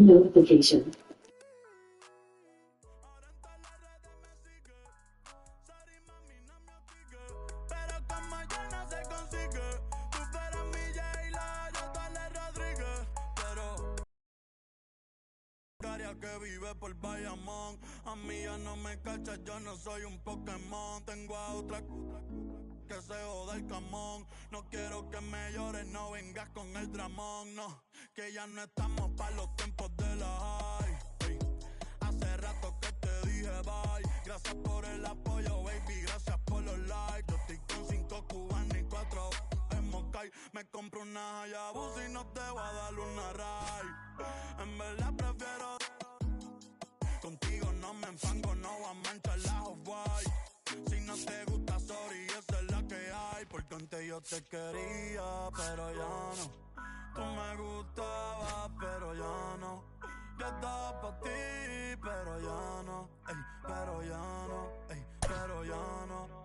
Notification. Que vive por Bayamón. A mí ya no me cachas, yo no soy un Pokémon. Tengo a otra que se joda el camón. No quiero que me llores, no vengas con el dramón. No, que ya no estamos para los tiempos de la high. Ey, hace rato que te dije bye. Gracias por el apoyo, baby, gracias por los likes. Yo estoy con 5 cubanos y 4 en Moscay. Me compro una Hayabusa y no te voy a dar una ride. En verdad prefiero contigo no me enfango, no voy a manchar la Off-White. Si no te gusta, sorry, esa es la que hay. Porque antes yo te quería, pero ya no. Tú me gustabas, pero ya no. Yo estaba pa' ti, pero ya no. Ey, pero ya no, ey, pero ya no.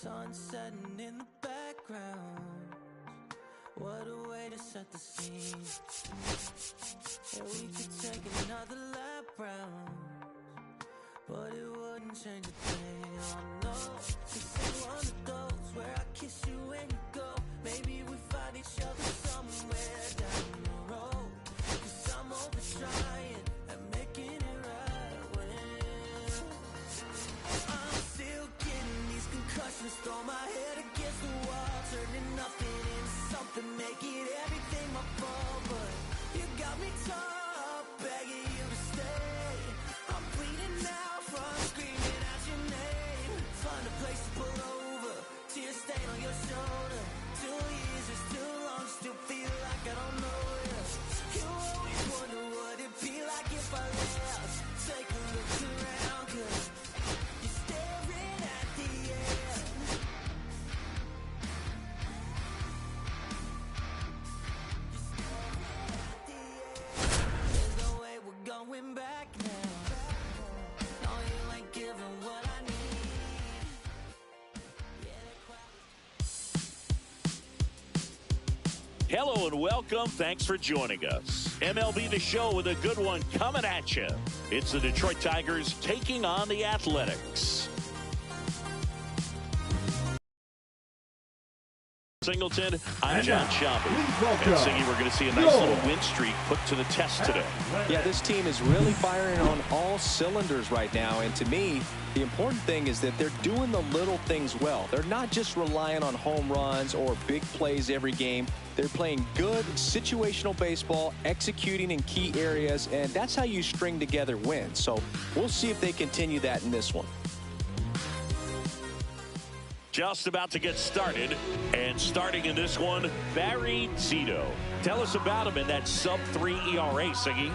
Sun setting in the background. What a way to set the scene. Yeah, we could take another lap round, but it wouldn't change a thing. Oh no, this ain't one of those where I kiss you when you go. Maybe we find each other somewhere down the road. Cause I'm over trying and making it right when I'm still getting these concussions. Throw my head against the wall, turning nothing into something, make it everything my fault. But you got me top, begging you to stay. I'm bleeding now from screaming out your name. Find a place to pull over, tear stain on your shoulder. 2 years is too long, still feel like I don't know you. You always wonder what it'd be like if I left. Take a look around, cause you're staring at the end. There's no way we're going back now. No, you ain't giving what I need. Yeah, that crowd. Hello and welcome. Thanks for joining us. MLB The Show with a good one coming at you. It's the Detroit Tigers taking on the Athletics. Singleton, I'm John Shelby. And Singy, we're going to see a nice little win streak put to the test today. Yeah, this team is really firing on all cylinders right now. And to me, the important thing is that they're doing the little things well. They're not just relying on home runs or big plays every game. They're playing good situational baseball, executing in key areas, and that's how you string together wins. So we'll see if they continue that in this one. Just about to get started, and starting in this one, Barry Zito. Tell us about him in that sub-3 ERA, Siggy.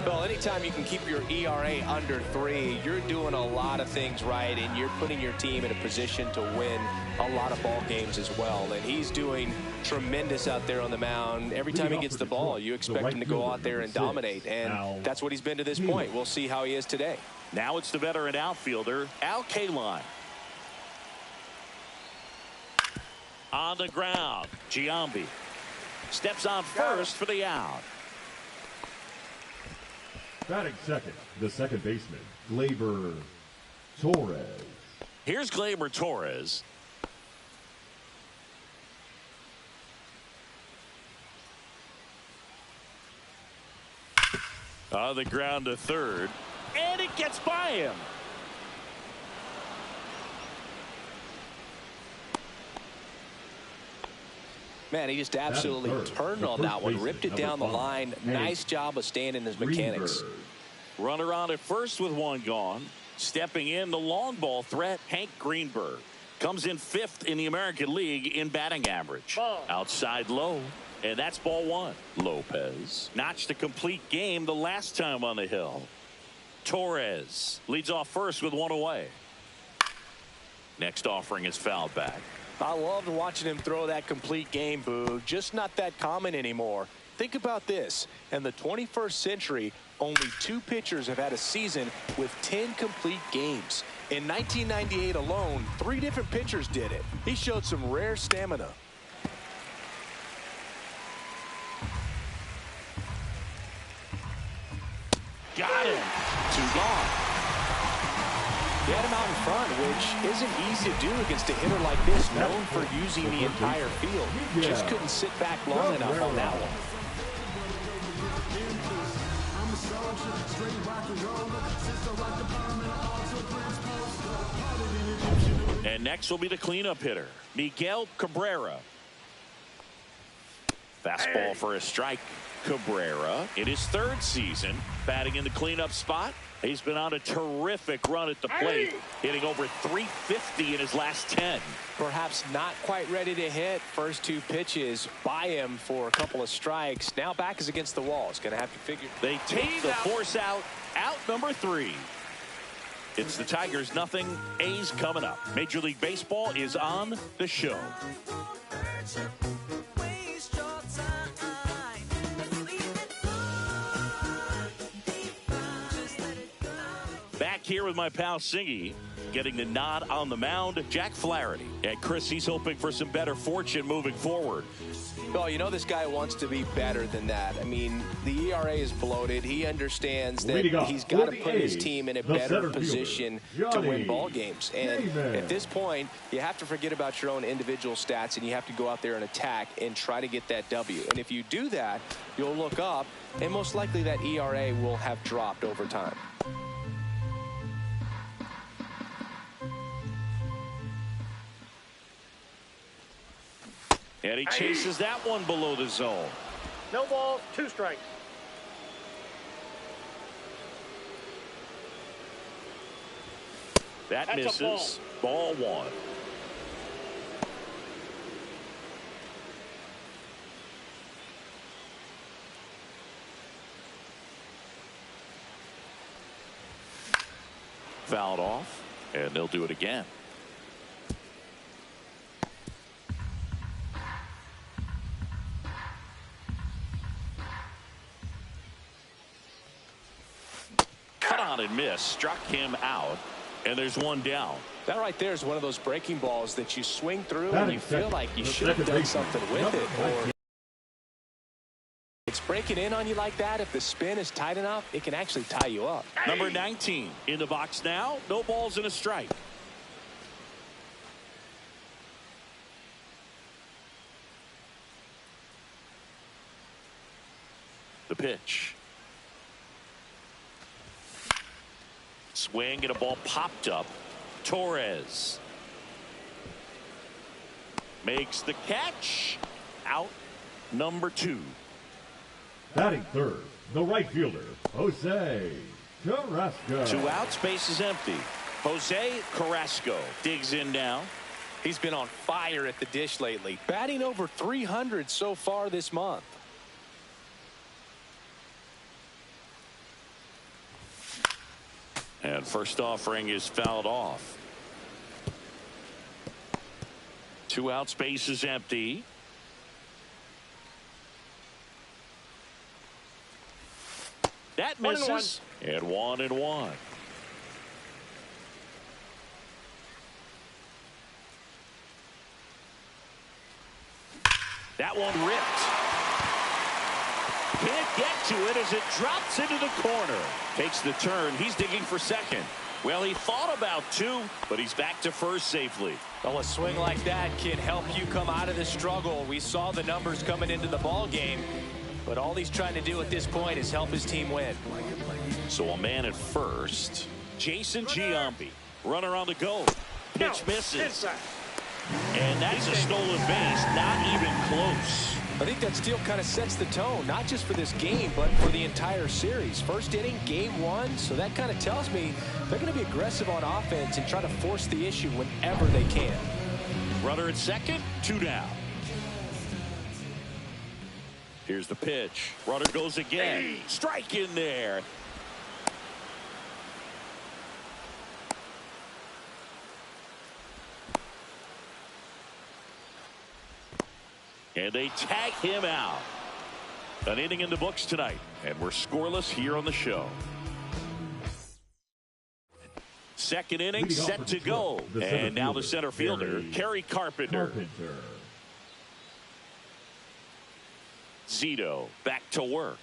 Well, anytime you can keep your ERA under 3, you're doing a lot of things right, and you're putting your team in a position to win a lot of ball games as well. And he's doing tremendous out there on the mound. Every time he gets the ball, you expect him to go out there and dominate, and that's what he's been to this point. We'll see how he is today. Now it's the veteran outfielder, Al Kaline. On the ground, Giambi steps on first for the out. Batting second, the second baseman, Gleyber Torres. Here's Gleyber Torres. On the ground to third, and it gets by him. Man, he just absolutely turned on that one, ripped it down the line. Nice job of staying in his mechanics. Runner on at first with one gone. Stepping in, the long ball threat, Hank Greenberg. Comes in 5th in the American League in batting average. Outside low, and that's ball 1. Lopez notched a complete game the last time on the hill. Torres leads off first with 1 away. Next offering is fouled back. I loved watching him throw that complete game, Boog. Just not that common anymore. Think about this. In the 21st century, only 2 pitchers have had a season with 10 complete games. In 1998 alone, 3 different pitchers did it. He showed some rare stamina. Got him. 2 gone. He had him out in front, which isn't easy to do against a hitter like this, known for using the entire field. Just couldn't sit back long enough on that one. And next will be the cleanup hitter, Miguel Cabrera. Fastball for a strike. Cabrera in his 3rd season batting in the cleanup spot. He's been on a terrific run at the plate, hitting over 350 in his last 10. Perhaps not quite ready to hit. First 2 pitches by him for a couple of strikes. Now back is against the wall. It's going to have to figure. They take the force out number 3. It's the Tigers 0. A's coming up. Major League Baseball is on the show. Back here with my pal Singy, getting the nod on the mound, Jack Flaherty. And Chris, he's hoping for some better fortune moving forward. Well, you know this guy wants to be better than that. I mean, the ERA is bloated. He understands that he's got to put his team in a better position to win ball games. And at this point, you have to forget about your own individual stats, and you have to go out there and attack and try to get that W. And if you do that, you'll look up, and most likely that ERA will have dropped over time. And he chases that one below the zone. No balls, 2 strikes. That misses. Ball 1. Fouled off, and they'll do it again. And miss, struck him out, and there's 1 down. That right there is one of those breaking balls that you swing through and you feel like you should have done something with it, or it's breaking in on you like that. If the spin is tight enough, it can actually tie you up. Number 19 in the box now. No balls and a strike. The pitch. Swing and a ball popped up. Torres makes the catch. Out number 2. Batting 3rd, the right fielder, Jose Carrasco. 2 outs, base is empty. Jose Carrasco digs in now. He's been on fire at the dish lately, batting over 300 so far this month. And first offering is fouled off. 2 outs, base is empty. That misses. And 1-1. That one ripped. Can't get to it as it drops into the corner. Takes the turn. He's digging for second. Well, he thought about 2, but he's back to first safely. Well, a swing like that can help you come out of the struggle. We saw the numbers coming into the ball game, but all he's trying to do at this point is help his team win. So a man at first. Jason Giambi. Runner on the go. Pitch misses. And that's a stolen base, not even close. I think that steal kind of sets the tone, not just for this game, but for the entire series. First inning, game one, so that kind of tells me they're going to be aggressive on offense and try to force the issue whenever they can. Runner at second, 2 down. Here's the pitch. Runner goes again. Strike in there. And they tag him out. An inning in the books tonight, and we're scoreless here on the show. Second inning set to go. And now the center fielder, Kerry Carpenter. Zito back to work.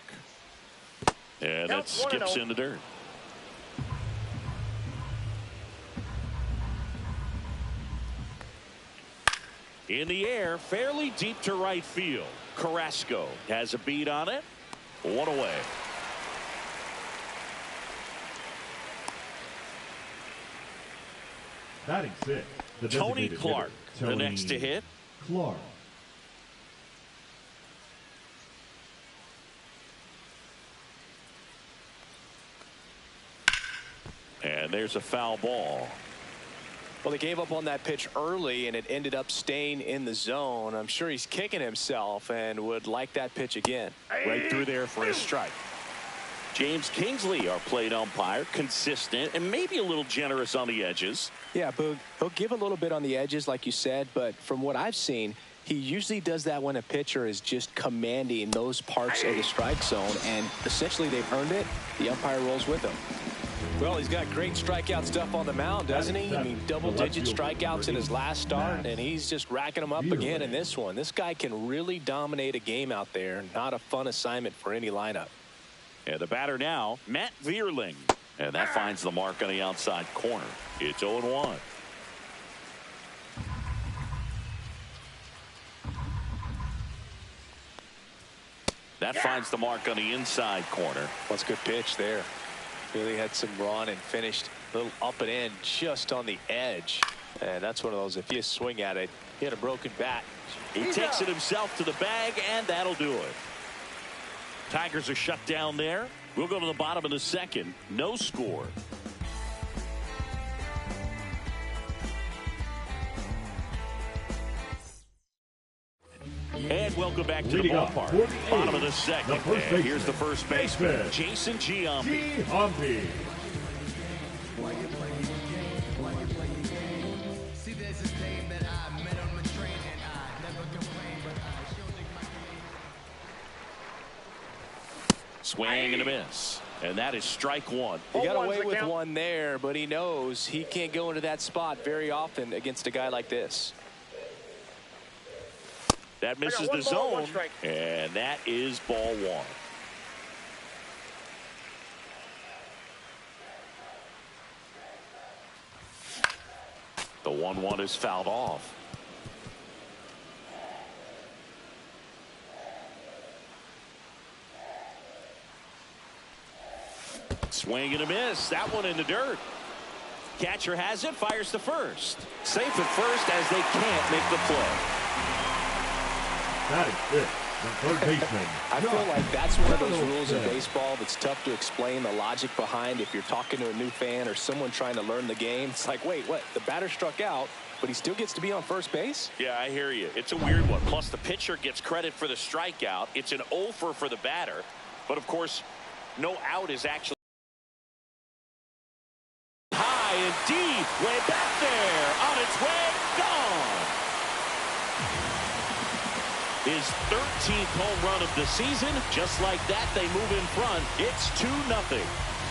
And that skips in the dirt. In the air, fairly deep to right field. Carrasco has a beat on it. 1 away. Batting 6. Tony Clark, the next to hit. Clark. And there's a foul ball. Well, they gave up on that pitch early, and it ended up staying in the zone. I'm sure he's kicking himself and would like that pitch again. Right through there for a strike. James Kingsley, our plate umpire, consistent and maybe a little generous on the edges. Yeah, Boog, he'll give a little bit on the edges, like you said, but from what I've seen, he usually does that when a pitcher is just commanding those parts of the strike zone, and essentially they've earned it. The umpire rolls with them. Well, he's got great strikeout stuff on the mound, doesn't he? I mean, double-digit strikeouts in his last start, and he's just racking them up again in this one. This guy can really dominate a game out there. Not a fun assignment for any lineup. And the batter now, Matt Vierling. And that finds the mark on the outside corner. It's 0-1. That finds the mark on the inside corner. What's a good pitch there. Really had some run and finished a little up and in just on the edge. And that's one of those, if you swing at it, hit a broken bat. He takes it himself to the bag, and that'll do it. Tigers are shut down there. We'll go to the bottom of the second. No score. And welcome back to the ballpark. Bottom of the second. And here's the first baseman, Jason Giambi. Swing and a miss. And that is strike one. He got away with one there, but he knows he can't go into that spot very often against a guy like this. That misses the zone, and that is ball one. The 1-1 is fouled off. Swing and a miss. That one in the dirt. Catcher has it, fires to first. Safe at first as they can't make the play. That is it. The third baseman. I feel like that's one of those rules in baseball that's tough to explain the logic behind. If you're talking to a new fan or someone trying to learn the game, it's like, wait, what? The batter struck out, but he still gets to be on first base? Yeah, I hear you. It's a weird one. Plus, the pitcher gets credit for the strikeout. It's an over for the batter. But, of course, no out is actually high and deep. Way back there. On its way. Gone. His 13th home run of the season. Just like that, they move in front. It's 2-0.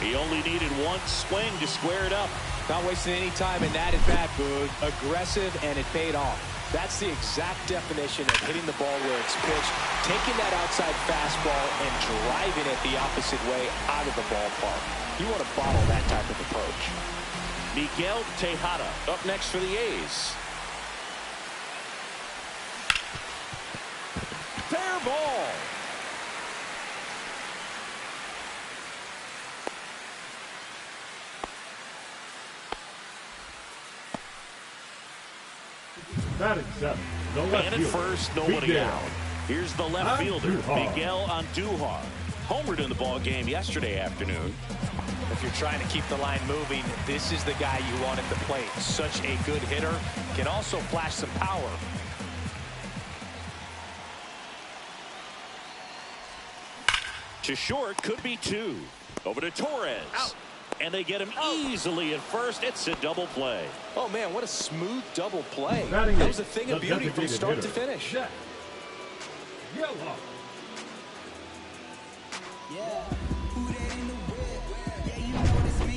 He only needed one swing to square it up. Not wasting any time in that at bat, Boog. Aggressive, and it paid off. That's the exact definition of hitting the ball where it's pitched, taking that outside fastball and driving it the opposite way out of the ballpark. You want to bottle that type of approach. Miguel Tejada up next for the A's. Fair ball. Batting seventh, the left And at fielder, first, nobody Miguel out. Here's the left fielder, Andujar. Miguel Andujar. Homered in the ball game yesterday afternoon. If you're trying to keep the line moving, this is the guy you want at the plate. Such a good hitter. Can also flash some power. To short, could be two. Over to Torres. Out. And they get him easily at first. It's a double play. Oh, man, what a smooth double play. Batting That was a eighth, thing of the beauty from designated start hitter, to finish. Jack Gelof.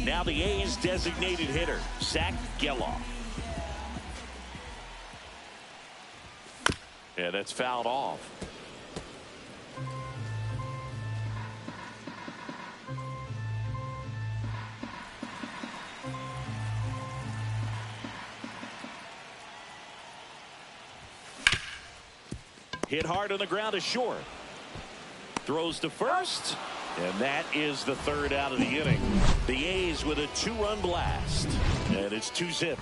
Now the A's designated hitter, Zach Gelof. Yeah, that's fouled off. Hit hard on the ground to short. Throws to first. And that is the third out of the inning. The A's with a 2-run blast. And it's 2-zip.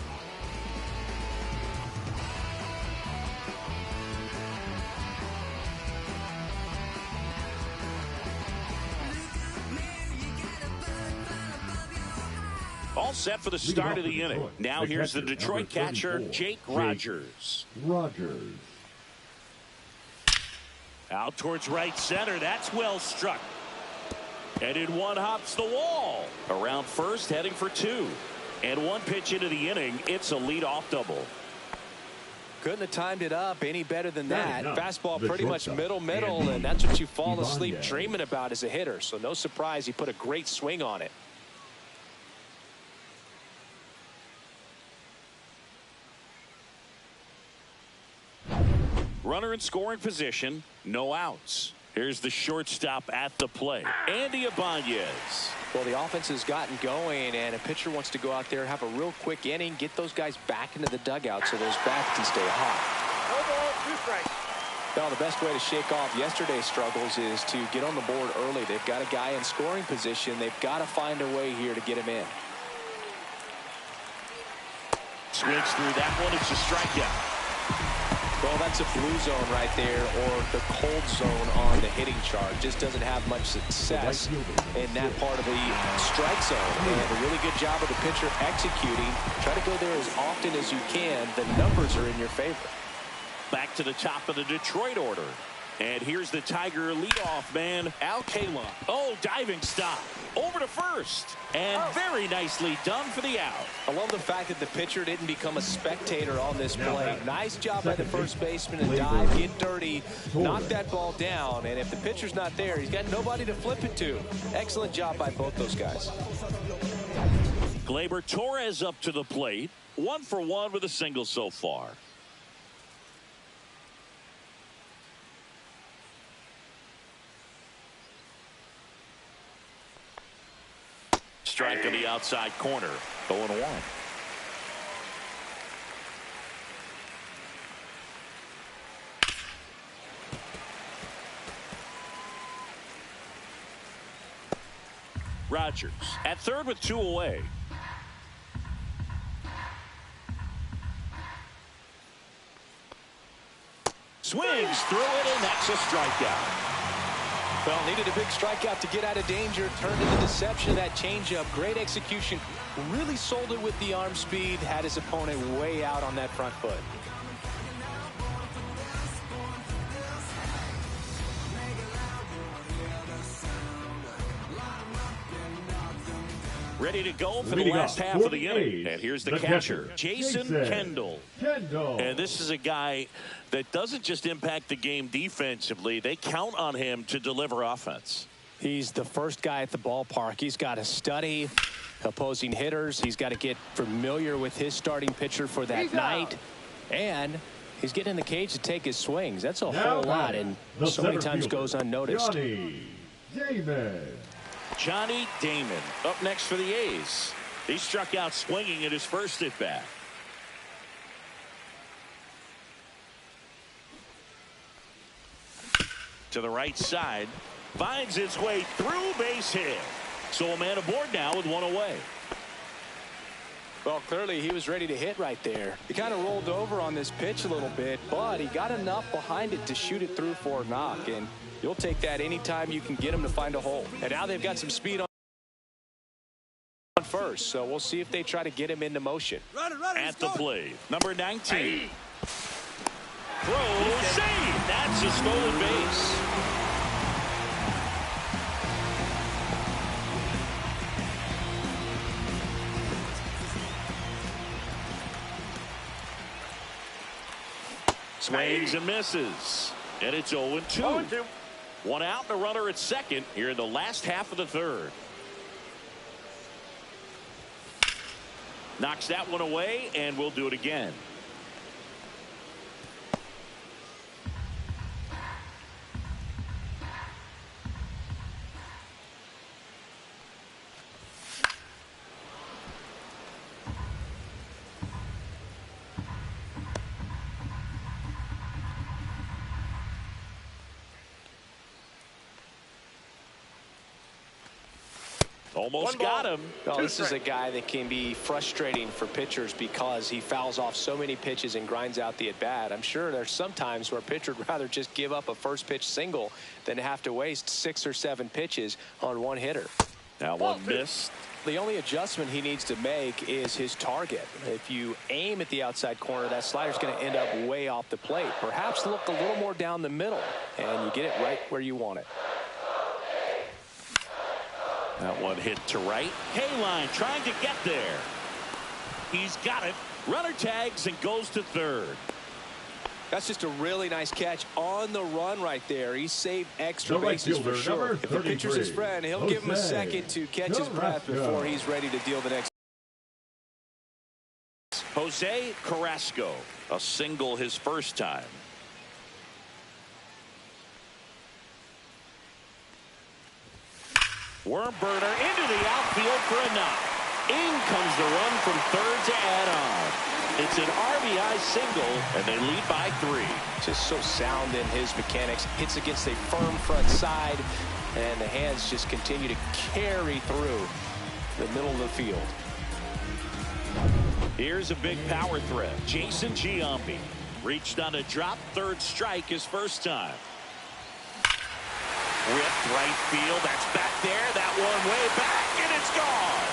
All set for the start of the inning. Now here's the Detroit catcher, Jake Rogers. Out towards right center. That's well struck. And in one hops the wall. Around first, heading for two. And one pitch into the inning, it's a leadoff double. Couldn't have timed it up any better than that. Fastball pretty much middle, Andy and that's what you fall asleep Ibanez. dreaming about as a hitter. So no surprise he put a great swing on it. Runner in scoring position, no outs. Here's the shortstop at the plate, Andy Ibanez. Well, the offense has gotten going, and a pitcher wants to go out there, have a real quick inning, get those guys back into the dugout so those bats can stay hot. No ball, 2 strikes. Well, the best way to shake off yesterday's struggles is to get on the board early. They've got a guy in scoring position. They've got to find a way here to get him in. Swings through that one. It's a strikeout. Well, that's a blue zone right there, or the cold zone on the hitting chart. Just doesn't have much success in that part of the strike zone. And a really good job of the pitcher executing. Try to go there as often as you can. The numbers are in your favor. Back to the top of the Detroit order. And here's the Tiger leadoff man, Al Kaline. Oh, diving stop. Over to first. And very nicely done for the out. I love the fact that the pitcher didn't become a spectator on this play. Nice job by the first baseman to dive, get dirty, knock that ball down. And if the pitcher's not there, he's got nobody to flip it to. Excellent job by both those guys. Gleyber Torres up to the plate. 1 for 1 with a single so far. Strike on the outside corner. 0-1. Rogers at third with 2 away. Swings through it, and that's a strikeout. Well, needed a big strikeout to get out of danger. Turned into deception. That changeup, great execution. Really sold it with the arm speed. Had his opponent way out on that front foot. Ready to go for the last half of the inning. And here's the catcher, Jason Kendall. And this is a guy that doesn't just impact the game defensively. They count on him to deliver offense. He's the first guy at the ballpark. He's got to study opposing hitters. He's got to get familiar with his starting pitcher for that night. And he's getting in the cage to take his swings. That's a whole lot, and so many times goes unnoticed. Johnny Damon up next for the A's. He struck out swinging at his first at bat. To the right side, finds its way through, base hit. So a man aboard now with 1 away. Well, clearly he was ready to hit right there. He kind of rolled over on this pitch a little bit, but he got enough behind it to shoot it through for a knock, and you'll take that anytime you can get him to find a hole. And now they've got some speed on first, so we'll see if they try to get him into motion. At the plate, number 19. Throw, save. That's a stolen base. Swings and misses. And it's 0-2. One out and a runner at second here in the last half of the third. Knocks that one away, and we'll do it again. Almost got him. Well, this is a guy that can be frustrating for pitchers because he fouls off so many pitches and grinds out the at-bat. I'm sure there's some times where a pitcher would rather just give up a first pitch single than have to waste 6 or 7 pitches on one hitter. That one missed. The only adjustment he needs to make is his target. If you aim at the outside corner, that slider's going to end up way off the plate. Perhaps look a little more down the middle, and you get it right where you want it. That one hit to right. Hayline trying to get there. He's got it. Runner tags and goes to third. That's just a really nice catch on the run right there. He saved extra bases for sure. If the pitcher's his friend, he'll give him a second to catch his breath before he's ready to deal the next. Jose Carrasco, a single his first time. Worm burner into the outfield for a knock. In comes the run from third to add on. It's an RBI single, and they lead by 3. Just so sound in his mechanics. Hits against a firm front side, and the hands just continue to carry through the middle of the field. Here's a big power threat. Jason Giambi reached on a drop, third strike his first time. Whipped right field. That's back there. That one way back, and it's gone.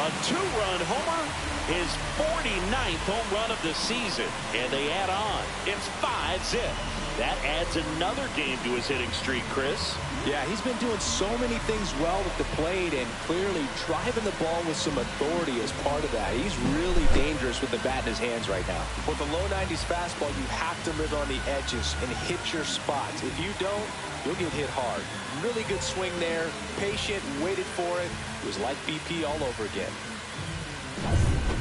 A 2-run homer. His 49th home run of the season. And they add on. It's 5-zip. That adds another game to his hitting streak, Chris. Yeah, he's been doing so many things well at the plate and clearly driving the ball with some authority as part of that. He's really dangerous with the bat in his hands right now. With a low 90s fastball, you have to live on the edges and hit your spots. If you don't, you'll get hit hard. Really good swing there. Patient, waited for it. It was like BP all over again.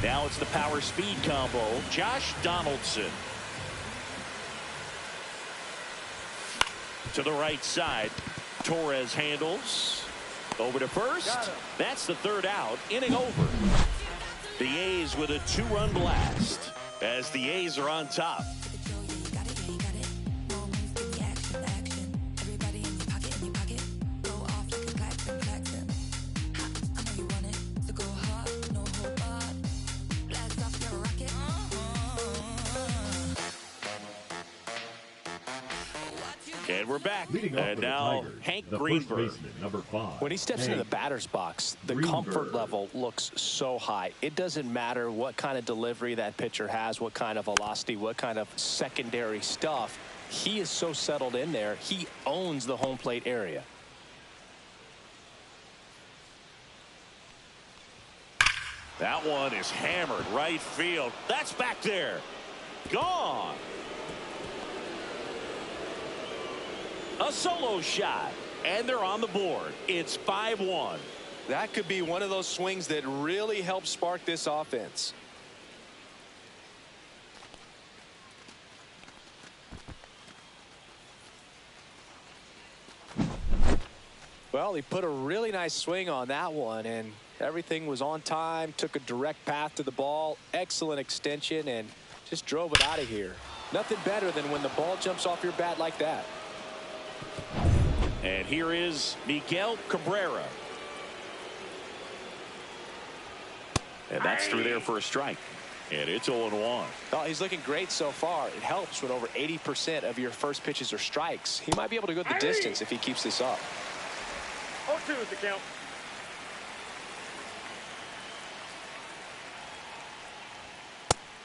Now it's the power speed combo. Josh Donaldson. To the right side. Torres handles. Over to first. That's the third out. Inning over. The A's with a 2-run blast as the A's are on top. And we're back. And now Hank Greenberg. Number 5. When he steps into the batter's box, the comfort level looks so high. It doesn't matter what kind of delivery that pitcher has, what kind of velocity, what kind of secondary stuff. He is so settled in there. He owns the home plate area. That one is hammered right field. That's back there. Gone. A solo shot, and they're on the board. It's 5-1. That could be one of those swings that really helps spark this offense. Well, he put a really nice swing on that one, and everything was on time, took a direct path to the ball, excellent extension, and just drove it out of here. Nothing better than when the ball jumps off your bat like that. And here is Miguel Cabrera. And that's through there for a strike. And it's 0-1. Well, he's looking great so far. It helps when over 80% of your first pitches are strikes. He might be able to go the distance if he keeps this up. 0-2 is the count.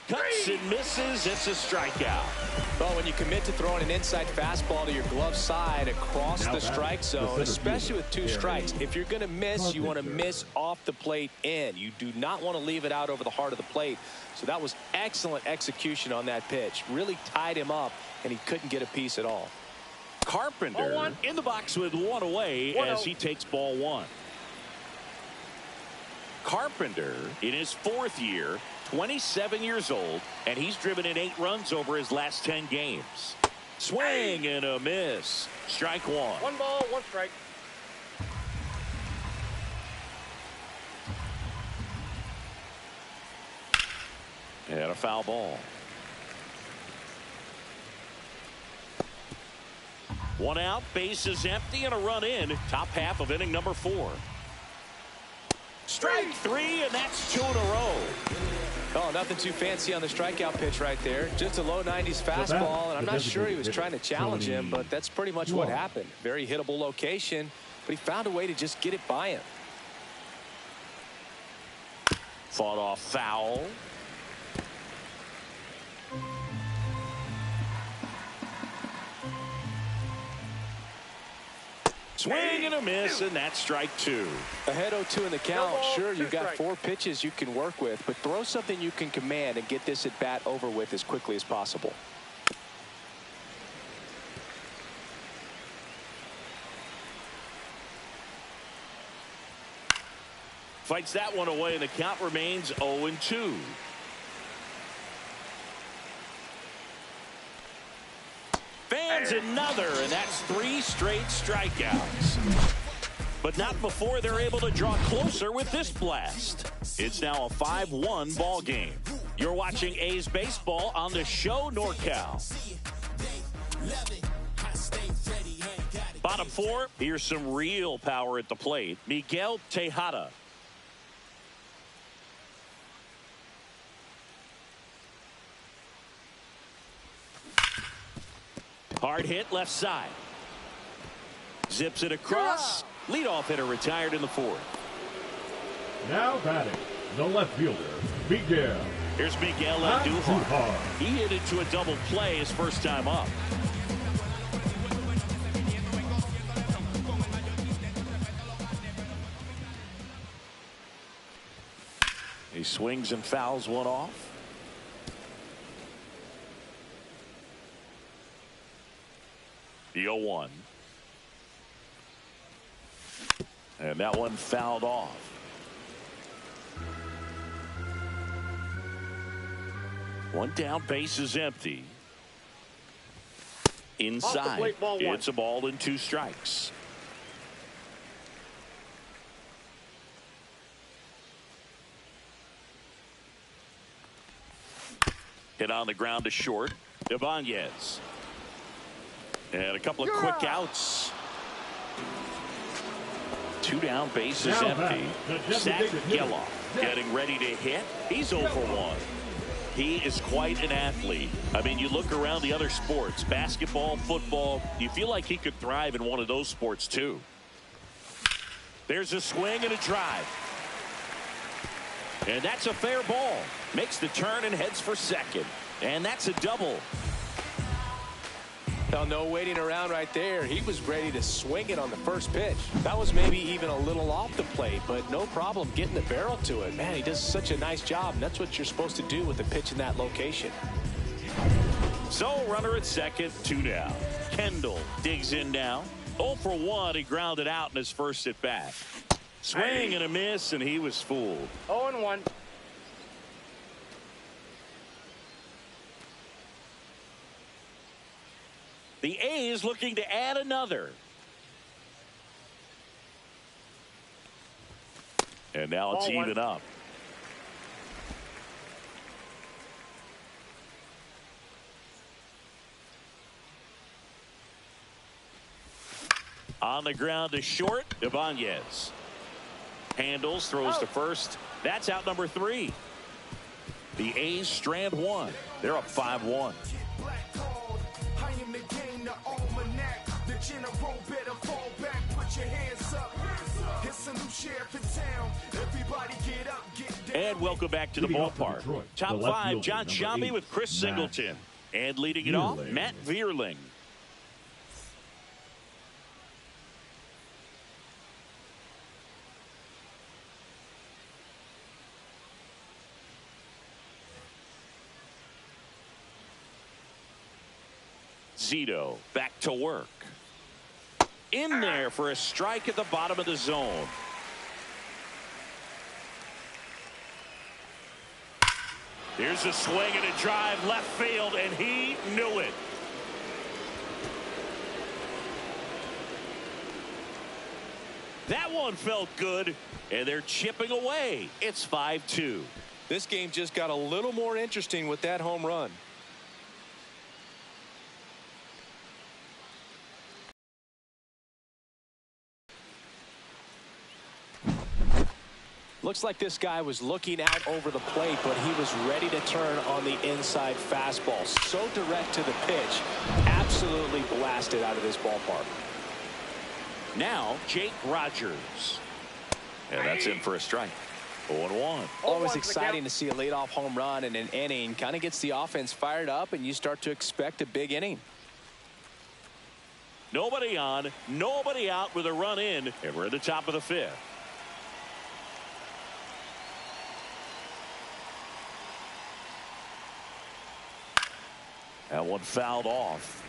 Cuts and misses. It's a strikeout. Well, when you commit to throwing an inside fastball to your glove side across the strike zone, especially with 2 strikes, if you're going to miss, you want to miss off the plate in. You do not want to leave it out over the heart of the plate. So that was excellent execution on that pitch. Really tied him up, and he couldn't get a piece at all. Carpenter in the box with 1 away as he takes ball 1. Carpenter in his 4th year, 27 years old, and he's driven in 8 runs over his last 10 games. Swing and a miss. Strike 1. 1 ball, 1 strike. And a foul ball. 1 out, base is empty, and a run in. Top half of inning number 4. Strike 3, and that's 2 in a row. Oh, nothing too fancy on the strikeout pitch right there. Just a low 90s fastball, and I'm not sure he was trying to challenge him, but that's pretty much what happened. Very hittable location, but he found a way to just get it by him. Fought off foul. Swing and a miss, and that's strike 2. Ahead 0-2 in the count. Sure, you've got 4 pitches you can work with, but throw something you can command and get this at bat over with as quickly as possible. Fights that one away, and the count remains 0-2. Fans another, and that's 3 straight strikeouts. But not before they're able to draw closer with this blast. It's now a 5-1 ball game. You're watching A's baseball on the show NorCal. Bottom 4, here's some real power at the plate. Miguel Tejada. Hard hit left side. Zips it across. Leadoff hitter retired in the 4th. Now batting, the left fielder, Miguel. Here's Miguel Andujar. He hit into a double play his first time up. He swings and fouls one off. The 0-1. And that one fouled off. One down, base is empty. Inside, plate, ball 1. It's a ball and 2 strikes. Hit on the ground to short. Ibanez. And a couple of quick outs. 2 down, base is empty. Zach Geloff getting ready to hit. He's 0 for 1. He is quite an athlete. I mean, you look around the other sports, basketball, football, you feel like he could thrive in one of those sports too. There's a swing and a drive. And that's a fair ball. Makes the turn and heads for second. And that's a double. Well, no waiting around right there. He was ready to swing it on the first pitch. That was maybe even a little off the plate, but no problem getting the barrel to it. Man, he does such a nice job, and that's what you're supposed to do with a pitch in that location. So, runner at second, 2 down. Kendall digs in now. 0 for 1, he grounded out in his first at bat. Swing and a miss, and he was fooled. 0-1. The A's looking to add another. And now it's even up. On the ground to short, Ibanez. Handles, throws to first. That's out number 3. The A's strand 1. They're up 5-1. And welcome back to the ballpark. Top 5, John Sciambi with Chris Singleton. And leading it off, Matt Vierling. Zito back to work. In there for a strike at the bottom of the zone. Here's a swing and a drive left field, and he knew it. That one felt good, and they're chipping away. It's 5-2. This game just got a little more interesting with that home run. Looks like this guy was looking out over the plate, but he was ready to turn on the inside fastball. So direct to the pitch. Absolutely blasted out of this ballpark. Now, Jake Rogers. And that's in for a strike. 0-1. Always exciting to see a leadoff home run in an inning. Kind of gets the offense fired up, and you start to expect a big inning. Nobody on, nobody out with a run in, and we're at the top of the 5th. That one fouled off.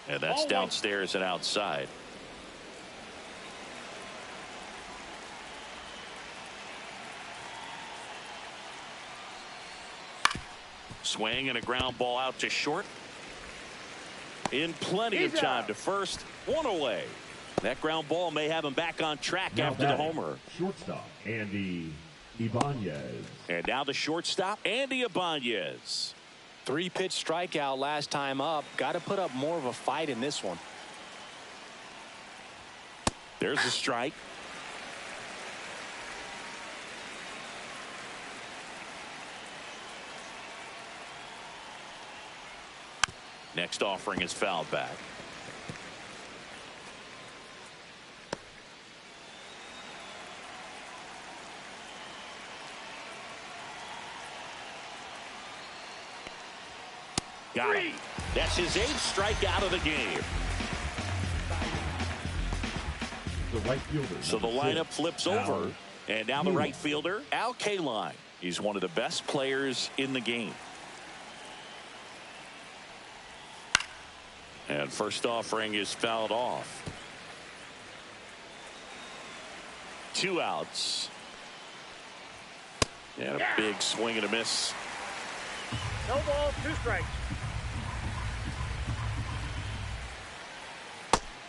And that's downstairs and outside. Swing and a ground ball out to short. In plenty of time to first. One away. That ground ball may have him back on track after the homer. Shortstop, Andy Ibanez. And now the shortstop, Andy Ibanez. 3-pitch strikeout last time up. Got to put up more of a fight in this one. There's a strike. Next offering is fouled back. Got it. That's his 8th strikeout of the game. The right fielder. So the lineup flips over. And now the right fielder, Al Kaline. He's one of the best players in the game. And first offering is fouled off. 2 outs. And a big swing and a miss. No balls, 2 strikes.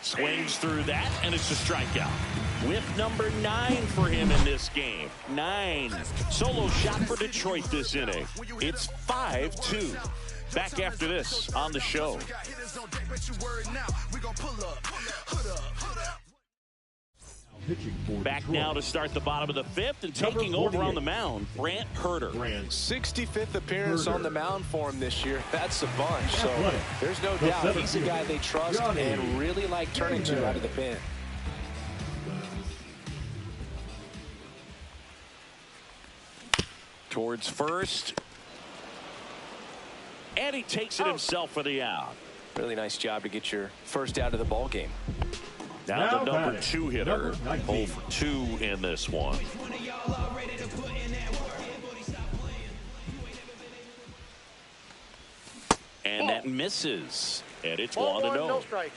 Swings through that, and it's a strikeout. Whip number 9 for him in this game. 9. Solo shot for Detroit this inning. It's 5-2. Back after this on the show. Back now to start the bottom of the 5th and taking over on the mound, Brant Hurter. 65th appearance on the mound for him this year. That's a bunch. So there's no doubt he's a guy they trust and really like turning to out of the pen. Towards first. And he takes it himself for the out. Really nice job to get your first out of the ball game. Now the number 2 hitter, 0 for 2 in this one. And that misses. And it's 1-0. No strikes.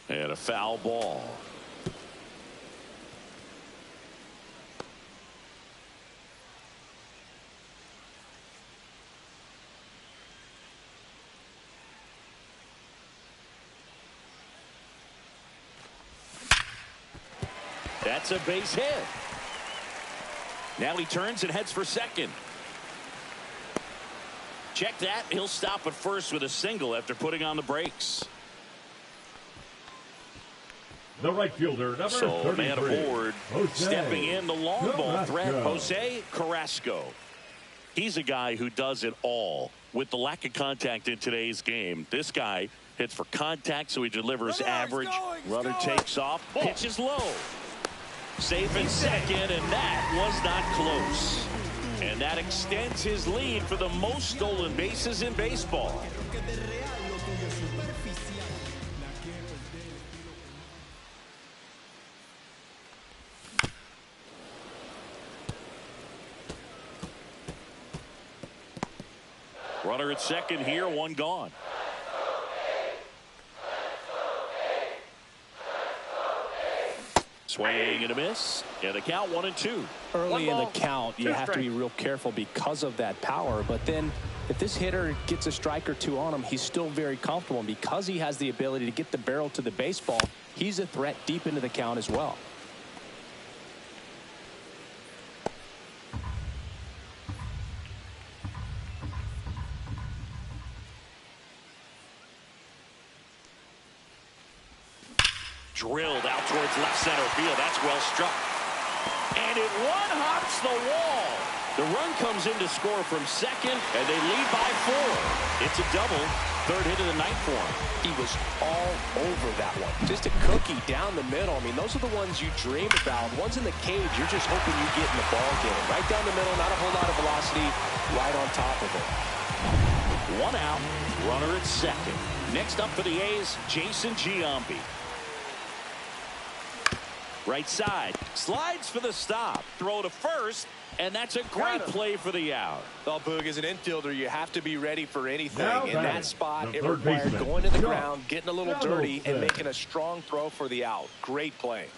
And a foul ball. That's a base hit. Now he turns and heads for second. Check that. He'll stop at first with a single after putting on the brakes. The right fielder, number So 33, man aboard, Jose stepping in, the long ball threat, Carrasco. Jose Carrasco. He's a guy who does it all. With the lack of contact in today's game, this guy hits for contact, so he delivers average. Runner takes off, pitches low. Safe in second, and that was not close. And that extends his lead for the most stolen bases in baseball. Runner at second here, one gone. Swing and a miss, and the count 1-2. Early in the count, you have to be real careful because of that power. But then if this hitter gets a strike or two on him, he's still very comfortable. And because he has the ability to get the barrel to the baseball, he's a threat deep into the count as well. Drilled out towards left center field. That's well struck. And it one-hops the wall. The run comes in to score from second, and they lead by 4. It's a double. Third hit of the night for him. He was all over that one. Just a cookie down the middle. I mean, those are the ones you dream about. Ones in the cage, you're just hoping you get in the ball game. Right down the middle, not a whole lot of velocity, right on top of it. One out, runner at second. Next up for the A's, Jason Giambi. Right side, slides for the stop. Throw to first, and that's a great play for the out. Well, Boog, as an infielder, you have to be ready for anything. Now In batting, that spot, the it third required baseman, going to the Josh ground, getting a little dirty, and Donaldson. making a strong throw for the out. Great play.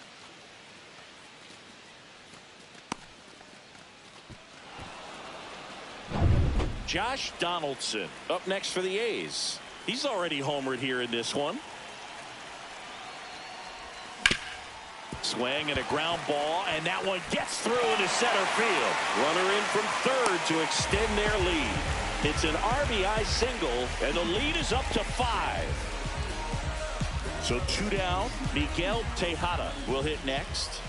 Josh Donaldson up next for the A's. He's already homered here in this one. Swing and a ground ball, and that one gets through into center field. Runner in from third to extend their lead. It's an RBI single, and the lead is up to 5. So 2 down. Miguel Tejada will hit next.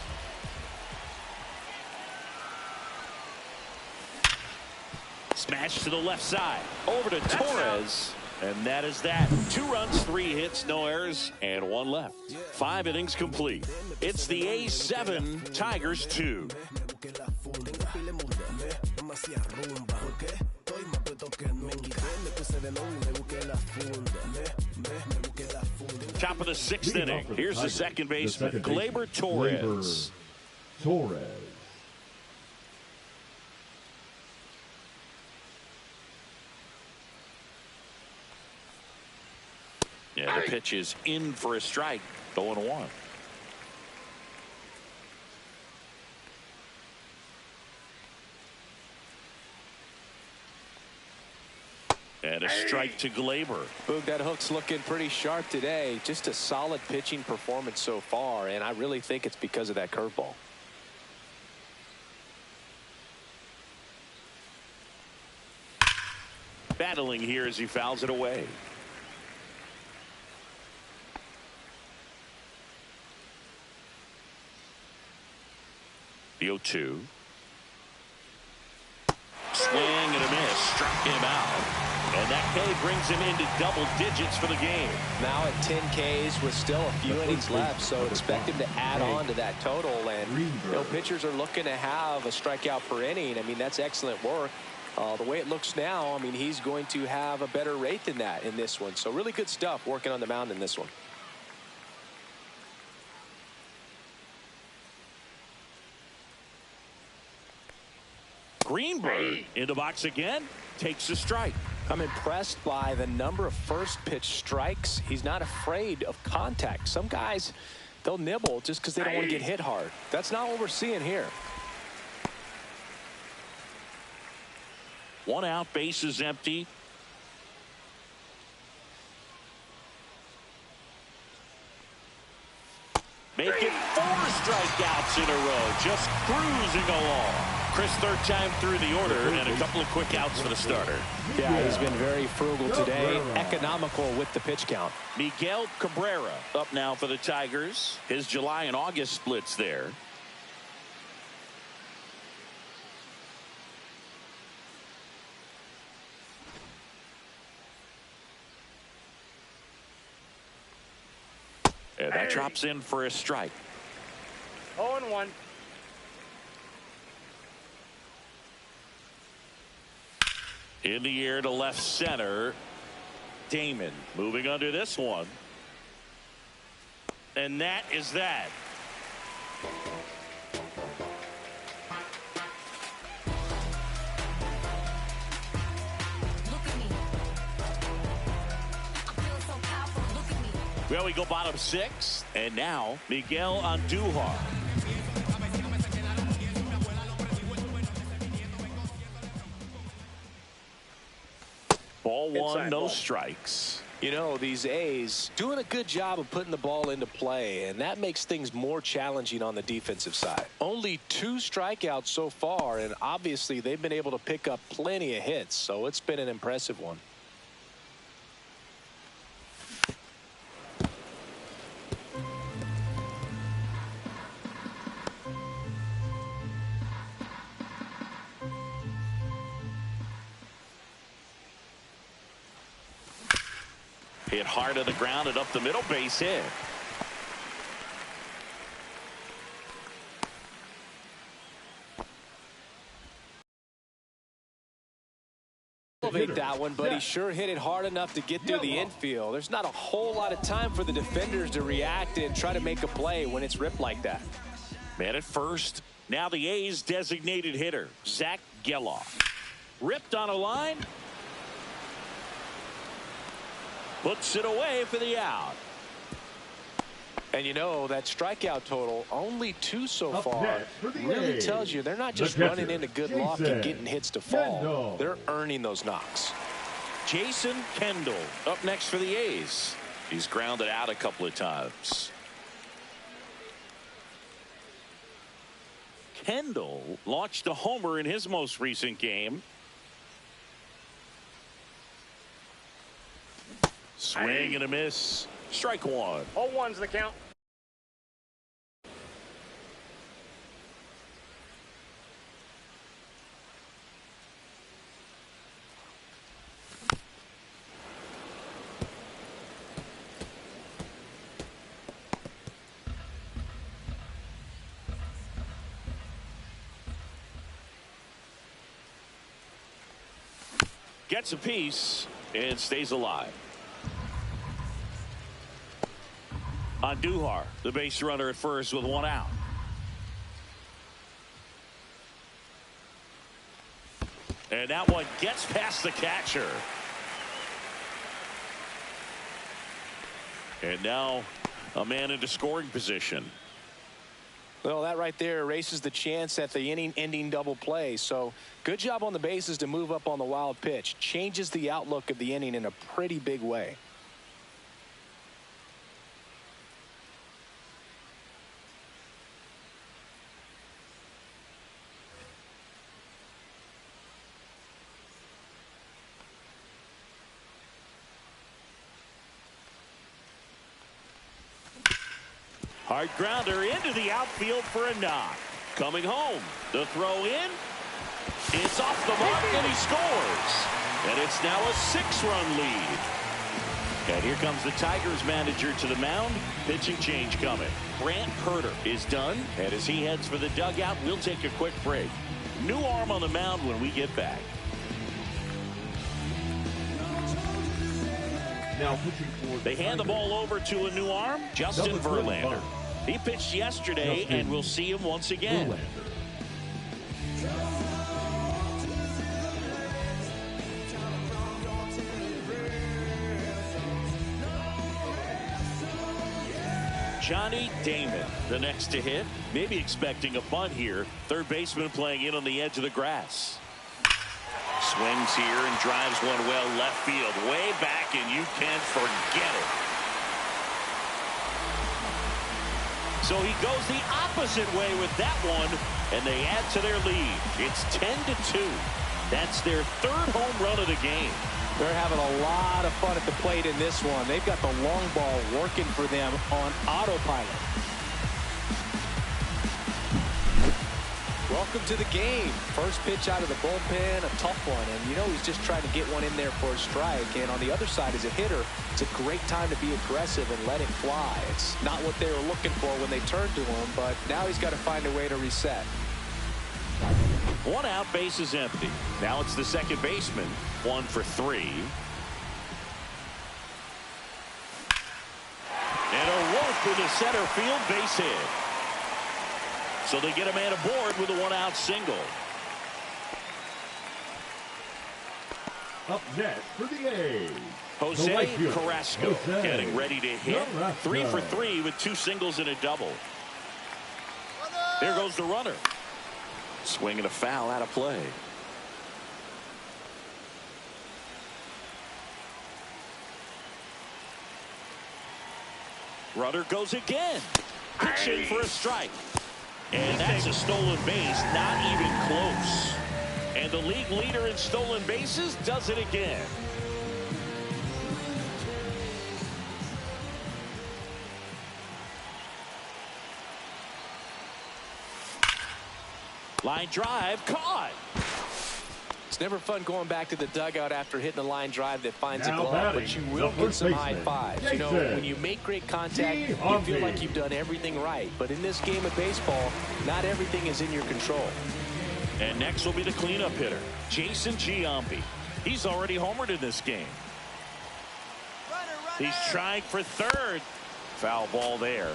Smash to the left side. Over to Torres. And that is that. 2 runs, 3 hits, no errors, and 1 left. 5 innings complete. It's the A's 7, Tigers 2. Top of the 6th inning. Here's the second baseman, Gleyber Torres. Torres. Yeah, the pitch is in for a strike. 0-1. And a strike to Gleyber. Boog, that hook's looking pretty sharp today. Just a solid pitching performance so far, and I really think it's because of that curveball. Battling here as he fouls it away. The 0-2. Swing and a miss. Struck him out. And that K brings him into double digits for the game. Now at 10 Ks with still a few innings left, so expect him to add on to that total. And you know, pitchers are looking to have a strikeout per inning. I mean, that's excellent work. The way it looks now, I mean, he's going to have a better rate than that in this one. So really good stuff working on the mound in this one. Greenberg in the box again, takes a strike. I'm impressed by the number of first pitch strikes. He's not afraid of contact. Some guys, they'll nibble just because they don't want to get hit hard. That's not what we're seeing here. 1 out, base is empty. Make it 4 strikeouts hits in a row, just cruising along. Chris, third time through the order, and a couple of quick outs for the starter. Yeah, he's been very frugal today, economical with the pitch count. Miguel Cabrera up now for the Tigers. His July and August splits there. And that drops in for a strike. 0-1. In the air to left center. Damon moving under this one. And that is that. Well, we go bottom 6, and now Miguel Andujar. Ball one, Inside no ball. strikes. You know, these A's doing a good job of putting the ball into play, and that makes things more challenging on the defensive side. Only 2 strikeouts so far, and obviously they've been able to pick up plenty of hits, so it's been an impressive one. Hit hard to the ground and up the middle, base hit. Elevate that one, but he sure hit it hard enough to get through the infield. There's not a whole lot of time for the defenders to react and try to make a play when it's ripped like that. Man at first. Now the A's designated hitter, Zach Geloff. Ripped on a line. Puts it away for the out. And you know, that strikeout total, only 2 so Up far, next for the really A's, tells you they're not just the running catcher, into good luck and Jason getting hits to fall. Kendall. They're earning those knocks. Jason Kendall up next for the A's. He's grounded out a couple of times. Kendall launched a homer in his most recent game. Swing and a miss. Strike one. 0-1's the count. Gets a piece and stays alive. Andujar, the base runner at first with 1 out. And that one gets past the catcher. And now a man into scoring position. Well, that right there erases the chance at the inning-ending double play. So good job on the bases to move up on the wild pitch. Changes the outlook of the inning in a pretty big way. Hard grounder into the outfield for a knock. Coming home. The throw in. It's off the mark and he scores. And it's now a 6-run lead. And here comes the Tigers manager to the mound. Pitching change coming. Brant Perter is done. And as he heads for the dugout, we'll take a quick break. New arm on the mound when we get back. Now pitching for They hand the ball over to a new arm, Justin Number Verlander. 25. He pitched yesterday, Justin and we'll see him once again. Verlander. Johnny Damon, the next to hit. Maybe expecting a bunt here. Third baseman playing in on the edge of the grass. Swings here and drives one well left field. Way back, and you can't forget it. So he goes the opposite way with that one, and they add to their lead. It's 10-2. That's their third home run of the game. They're having a lot of fun at the plate in this one. They've got the long ball working for them on autopilot. Welcome to the game. First pitch out of the bullpen, a tough one. And you know he's just trying to get one in there for a strike. And on the other side, as a hitter, it's a great time to be aggressive and let it fly. It's not what they were looking for when they turned to him, but now he's got to find a way to reset. 1 out, base is empty. Now it's the second baseman, 1 for 3. And a rope into center field, base hit. So they get a man aboard with a 1-out single. Up next for the A's, Jose the right fielder, Carrasco Jose getting ready to hit. Carrasco. 3 for 3 with 2 singles and a double. There goes the runner. Swing and a foul out of play. Runner goes again. Pitching for a strike. And that's a stolen base, not even close. And the league leader in stolen bases does it again. Line drive, caught. It's never fun going back to the dugout after hitting a line drive that finds Now a glove, batting, but you will the get first some high baseman, fives. You know, Jason when you make great contact, you Giambi. feel like you've done everything right. But in this game of baseball, not everything is in your control. And next will be the cleanup hitter, Jason Giambi. He's already homered in this game. He's trying for third. Foul ball there.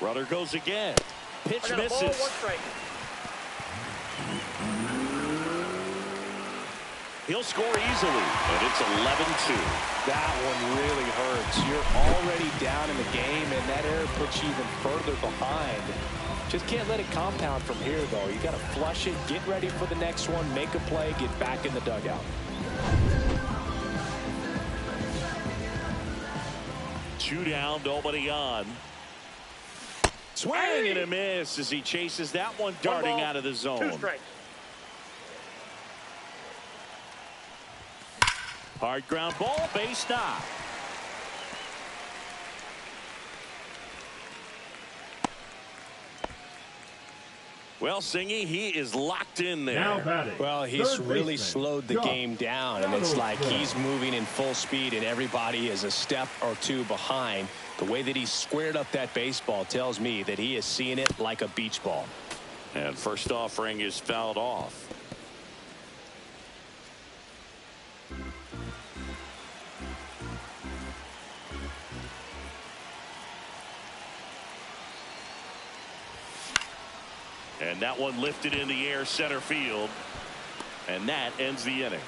Runner goes again. Pitch I got a ball, misses. 1 strike. He'll score easily, and it's 11-2. That one really hurts. You're already down in the game, and that error puts you even further behind. Just can't let it compound from here, though. You got to flush it, get ready for the next one, make a play, get back in the dugout. 2 down, nobody on. Swing and a miss as he chases that one darting ball, out of the 2 zone. strikes. Hard ground ball, base stop. Well, Singy, he is locked in there. Now batting. Well, he's third really baseman, slowed the Josh game down, and it's like Donaldson. he's moving in full speed, and everybody is a step or 2 behind. The way that he squared up that baseball tells me that he is seeing it like a beach ball. And first offering is fouled off. And that one lifted in the air center field. And that ends the inning.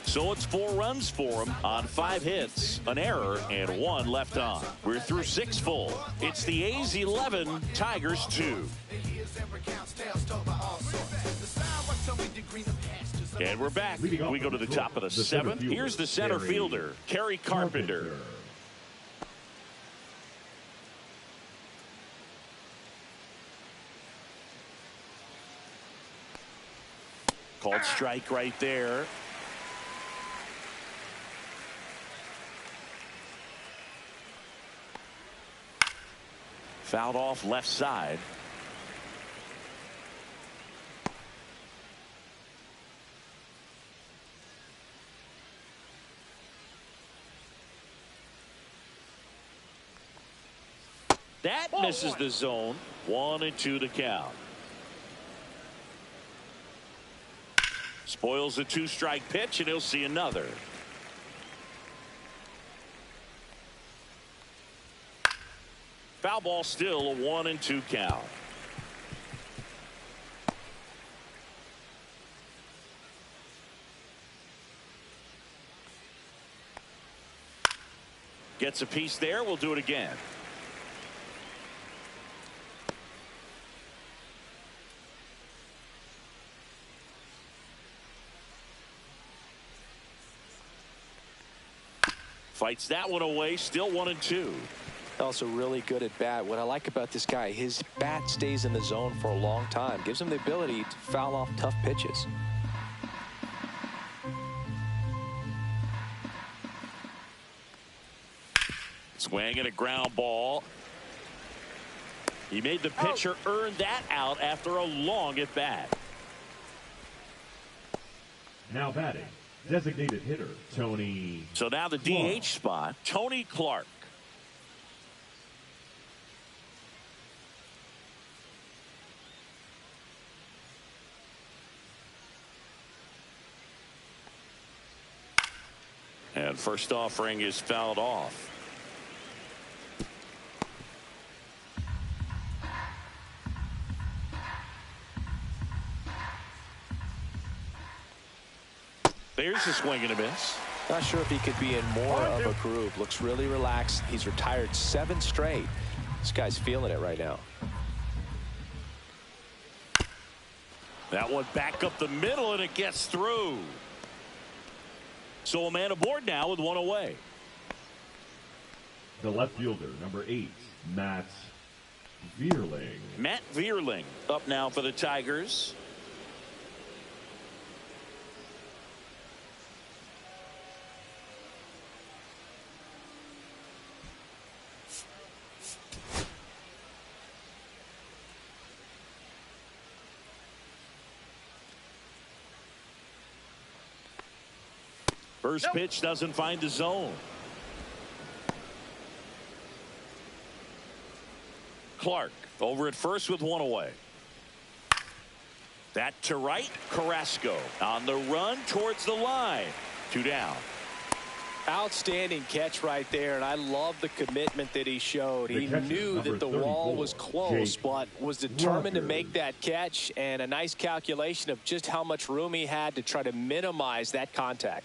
So it's 4 runs for him on 5 hits, an error, and 1 left on. We're through 6 full. It's the A's 11, Tigers 2. And we're back. We go to the top of the 7th. Here's the center fielder, Kerry Carpenter. Called strike right there. Fouled off left side. That misses the zone. 1-2 to count. Spoils a 2-strike pitch, and he'll see another. Foul ball, still a 1-2 count. Gets a piece there. We'll do it again. Fights that one away, still 1-2. Also really good at bat. What I like about this guy, his bat stays in the zone for a long time. Gives him the ability to foul off tough pitches. Swing and a ground ball. He made the pitcher earn that out after a long at bat. Now batting, designated hitter, Tony. So now the DH spot, Tony Clark. And first offering is fouled off. There's a swing and a miss. Not sure if he could be in more of a groove. Looks really relaxed. He's retired 7 straight. This guy's feeling it right now. That one back up the middle, and it gets through. So a man aboard now with one away. The left fielder, number 8, Matt Vierling. Matt Vierling up now for the Tigers. First pitch doesn't find the zone. Clark over at first with one away. That to right. Carrasco on the run towards the line. 2 down. Outstanding catch right there, and I love the commitment that he showed. He knew that the wall was close, but was determined to make that catch, and a nice calculation of just how much room he had to try to minimize that contact.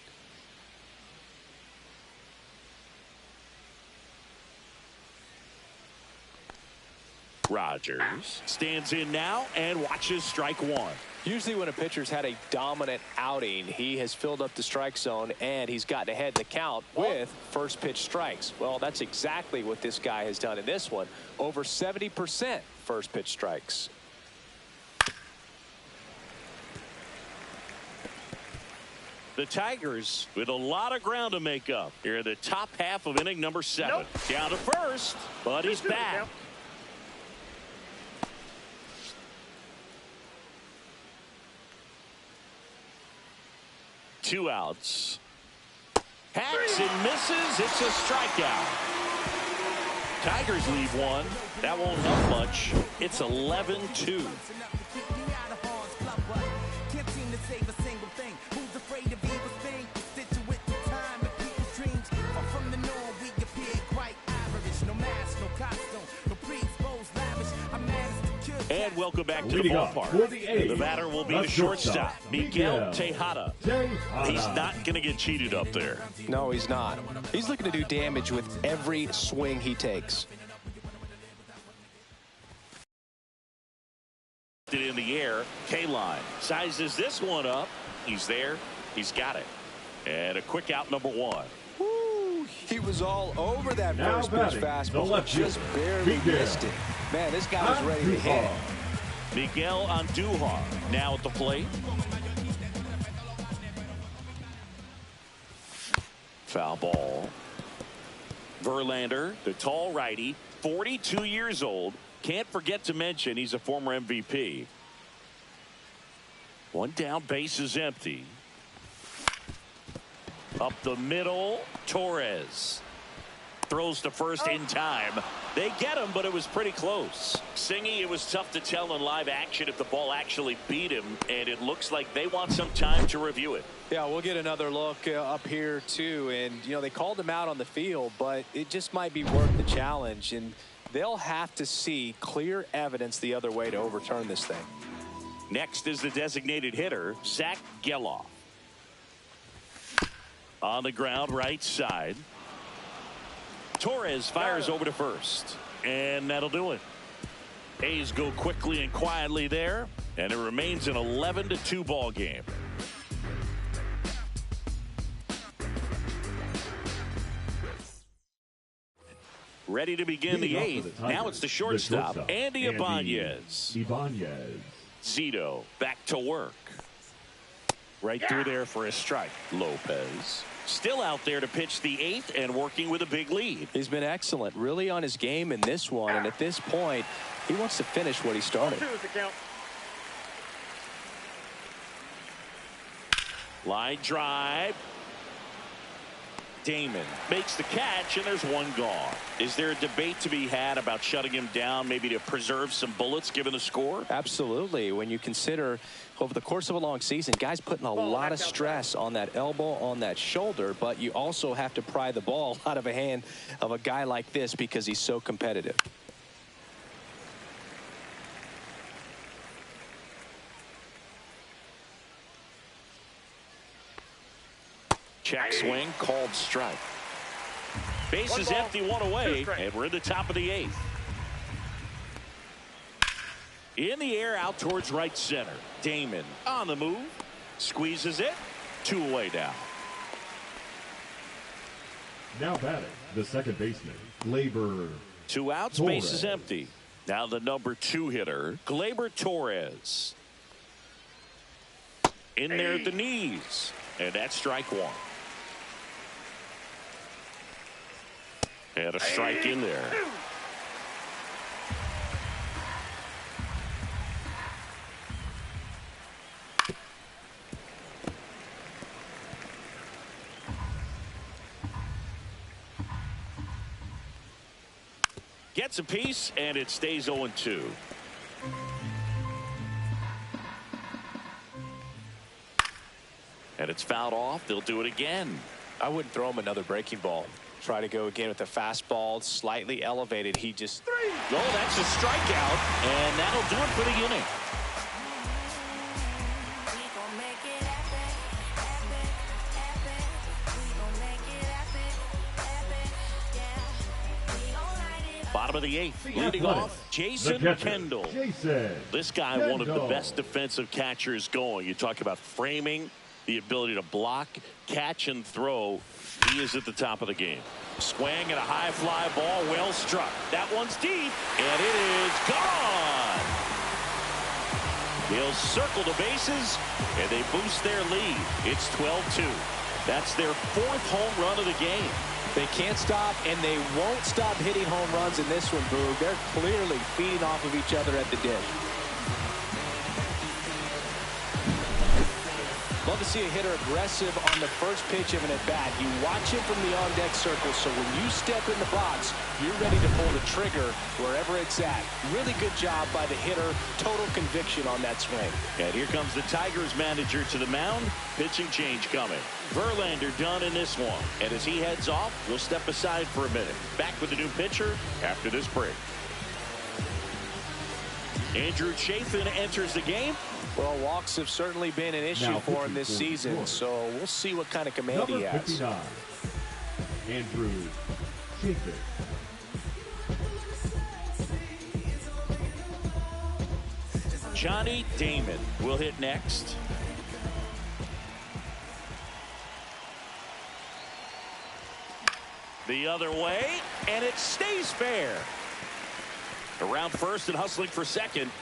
Rogers stands in now and watches strike one. Usually when a pitcher's had a dominant outing, he has filled up the strike zone and he's gotten ahead in the count with first pitch strikes. Well, that's exactly what this guy has done in this one. Over 70% first pitch strikes. The Tigers with a lot of ground to make up here in the top half of inning number 7. Down to first, but he's back. Two outs. Hacks and misses. It's a strikeout. Tigers leave one. That won't help much. It's 11-2. And welcome back to the ballpark. The batter will be the shortstop, Miguel Tejada. He's not going to get cheated up there. No, he's not. He's looking to do damage with every swing he takes. In the air, K-line sizes this one up. He's there. He's got it. And a quick out, number 1. Woo, he was all over that first pitch fastball. Just barely missed it. Man, this guy was ready to hit. Miguel Andujar now at the plate. Foul ball. Verlander, the tall righty, 42 years old. Can't forget to mention he's a former MVP. One down, base is empty. Up the middle, Torres. Throws to first in time. They get him, but it was pretty close. Singy, it was tough to tell in live action if the ball actually beat him, and it looks like they want some time to review it. Yeah, we'll get another look up here, too. And, you know, they called him out on the field, but it just might be worth the challenge. And they'll have to see clear evidence the other way to overturn this thing. Next is the designated hitter, Zach Geloff. On the ground, right side. Torres fires over to first, and that'll do it. A's go quickly and quietly there, and it remains an 11-2 ball game. Ready to begin the Leading off for 8th. the Tigers, Now it's the shortstop, Andy Ibanez. Ibanez. Zito back to work. Right through there for a strike. Lopez still out there to pitch the 8th and working with a big lead. He's been excellent, really on his game in this one, and at this point he wants to finish what he started. 2 is the count. Line drive. Damon makes the catch, and there's one gone. Is there a debate to be had about shutting him down, maybe to preserve some bullets given the score? Absolutely. When you consider over the course of a long season, guys putting a lot of stress on that elbow, on that shoulder, but you also have to pry the ball out of a hand of a guy like this because he's so competitive. Check swing, called strike. Base is empty, 1 away, and we're in the top of the 8th. In the air, out towards right center. Damon on the move, squeezes it, 2 away now. Now batting, the second baseman, Gleyber 2 outs, Torres. base is empty. Now the number 2 hitter, Gleyber Torres. In there at the knees, and that's strike 1. And a strike in there. Gets a piece, and it stays 0-2. And it's fouled off. They'll do it again. I wouldn't throw him another breaking ball. Try to go again with the fastball, slightly elevated. He just... No, that's a strikeout, and that'll do it for the inning. Bottom of the 8th, leading off, Jason Kendall. This guy, one of the best defensive catchers going. You talk about framing, the ability to block, catch, and throw. He is at the top of the game. Swing and a high fly ball, well struck. That one's deep, and it is gone. They'll circle the bases, and they boost their lead. It's 12-2. That's their 4th home run of the game. They can't stop, and they won't stop hitting home runs in this one, Boog. They're clearly feeding off of each other at the dish. Love to see a hitter aggressive on the first pitch of an at-bat. You watch him from the on-deck circle, so when you step in the box, you're ready to pull the trigger wherever it's at. Really good job by the hitter. Total conviction on that swing. And here comes the Tigers manager to the mound. Pitching change coming. Verlander done in this one. And as he heads off, we'll step aside for a minute. Back with the new pitcher after this break. Andrew Chafin enters the game. Well, walks have certainly been an issue for him this season, so we'll see what kind of command he has. 59, Andrew Chafin. Johnny Damon will hit next. The other way, and it stays fair. Around first and hustling for second.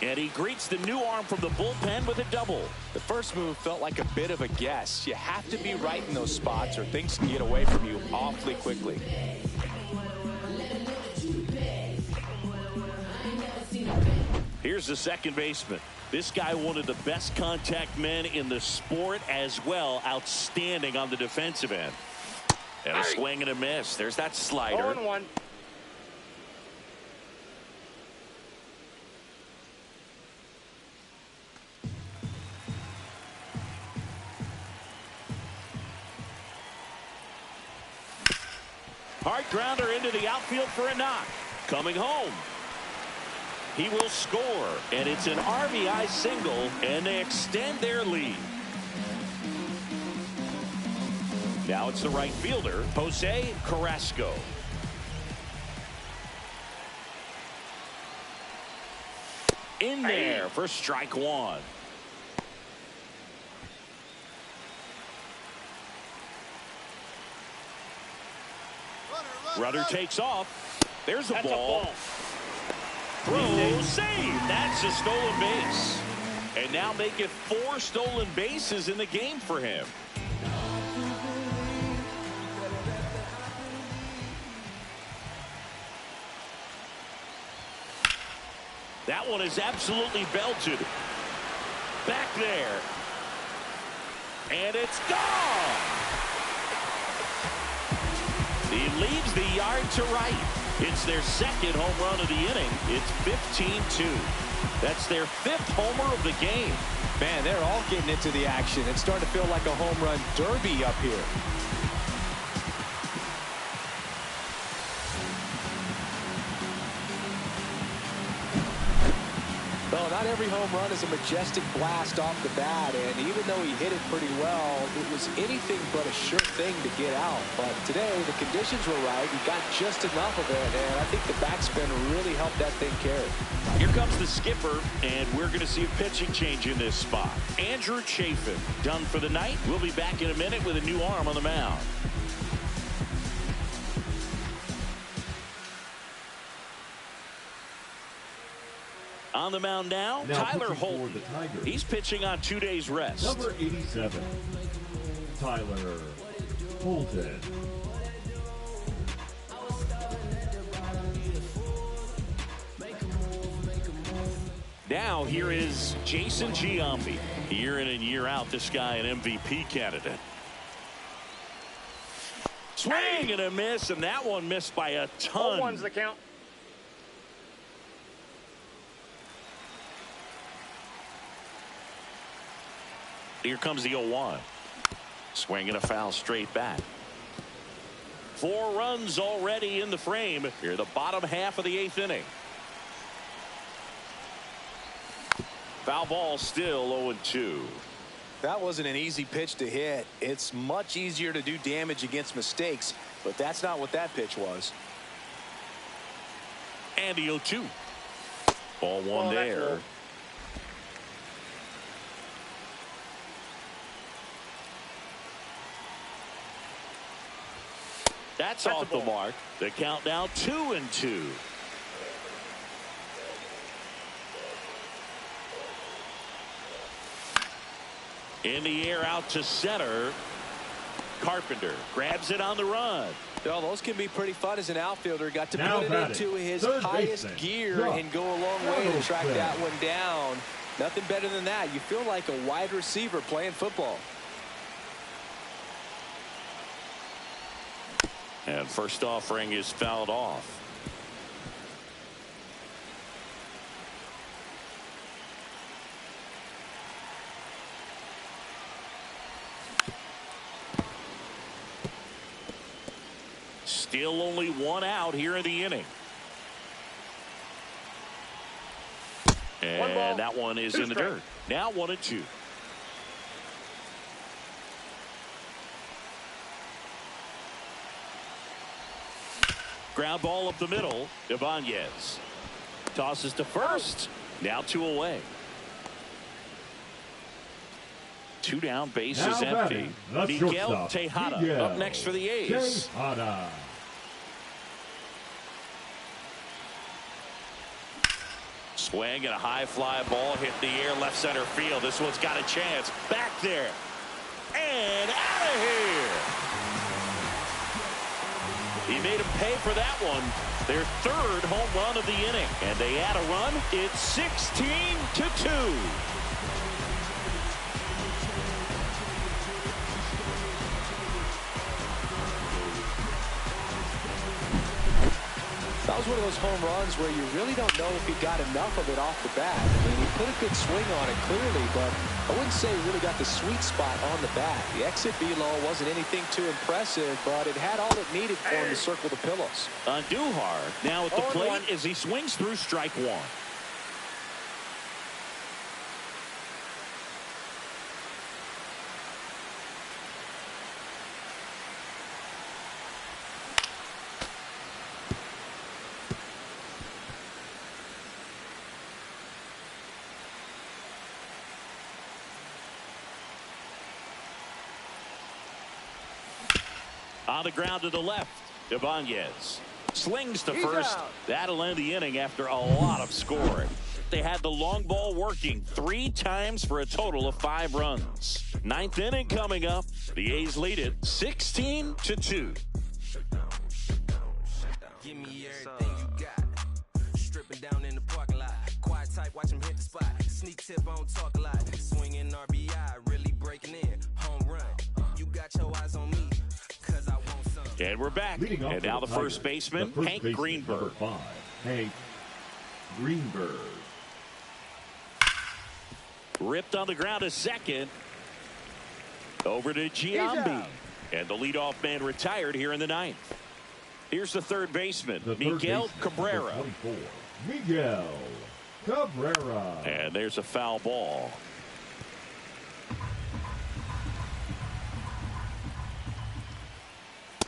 And he greets the new arm from the bullpen with a double. The first move felt like a bit of a guess. You have to be right in those spots or things can get away from you awfully quickly. Here's the second baseman. This guy, one of the best contact men in the sport as well. Outstanding on the defensive end. And a swing and a miss. There's that slider. 0-1. Hard grounder into the outfield for a knock. Coming home. He will score, and it's an RBI single, and they extend their lead. Now it's the right fielder, Jose Carrasco. In there for strike 1. Runner takes off. There's a That's ball. a ball. Throw, save. That's a stolen base. And now make it 4 stolen bases in the game for him. That one is absolutely belted. Back there. And it's gone. He leaves the yard to right. It's their second home run of the inning. It's 15-2. That's their 5th homer of the game. Man, they're all getting into the action. It's starting to feel like a home run derby up here. Well, not every home run is a majestic blast off the bat, and even though he hit it pretty well, it was anything but a sure thing to get out. But today, the conditions were right. He got just enough of it, and I think the backspin really helped that thing carry. Here comes the skipper, and we're going to see a pitching change in this spot. Andrew Chafin done for the night. We'll be back in a minute with a new arm on the mound. On the mound now Tyler Holton. He's pitching on 2 days rest. Number 87, Tyler Holton. Now here is Jason Giambi. Year in and year out, this guy an MVP candidate. Swing and a miss, and that one missed by a ton. 0-1's the count. Here comes the 0-1. Swing and a foul straight back. 4 runs already in the frame. Here, the bottom half of the 8th inning. Foul ball still 0-2. That wasn't an easy pitch to hit. It's much easier to do damage against mistakes, but that's not what that pitch was. And the 0-2. Ball one there. That's off the mark. The count now 2-2. In the air out to center. Carpenter grabs it on the run. Well, those can be pretty fun as an outfielder. Got to Now put it into his highest gear and go a long way to track that one down. Nothing better than that. You feel like a wide receiver playing football. And first offering is fouled off. Still only 1 out here in the inning. And that one is in the dirt. Now 1-2. Ground ball up the middle. Ibanez tosses to first. Now 2 away. 2 down, base is empty. Miguel Tejada up next for the A's. Swing and a high fly ball hit the air left center field. This one's got a chance. Back there. And out of here. He made him pay for that one. Their 3rd home run of the inning. And they add a run. It's 16-2. That was one of those home runs where you really don't know if he got enough of it off the bat. I mean, he put a good swing on it clearly, but I wouldn't say he really got the sweet spot on the bat. The exit velo wasn't anything too impressive, but it had all it needed for him to circle the pillows. Andujar now at the plate as he swings through strike 1. On the ground to the left. Ibanez slings to first. That'll end the inning after a lot of scoring. They had the long ball working 3 times for a total of 5 runs. 9th inning coming up. The A's lead it 16-2. Give me everything you got. Stripping down in the parking lot. Quiet type, watch him hit the spot. Sneak tip, I don't talk a lot. Swinging RBI, really breaking in. Home run. You got your eyes on me, cause I want some. And we're back. And now the first baseman, Hank Greenberg. 5, Hank Greenberg. Ripped on the ground to second. Over to Giambi. And the leadoff man retired here in the 9th. Here's the third baseman, Miguel Cabrera. 24, Miguel Cabrera. And there's a foul ball.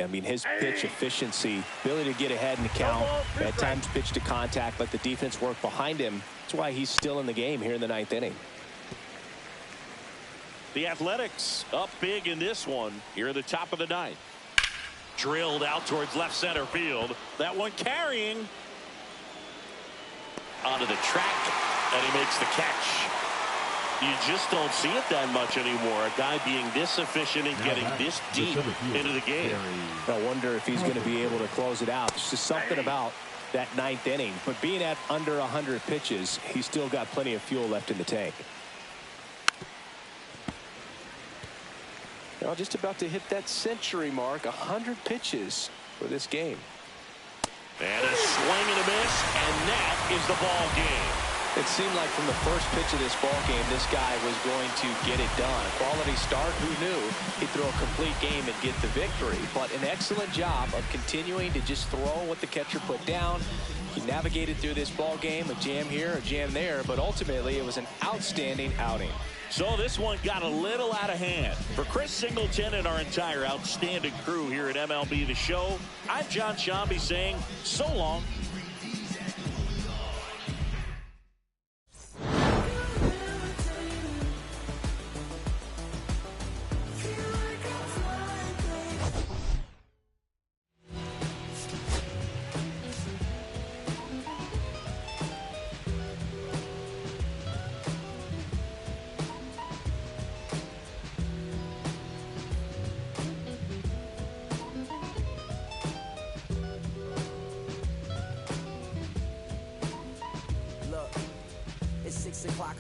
I mean, his pitch efficiency, ability to get ahead in the count, at times pitch to contact, let the defense work behind him. That's why he's still in the game here in the 9th inning. The Athletics up big in this one here at the top of the 9th. Drilled out towards left center field. That one carrying onto the track, and he makes the catch. You just don't see it that much anymore. A guy being this efficient and getting this deep into the game. I wonder if he's going to be able to close it out. There's just something about that 9th inning. But being at under 100 pitches, he's still got plenty of fuel left in the tank. Now just about to hit that century mark, 100 pitches for this game. And a swing and a miss, and that is the ball game. It seemed like from the first pitch of this ball game, this guy was going to get it done. A quality start, who knew he'd throw a complete game and get the victory. But an excellent job of continuing to just throw what the catcher put down. He navigated through this ball game, a jam here, a jam there, but ultimately it was an outstanding outing. So this one got a little out of hand. For Chris Singleton and our entire outstanding crew here at MLB The Show, I'm John Sciambi saying so long.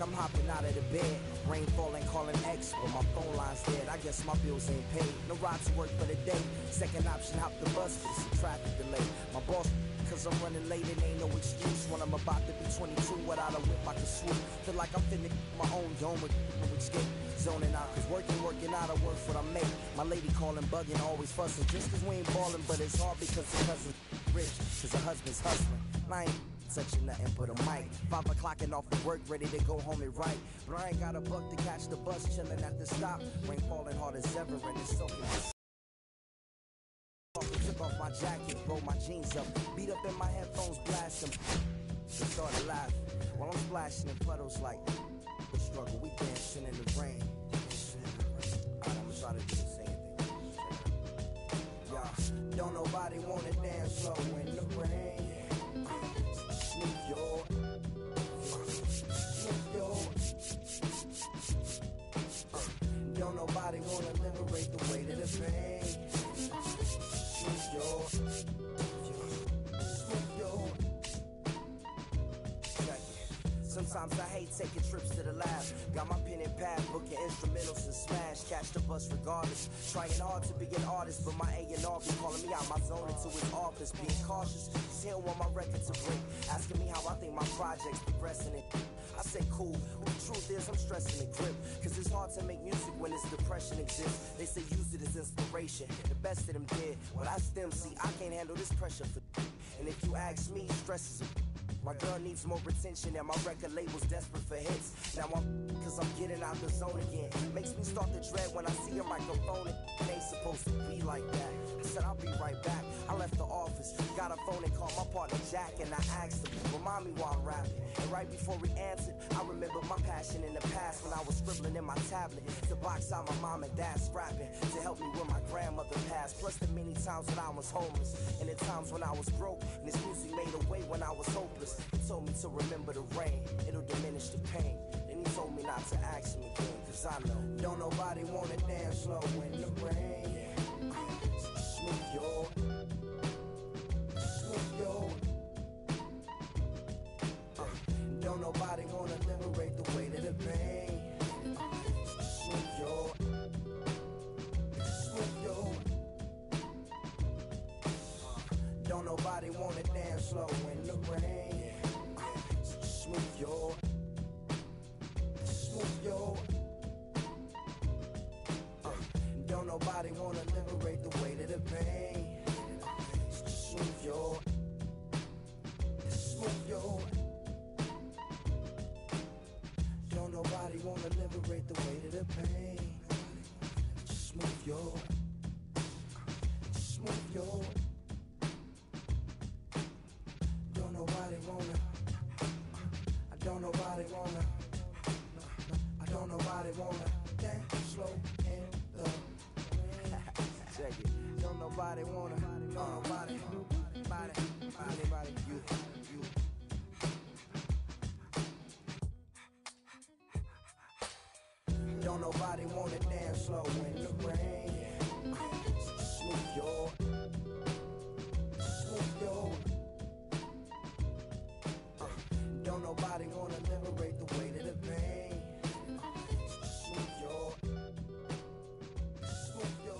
I'm hopping out of the bed. Rain falling, calling X, but my phone line's dead. I guess my bills ain't paid. No ride to work for the day. Second option, hop the bus, but it's a traffic delay. My boss, cause I'm running late, it ain't no excuse. When I'm about to be 22, without a whip I can swoop. Feel like I'm finna my own dome with no escape. Zoning out, cause working out, I work what I make. My lady calling, bugging, always fussing. Just cause we ain't ballin', but it's hard because the cousin's rich. Cause her husband's hustling. I ain't touching nothing but a mic. 5 o'clock and off of work, ready to go home and write. But I ain't got a buck to catch the bus, chilling at the stop. Rain falling hard as ever, and it's soaking. Took off my jacket, rolled my jeans up, beat up in my headphones, blast them. Just started laughing while I'm splashing in puddles like the struggle. We dancing in the rain. Alright, I'm gonna try to do the same thing. Yeah, don't nobody wanna dance slow in the rain. Don't nobody wanna liberate the weight of the pain. Sometimes I hate taking trips to the lab. Got my pen and pad, booking instrumentals and smash. Catch the bus regardless. Trying hard to be an artist, but my A&R be calling me out my zone into his office. Being cautious, cause he don't want my record to break. Asking me how I think my project's progressing it. I say cool, but the truth is I'm stressing the grip. Cause it's hard to make music when this depression exists. They say use it as inspiration. The best of them did, well that's them. See, I can't handle this pressure for. And if you ask me, stress is a. My girl needs more attention and my record label's desperate for hits. Now cause I'm getting out the zone again. Makes me start to dread when I see a microphone. It ain't supposed to be like that. I said I'll be right back. I left the office. Got got a phone and called my partner Jack, and I asked him, remind me why I'm rapping. And right before he answered, I remembered my passion in the past when I was scribbling in my tablet to box out my mom and dad's scrapping to help me when my grandmother passed. Plus the many times when I was homeless and the times when I was broke. And this music made a way when I was hopeless. He told me to remember the rain, it'll diminish the pain. Then he told me not to ask him again, cause I know don't nobody wanna dance slow in the rain. Smooth yo, smooth yo. Don't nobody wanna liberate the weight of the pain. Smooth yo, smooth yo. Don't nobody wanna dance slow in the rain. Smooth yo, smooth yo. Don't nobody wanna liberate the weight of the pain. Smooth yo, smooth yo. Don't nobody wanna liberate the weight of the pain. Smooth yo, smooth yo. Don't nobody wanna. I don't nobody wanna. I don't nobody wanna dance slow in the. Check it. Don't nobody wanna. Don't nobody. Anybody. You. Don't nobody wanna dance slow in the rain. Smooth yo, smooth yo. Don't nobody wanna liberate the weight of the pain. Smooth yo, smooth yo.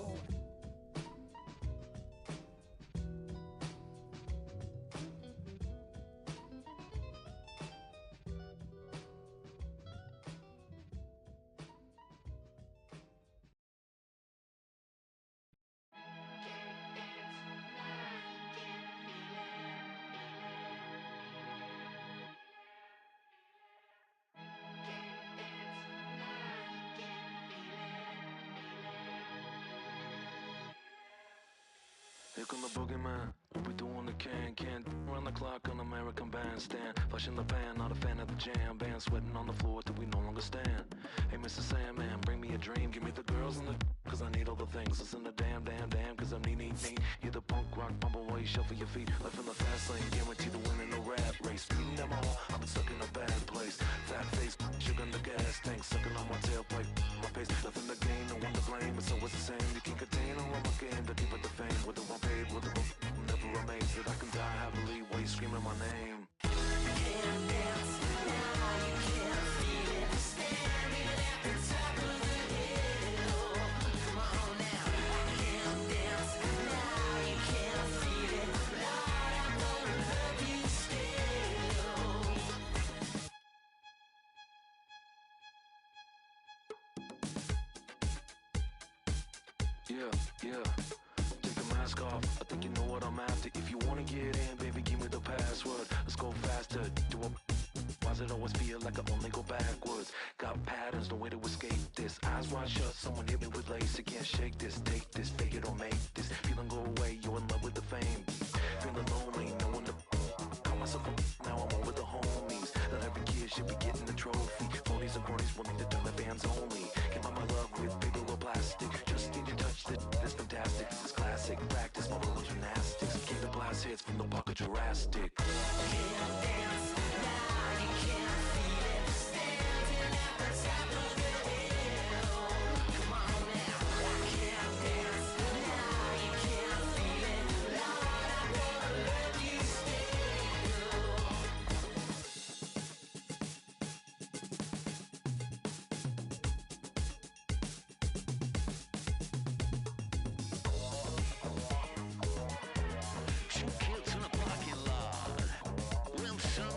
Here come the boogeyman. What we doing the can't run the clock on American Bandstand. Flushing the pan, not a fan of the jam. Band sweating on the floor till we no longer stand. Hey, Mr. Sandman, bring me a dream. Give me the girls and the cause I need all the things. Listen to damn, cause I'm need. Hear the punk rock bumble while you shuffle your feet. Life in the fast lane, guaranteed to win in no rat race. Speeding down my hall, I've been stuck in a bad place. Fat face, sugar in the gas tank. Sucking on my tailpipe, my pace. Nothing to gain, no one to blame. It's always the same. You can't contain all of my game, but keep it the fame. With the one paid, with the book, I'm never amazed that I can die happily while you screaming my name. Can't dance now, you can't feel it. Standing at the top of the hill. Come on now. I can't dance now, you can't feel it. Lord, I'm gonna love you still. Yeah. Take the mask off. I think you know what I'm after. If you wanna get in, baby, give me the password. Let's go faster. Why does it always feel like I only go backwards? Got patterns, no way to escape this. Eyes wide shut, someone hit me with lace. I can't shake this, take this, fake it or make this. Feeling go away, you're in love with the fame. Feeling lonely, no one to call myself a now I'm over the homies. Not every kid should be getting the trophy. Phonies and cronies will need to turn the bands only. Came out my love with paper or plastic. Just need to touch it, it's fantastic. This is classic practice, my little gymnastics. Keep the blast hits from the pocket Jurassic. Can't dance now, you can't feel it. Standing at the top of the hill. Come on now. I can't dance now, you can't feel it. Lord, I'm gonna love you still. Two kids in a parking lot. Well, son,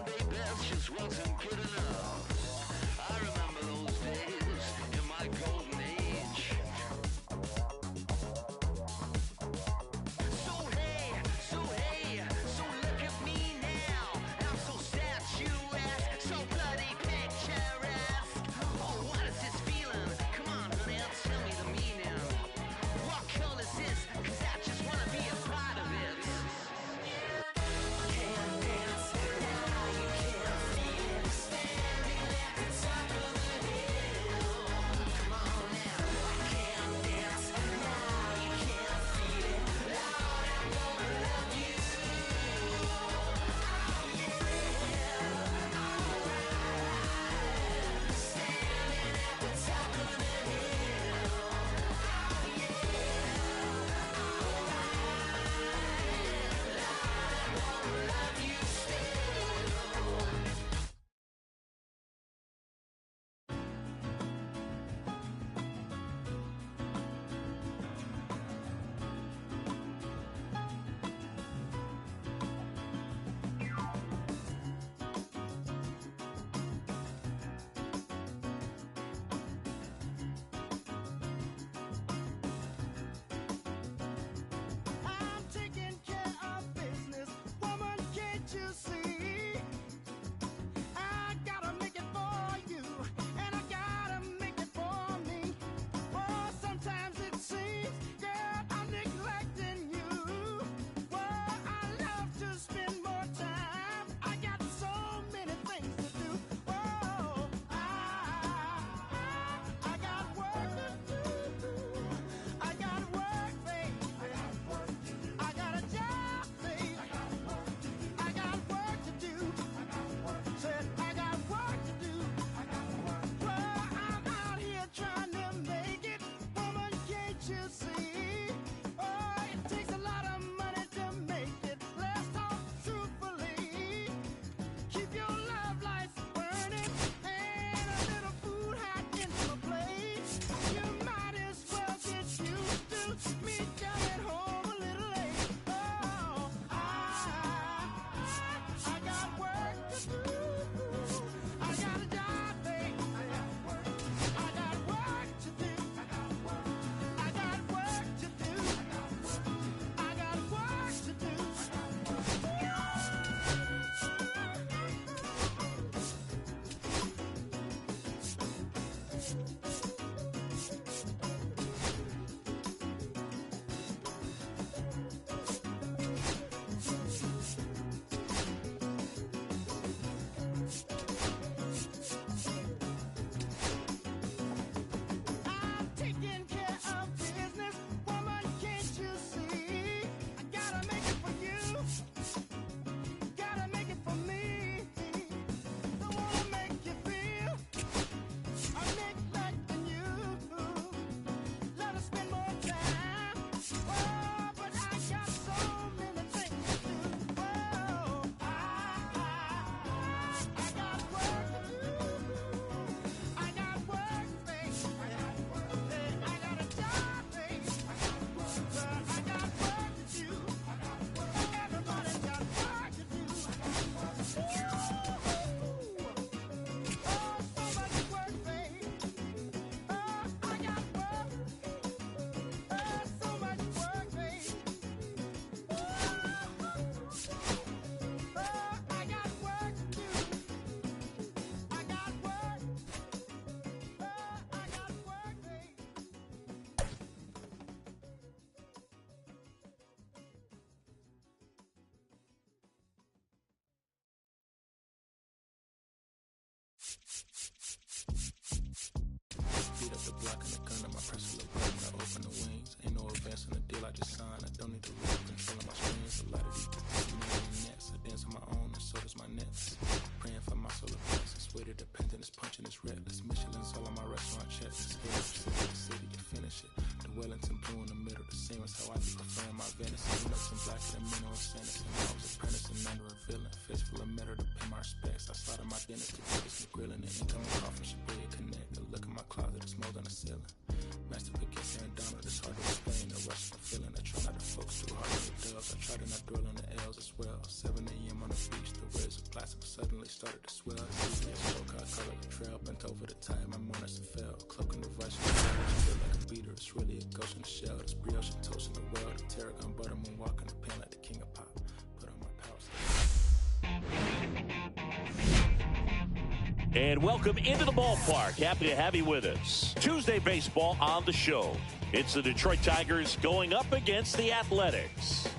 And welcome into the ballpark. Happy to have you with us. Tuesday baseball on the show. It's the Detroit Tigers going up against the Athletics.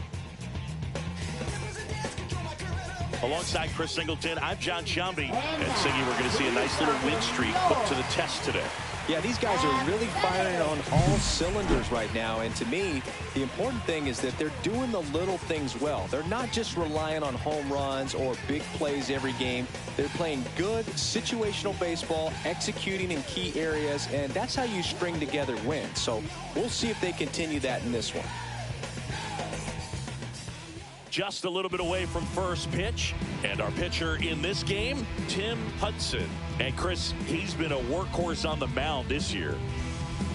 Alongside Chris Singleton, I'm John Sciambi. And Siggy, we're going to see a nice little win streak put to the test today. Yeah, these guys are really firing on all cylinders right now. And to me, the important thing is that they're doing the little things well. They're not just relying on home runs or big plays every game. They're playing good situational baseball, executing in key areas, and that's how you string together wins. So we'll see if they continue that in this one. Just a little bit away from first pitch. And our pitcher in this game, Tim Hudson. And Chris, he's been a workhorse on the mound this year.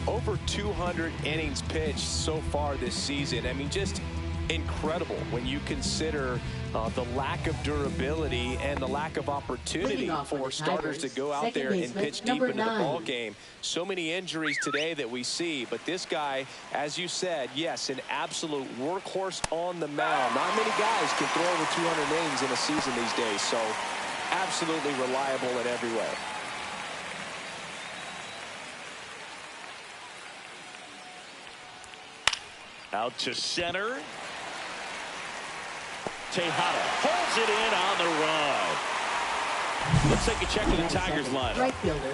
Over 200 innings pitched so far this season. I mean, just incredible when you consider the lack of durability and the lack of opportunity for starters to go out there and pitch deep into the ball game. So many injuries today that we see, but this guy, as you said, yes, an absolute workhorse on the mound. Not many guys can throw over 200 innings in a season these days, so absolutely reliable in every way. Out to center. Tejada holds it in on the run. Let's take a check of the Tigers lineup.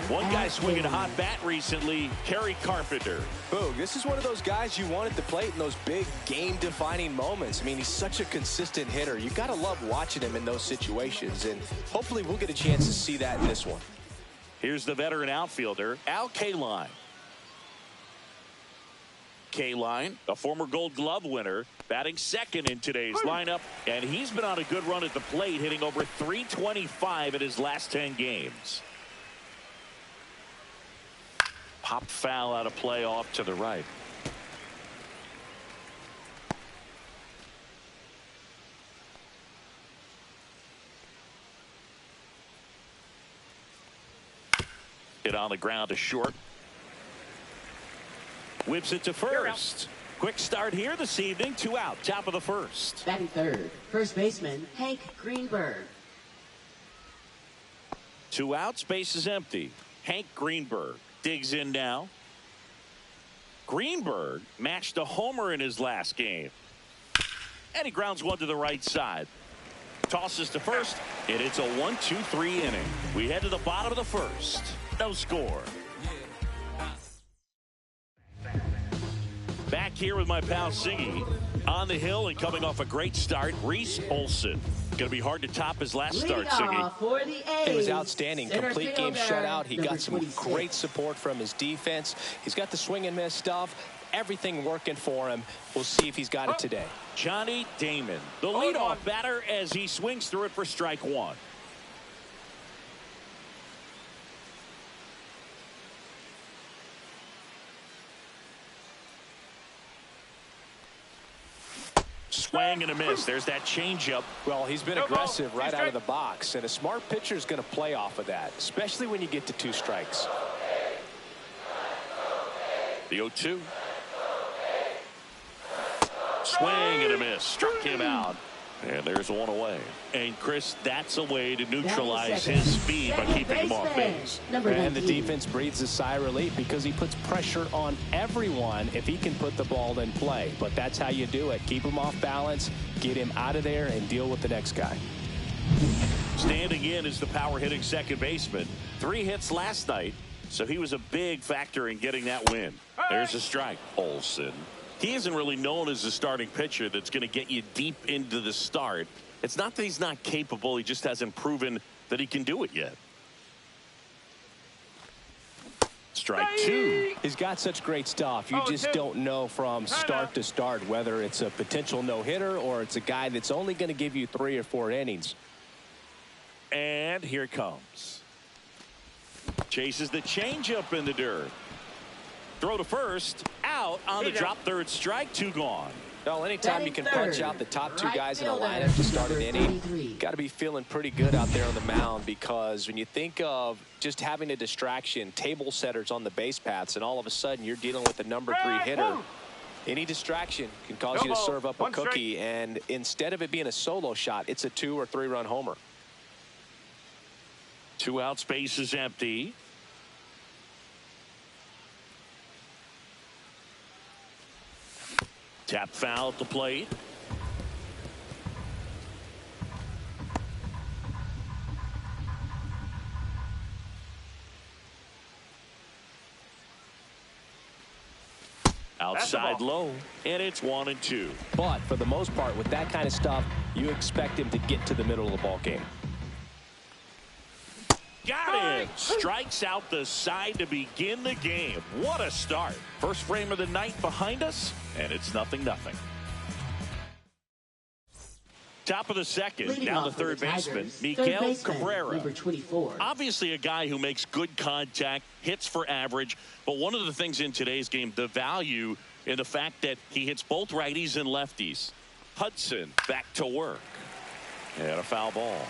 One guy swinging a hot bat recently, Kerry Carpenter. Boog, this is one of those guys you want at the plate in those big game-defining moments. I mean, he's such a consistent hitter. You got to love watching him in those situations, and hopefully we'll get a chance to see that in this one. Here's the veteran outfielder, Al Kaline. Kaline, a former Gold Glove winner, batting second in today's lineup, and he's been on a good run at the plate, hitting over .325 in his last 10 games. Pop foul out of play off to the right. Hit on the ground to short. Whips it to first. Quick start here this evening. 2 out. Top of the first. Batting third, first baseman Hank Greenberg. 2 outs. Base is empty. Hank Greenberg digs in now. Greenberg matched a homer in his last game. And he grounds one to the right side. Tosses to first. And it's a 1-2-3 inning. We head to the bottom of the first. No score. Back here with my pal Siggy on the hill and coming off a great start, Reese Olson. Going to be hard to top his last start, Siggy. It was outstanding. Complete game shutout. He got some great support from his defense. He's got the swing and miss stuff. Everything working for him. We'll see if he's got it today. Johnny Damon, the leadoff batter, as he swings through it for strike one. Swing and a miss. There's that changeup. Well, he's been aggressive right out of the box, and a smart pitcher is going to play off of that, especially when you get to 2 strikes. The 0-2. Swing and a miss. Struck him out. And there's one away. And Chris, that's a way to neutralize his speed by keeping him off base. And the defense breathes a sigh of relief because he puts pressure on everyone if he can put the ball in play. But that's how you do it. Keep him off balance, get him out of there, and deal with the next guy. Standing in is the power hitting second baseman. 3 hits last night, so he was a big factor in getting that win. There's a strike. Olson. He isn't really known as a starting pitcher that's going to get you deep into the start. It's not that he's not capable. He just hasn't proven that he can do it yet. Strike 2. He's got such great stuff. You just don't know from start to start whether it's a potential no-hitter or it's a guy that's only going to give you 3 or 4 innings. And here it comes. Chases the changeup in the dirt. Throw to first, out on the drop third strike, 2 gone. Well, anytime you can punch out the top 2 guys in a lineup to start an inning, got to be feeling pretty good out there on the mound, because when you think of just having a distraction, table setters on the base paths, and all of a sudden you're dealing with a number 3 hitter, any distraction can cause you to serve up a cookie, and instead of it being a solo shot, it's a 2 or 3 run homer. 2 out, space is empty. Tap foul at the plate. Outside low, and it's 1-2. But for the most part, with that kind of stuff, you expect him to get to the middle of the ball game. Got him. Strikes out the side to begin the game. What a start. First frame of the night behind us, and it's 0-0. Top of the second. Leading Now the off for third the baseman, Tigers, Miguel third baseman, Cabrera. number 24. Obviously a guy who makes good contact, hits for average, but one of the things in today's game, the value in the fact that he hits both righties and lefties. Hudson back to work. And a foul ball.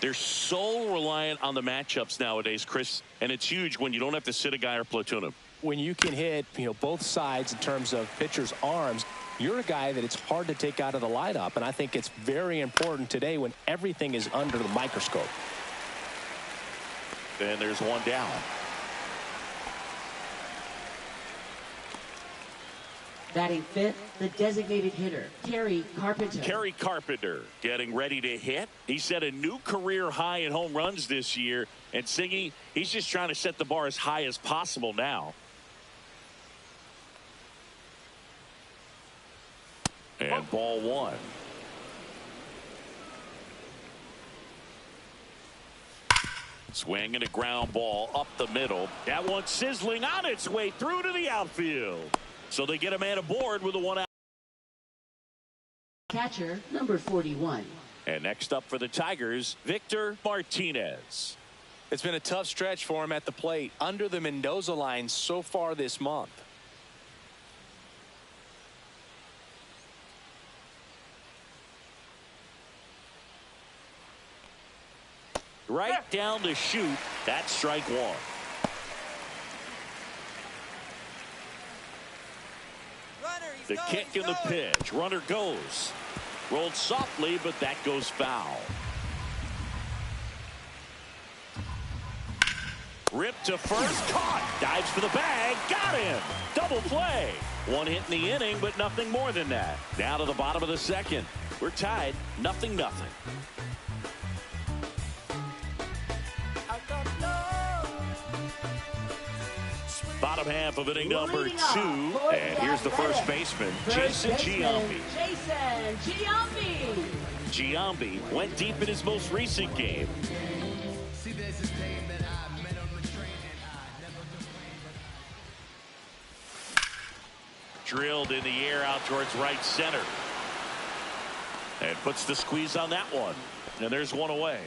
They're so reliant on the matchups nowadays, Chris, and it's huge when you don't have to sit a guy or platoon him. When you can hit, both sides in terms of pitchers' arms, you're a guy that it's hard to take out of the lineup, and I think it's very important today when everything is under the microscope. And there's one down. Batting fifth, the designated hitter, Kerry Carpenter. Kerry Carpenter getting ready to hit. He set a new career high in home runs this year. And Singy, he's just trying to set the bar as high as possible now. And ball one. Swing and a ground ball up the middle. That one sizzling on its way through to the outfield. So they get a man aboard with a 1-out. Catcher, number 41. And next up for the Tigers, Victor Martinez. It's been a tough stretch for him at the plate under the Mendoza line so far this month. Right down the chute. That's strike one. The kick and the pitch. Runner goes. Rolled softly, but that goes foul. Ripped to first. Caught. Dives for the bag. Got him. Double play. One hit in the inning, but nothing more than that. Down to the bottom of the second. We're tied. 0-0. Bottom half of inning number 2. And here's the first baseman, Jason Giambi. Jason Giambi. Giambi went deep in his most recent game. Drilled in the air out towards right center. And puts the squeeze on that one. And there's one away.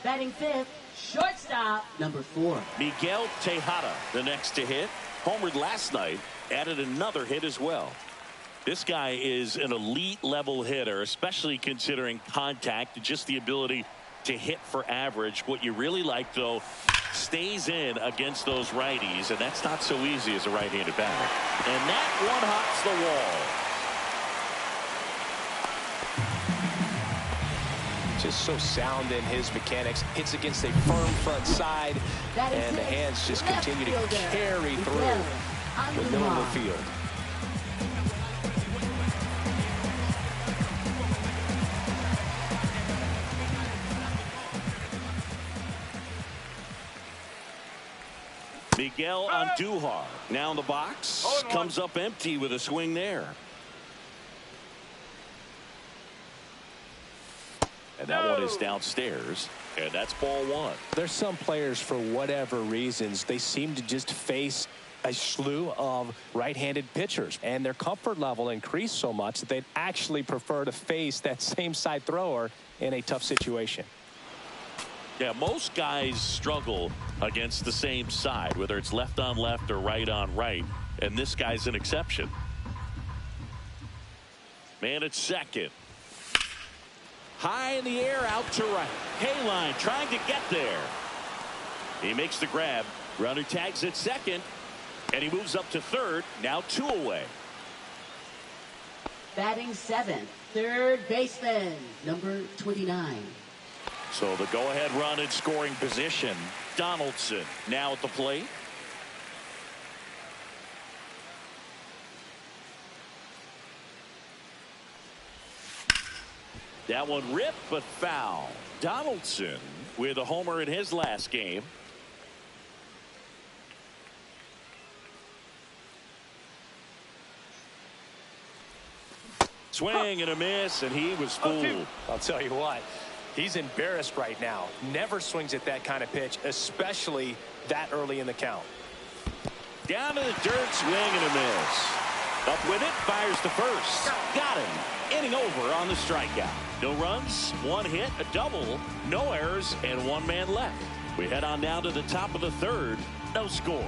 Batting fifth, shortstop, number 4. Miguel Tejada, the next to hit. Homered last night, added another hit as well. This guy is an elite level hitter, especially considering contact and just the ability to hit for average. What you really like, though, stays in against those righties, and that's not so easy as a right-handed batter. And that one hops the wall. Just so sound in his mechanics. Hits against a firm front side, and the hands just continue to carry through the middle of the field. Miguel Andujar now in the box. Comes up empty with a swing there. And that one is downstairs, and that's ball one. There's some players, for whatever reasons, they seem to just face a slew of right-handed pitchers, and their comfort level increased so much that they'd actually prefer to face that same side thrower in a tough situation. Yeah, most guys struggle against the same side, whether it's left on left or right on right, and this guy's an exception. Man at second. High in the air, out to right. Hayline trying to get there. He makes the grab. Runner tags at second, and he moves up to third. Now 2 away. Batting seventh, third baseman, number 29. So the go-ahead run in scoring position. Donaldson now at the plate. That one ripped but foul. Donaldson with a homer in his last game. Swing and a miss, and he was fooled. I'll tell you what, he's embarrassed right now. Never swings at that kind of pitch, especially that early in the count. Down to the dirt, swing and a miss. Up with it, fires to first. Got him. Inning over on the strikeout. No runs, one hit, a double, no errors, and one man left. We head on down to the top of the third. No score.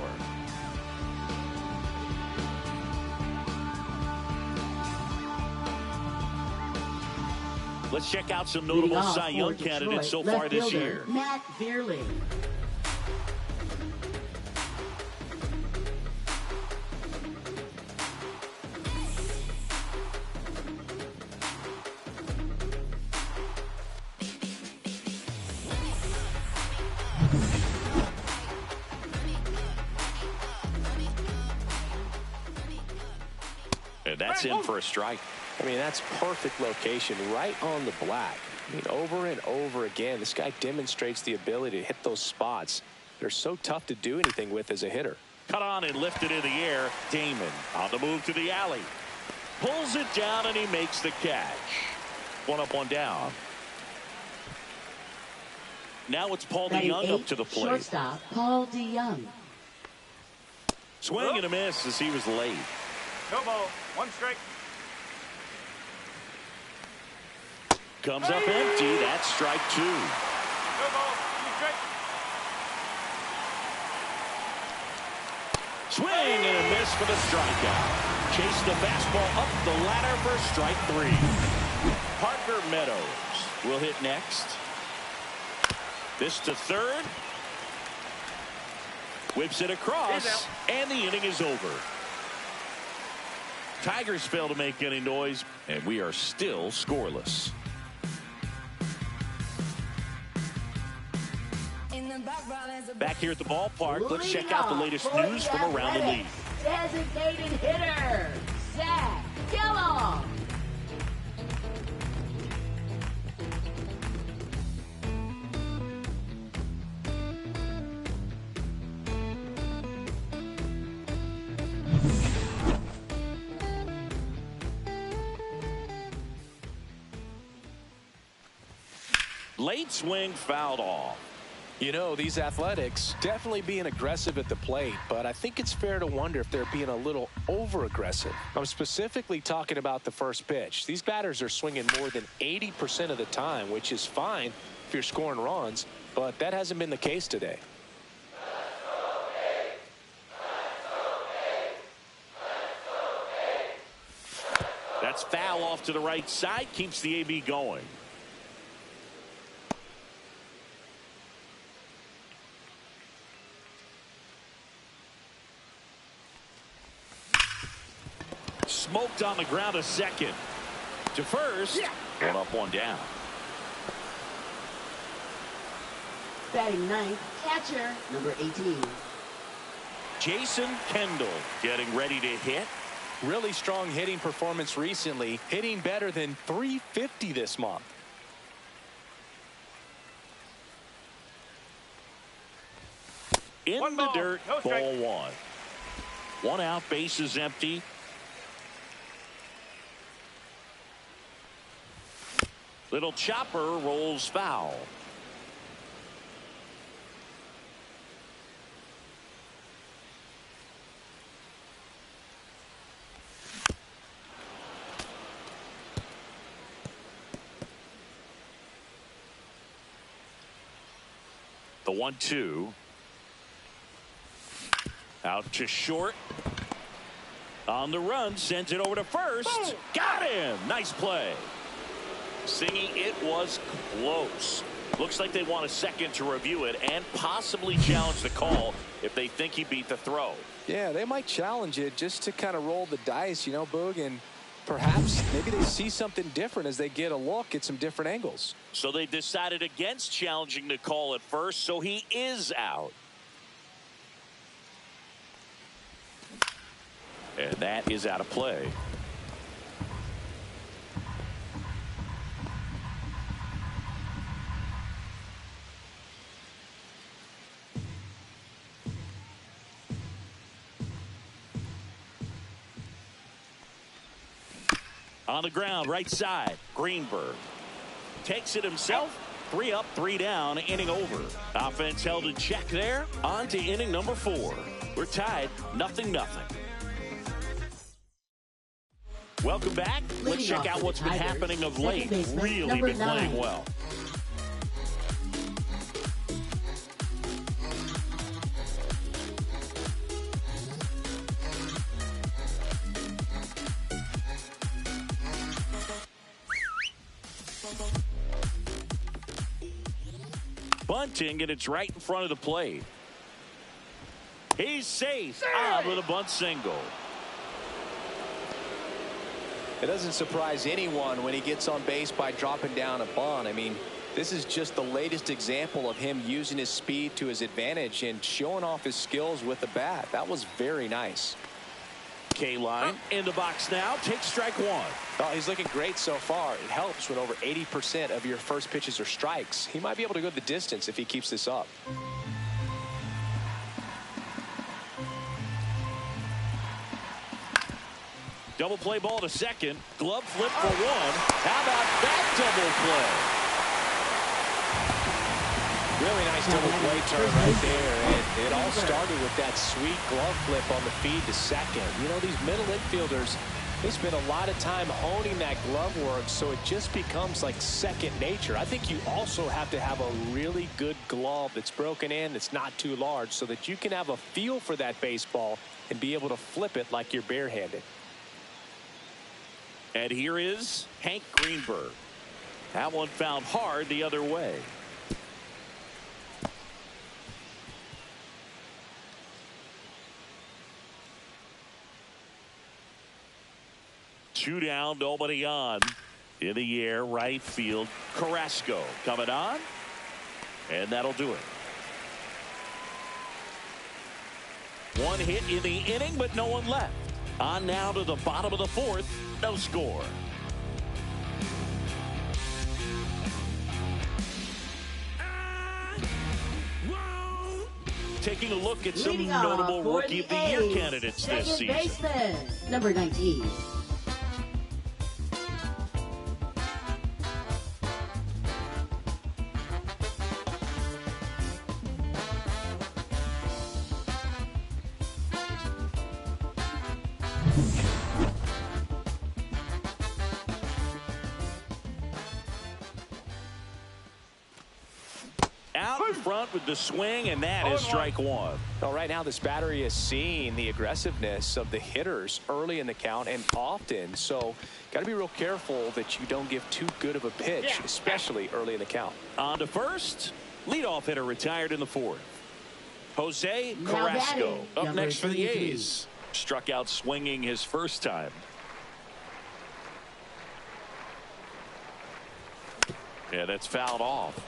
Let's check out some notable Cy Young candidates so far this year. Matt Vierling. And that's in for a strike. I mean, that's perfect location right on the black. I mean, over and over again, this guy demonstrates the ability to hit those spots. They're so tough to do anything with as a hitter. Cut on and lifted in the air. Damon on the move to the alley. Pulls it down and he makes the catch. One up, one down. Now it's Paul DeYoung up to the plate. Shortstop Paul DeYoung. Swing and a miss as he was late. No ball. One strike. Comes up empty. That's strike two. No ball. Two strike. Swing and a miss for the strikeout. Chase the fastball up the ladder for strike three. Parker Meadows will hit next. This to third. Whips it across, and the inning is over. Tigers fail to make any noise, and we are still scoreless. Back here at the ballpark, let's check out the latest news from around the league. Designated hitter, Zach Gallo. Late swing fouled off. You know, these Athletics definitely being aggressive at the plate, but I think it's fair to wonder if they're being a little over-aggressive. I'm specifically talking about the first pitch. These batters are swinging more than 80% of the time, which is fine if you're scoring runs, but that hasn't been the case today. That's foul off to the right side, keeps the AB going. Smoked on the ground a second. To first. One up, one down. Batting ninth, catcher, number 18. Jason Kendall getting ready to hit. Really strong hitting performance recently, hitting better than .350 this month. In one the ball, dirt, no strike. ball one. One out, bases empty. Little chopper rolls foul. The 1-2. Out to short. On the run, sends it over to first. Got him. Nice play. Singing, it was close. Looks like they want a second to review it and possibly challenge the call if they think he beat the throw. Yeah, they might challenge it just to kind of roll the dice, you know, Boog, and perhaps maybe they see something different as they get a look at some different angles. So they decided against challenging the call at first, so he is out. And that is out of play. On the ground, right side, Greenberg takes it himself. 3 up, 3 down, inning over. Offense held in check there. On to inning number 4. We're tied, 0-0. Welcome back. Let's check out what's been happening of late. Really been playing well. Bunting, and it's right in front of the plate. He's safe on with a bunt single. It doesn't surprise anyone when he gets on base by dropping down a bunt. I mean, this is just the latest example of him using his speed to his advantage and showing off his skills with the bat. That was very nice. K-line in the box now. Takes strike 1. Oh, he's looking great so far. It helps when over 80% of your first pitches are strikes. He might be able to go the distance if he keeps this up. Double play ball to second. Glove flip for 1. How about that double play? Really nice double play turn right there, and it all started with that sweet glove flip on the feed to second. You know, these middle infielders, they spend a lot of time honing that glove work, so it just becomes like second nature. I think you also have to have a really good glove that's broken in, that's not too large, so that you can have a feel for that baseball and be able to flip it like you're barehanded. And here is Hank Greenberg. That one found hard the other way. Two down, nobody on. In the air, right field. Carrasco coming on. And that'll do it. One hit in the inning, but no one left. On now to the bottom of the 4th. No score. Taking a look at some notable Rookie of the Year candidates this season. Baseman, number 19. Out in front with the swing, and that is strike 1. Well, right now this battery is seeing the aggressiveness of the hitters early in the count and often, so got to be real careful that you don't give too good of a pitch, especially early in the count. On to first. Leadoff hitter retired in the 4th. Jose Carrasco up next for the A's. Struck out swinging his first time. Yeah, that's fouled off.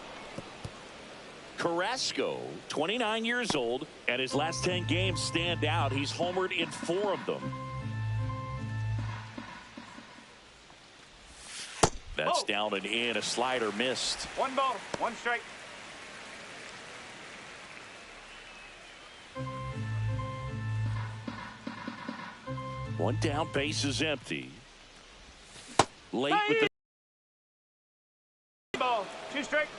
Carrasco, 29 years old, and his last 10 games stand out. He's homered in 4 of them. That's down and in. A slider missed. 1 ball, 1 strike. One down, base is empty. Late with the ball, 2 strike.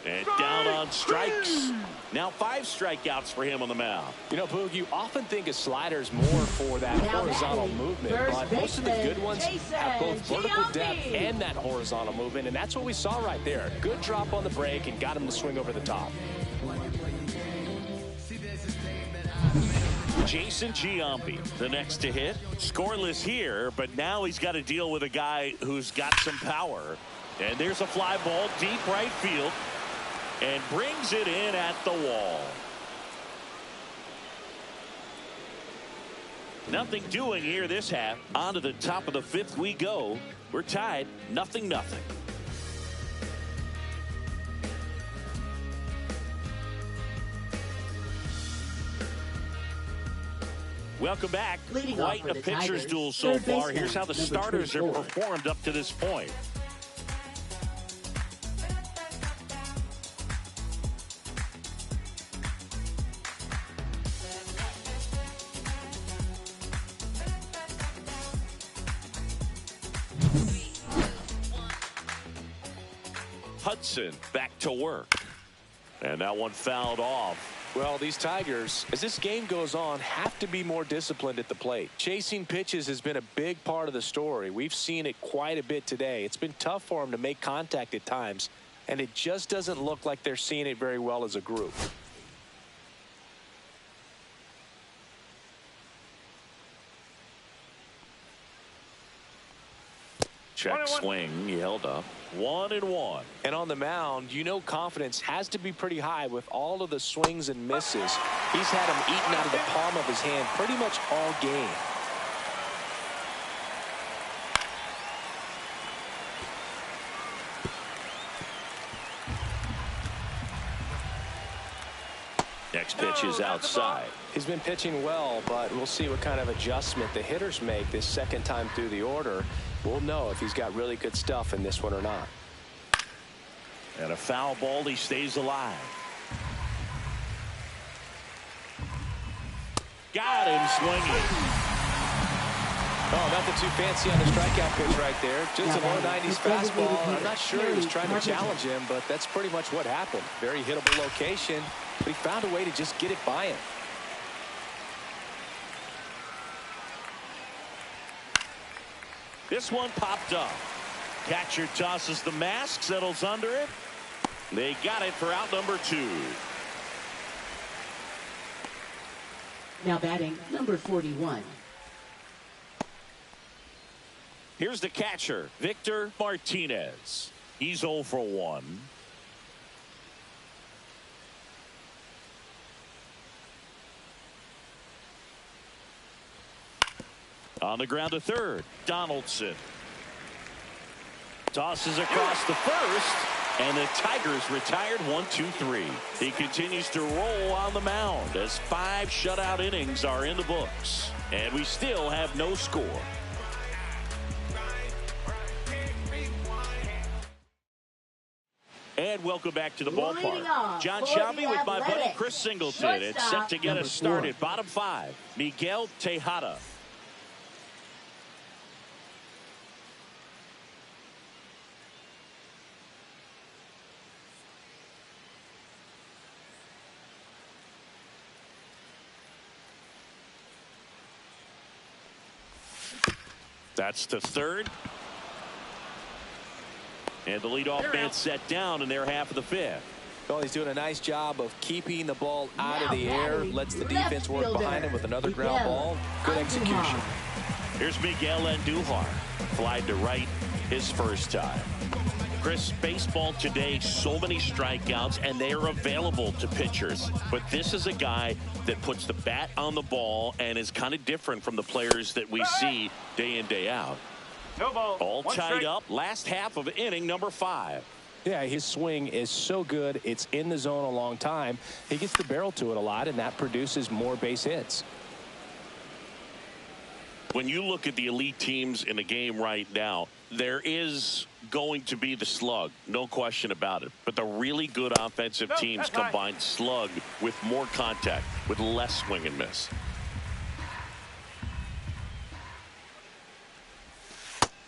and down on strikes. Now 5 strikeouts for him on the mound. You know, Boog, you often think of sliders more for that horizontal movement, but most of the good ones have both vertical depth and that horizontal movement, and that's what we saw right there. Good drop on the break and got him to swing over the top. Jason Giambi, the next to hit. Scoreless here, but now he's got to deal with a guy who's got some power. And there's a fly ball deep right field and brings it in at the wall. Nothing doing here this half. On to the top of the fifth we go. We're tied 0-0. Welcome back. Leading off Quite for a the pitcher's Tigers, duel so third far. baseman, Here's how the number starters have 24. performed up to this point. Hudson back to work. And that one fouled off. Well, these Tigers, as this game goes on, have to be more disciplined at the plate. Chasing pitches has been a big part of the story. We've seen it quite a bit today. It's been tough for them to make contact at times, and it just doesn't look like they're seeing it very well as a group. Check swing. He held up. 1-1. And on the mound, you know confidence has to be pretty high with all of the swings and misses. He's had them eaten out of the palm of his hand pretty much all game. Next pitch is outside. He's been pitching well, but we'll see what kind of adjustment the hitters make this second time through the order. We'll know if he's got really good stuff in this one or not. And a foul ball. He stays alive. Got him swinging. Oh, nothing too fancy on the strikeout pitch right there. Just a low 90s fastball. I'm not sure he was trying to challenge him, but that's pretty much what happened. Very hittable location, but he found a way to just get it by him. This one popped up. Catcher tosses the mask, settles under it. They got it for out number 2. Now batting, number 41. Here's the catcher, Victor Martinez. He's 0 for 1. On the ground to third, Donaldson. Tosses across the first, and the Tigers retired 1-2-3. He continues to roll on the mound as 5 shutout innings are in the books. And we still have no score. And welcome back to the ballpark. John Shelby with my buddy Chris Singleton. It's set to get us started. Bottom 5, Miguel Tejada. That's the third. And the leadoff man set down in their half of the fifth. Well, he's doing a nice job of keeping the ball out of the air. Lets the defense work behind him with another ground ball. Good execution. Here's Miguel Andujar. Flied to right his first time. Chris, baseball today, so many strikeouts, and they are available to pitchers. But this is a guy that puts the bat on the ball and is kind of different from the players that we see day in, day out. No ball. All One tied strike. up. Last half of inning number 5. Yeah, his swing is so good. It's in the zone a long time. He gets the barrel to it a lot, and that produces more base hits. When you look at the elite teams in the game right now, there is going to be the slug, no question about it. But the really good offensive teams combine slug with more contact, with less swing and miss.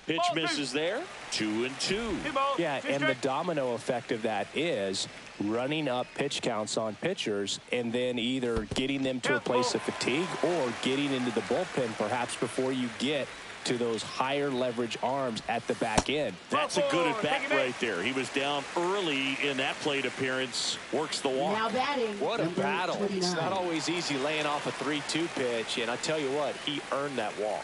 Pitch misses there. 2-2. Yeah, and the domino effect of that is running up pitch counts on pitchers and then either getting them to a place of fatigue or getting into the bullpen perhaps before you get to those higher leverage arms at the back end. That's a good at bat right there. He was down early in that plate appearance. Works the walk. Now batting, What a number battle. 29. It's not always easy laying off a 3-2 pitch, and I tell you what, he earned that walk.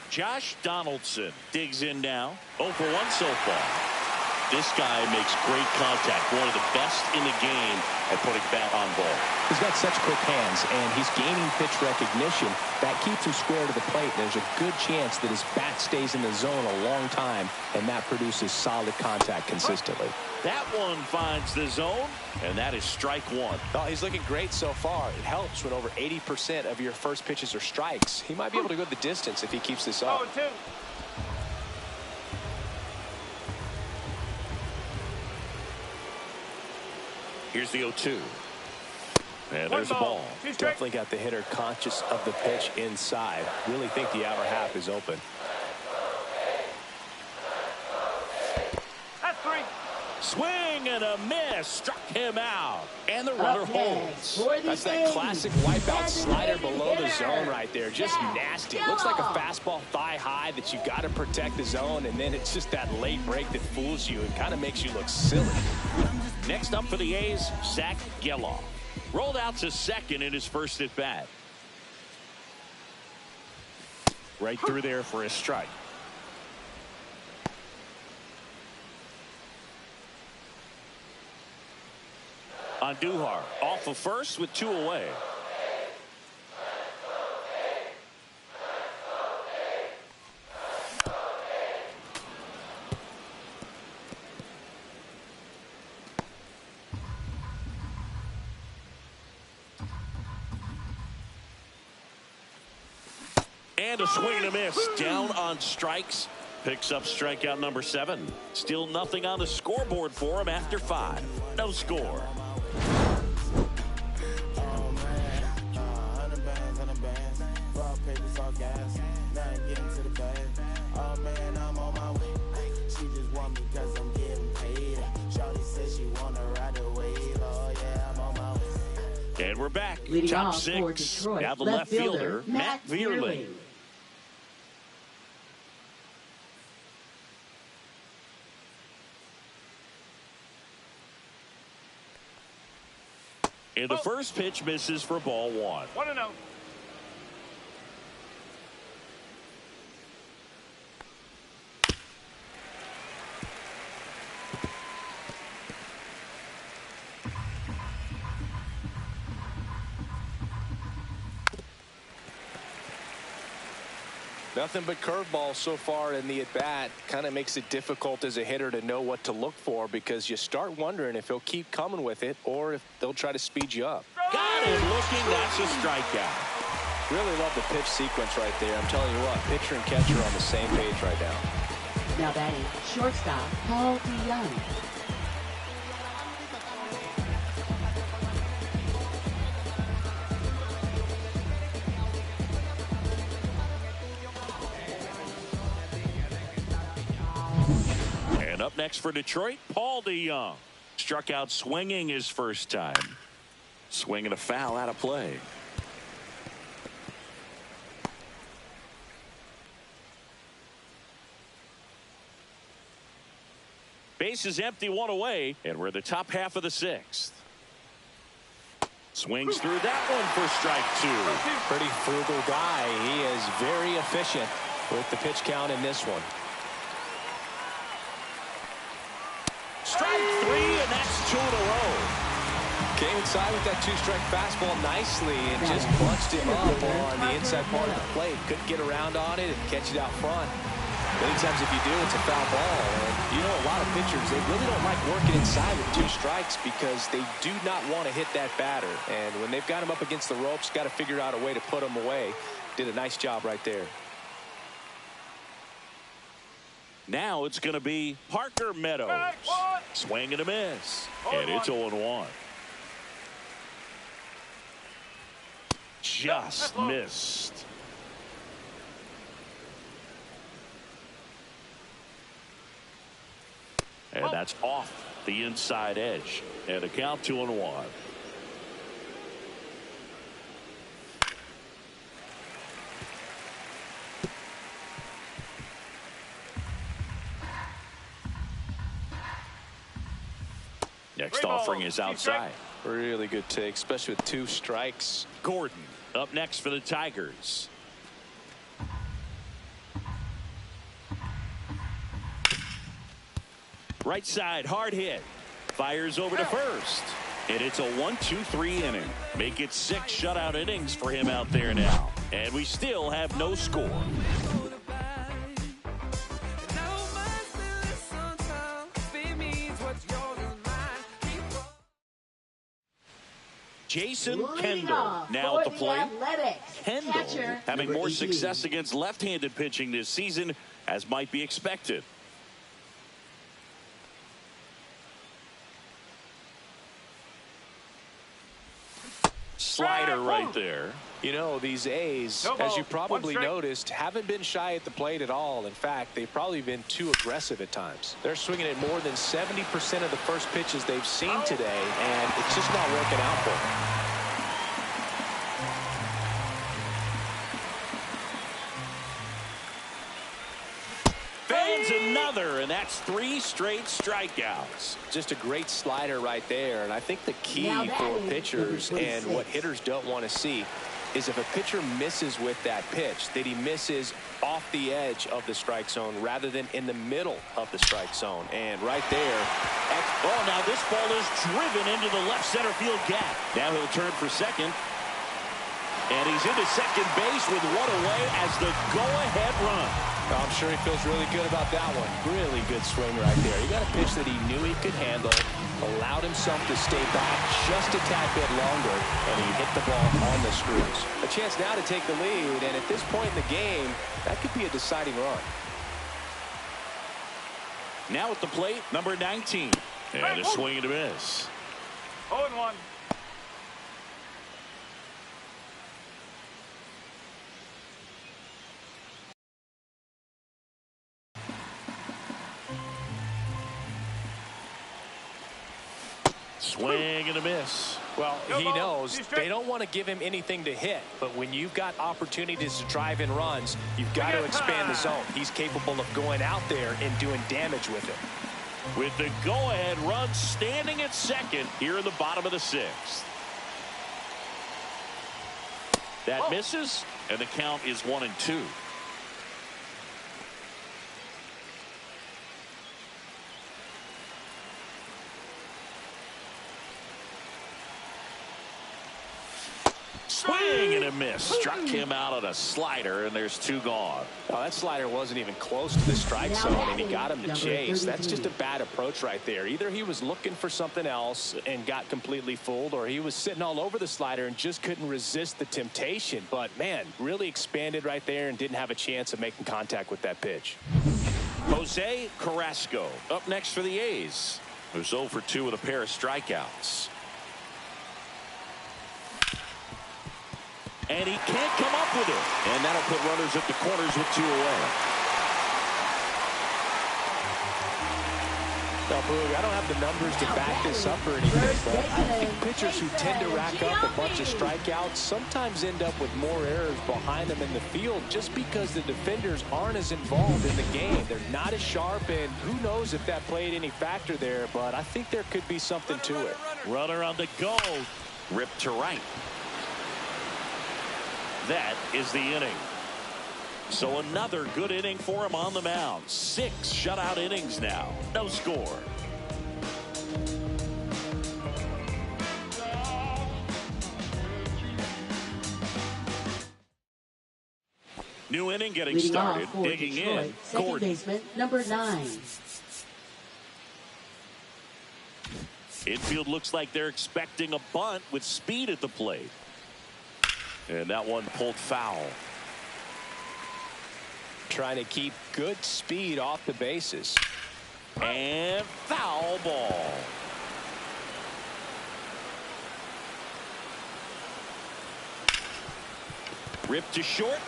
Josh Donaldson digs in now. 0 for 1 so far. This guy makes great contact. One of the best in the game at putting bat on ball. He's got such quick hands, and he's gaining pitch recognition. That keeps him square to the plate. There's a good chance that his bat stays in the zone a long time, and that produces solid contact consistently. That one finds the zone, and that is strike one. Oh, he's looking great so far. It helps when over 80% of your first pitches are strikes. He might be able to go the distance if he keeps this up. 0-2. Here's the 0-2. And there's the ball. Definitely got the hitter conscious of the pitch inside. Really think the outer half is open. That's 3. Swing and a miss. Struck him out. And the runner holds. That's that classic wipeout slider below the zone right there. Just nasty. Looks like a fastball thigh high that you got to protect the zone, and then it's just that late break that fools you. It kind of makes you look silly. Next up for the A's, Zach Geloff. Rolled out to second in his first at bat. Right through there for a strike. Andujar off of first with 2 away. And a swing and a miss. Down on strikes. Picks up strikeout number 7. Still nothing on the scoreboard for him after 5. No score. And we're back. Leading Top off for 6. Detroit, Now the left fielder, Matt Vierling. Vierling. And the first pitch misses for ball 1. 1-0. Nothing but curveballs so far in the at-bat. Kind of makes it difficult as a hitter to know what to look for, because you start wondering if he'll keep coming with it or if they'll try to speed you up. Got him looking. That's a strikeout. Really love the pitch sequence right there. I'm telling you what, pitcher and catcher are on the same page right now. Now batting shortstop, Paul DeYoung. And up next for Detroit, Paul DeYoung. Struck out swinging his first time. Swinging a foul out of play. Base is empty, 1 away, and we're the top half of the 6th. Swings through that one for strike 2. Pretty frugal guy. He is very efficient with the pitch count in this one. Strike 3, and that's 2 in a row. Came inside with that 2-strike fastball nicely and just bunched him up on the inside part of the plate. Couldn't get around on it and catch it out front. Many times if you do, it's a foul ball. And you know, a lot of pitchers, they really don't like working inside with 2 strikes because they do not want to hit that batter. And when they've got him up against the ropes, got to figure out a way to put him away. Did a nice job right there. Now it's going to be Parker Meadows. Swing and a miss. And it's 0-1. Just missed. And that's off the inside edge. And a count 2-1. Next offering is outside. Really good take, especially with 2 strikes. Gordon up next for the Tigers. Right side, hard hit. Fires over to first. And it's a 1-2-3 inning. Make it 6 shutout innings for him out there now. And we still have no score. Jason Kendall now at the plate. Kendall having more success against left-handed pitching this season, as might be expected. Slider right there. You know, these A's, as you probably noticed, haven't been shy at the plate at all. In fact, they've probably been too aggressive at times. They're swinging at more than 70% of the first pitches they've seen today, and it's just not working out for them. Fans another, and that's 3 straight strikeouts. Just a great slider right there, and I think the key for pitchers and what hitters don't want to see is if a pitcher misses with that pitch, that he misses off the edge of the strike zone rather than in the middle of the strike zone. And right there. Oh, now this ball is driven into the left center field gap. Now he'll turn for second. And he's into second base with one away as the go-ahead run. I'm sure he feels really good about that one. Really good swing right there. He got a pitch that he knew he could handle, allowed himself to stay back just a tad bit longer, and he hit the ball on the screws. A chance now to take the lead, and at this point in the game, that could be a deciding run. Now at the plate, number 19. And a swing and a miss. 0-1. Swing and a miss. Well, he knows they don't want to give him anything to hit, but when you've got opportunities to drive in runs, you've got to expand the zone. He's capable of going out there and doing damage with it. With the go-ahead run standing at second here in the bottom of the 6th. That misses, and the count is 1-2. Swing and a miss. Struck him out on a slider, and there's 2 gone. Oh, that slider wasn't even close to the strike zone, and he got him to chase. That's just a bad approach right there. Either he was looking for something else and got completely fooled, or he was sitting all over the slider and just couldn't resist the temptation. But, man, really expanded right there and didn't have a chance of making contact with that pitch. Jose Carrasco up next for the A's, who's 0 for 2 with a pair of strikeouts. And he can't come up with it. And that'll put runners at the corners with 2 away. Now, Boog, I don't have the numbers to back this up or anything, but I think pitchers who tend to rack up a bunch of strikeouts sometimes end up with more errors behind them in the field just because the defenders aren't as involved in the game. They're not as sharp, and who knows if that played any factor there, but I think there could be something to it. Runner on the go. Ripped to right. That is the inning. So another good inning for him on the mound. 6 shutout innings now. No score. New inning getting Leading started. off for Digging Detroit, in. second Gordon. baseman, number 9. Infield looks like they're expecting a bunt with speed at the plate. And that one pulled foul. Trying to keep good speed off the bases. And foul ball. Ripped to short.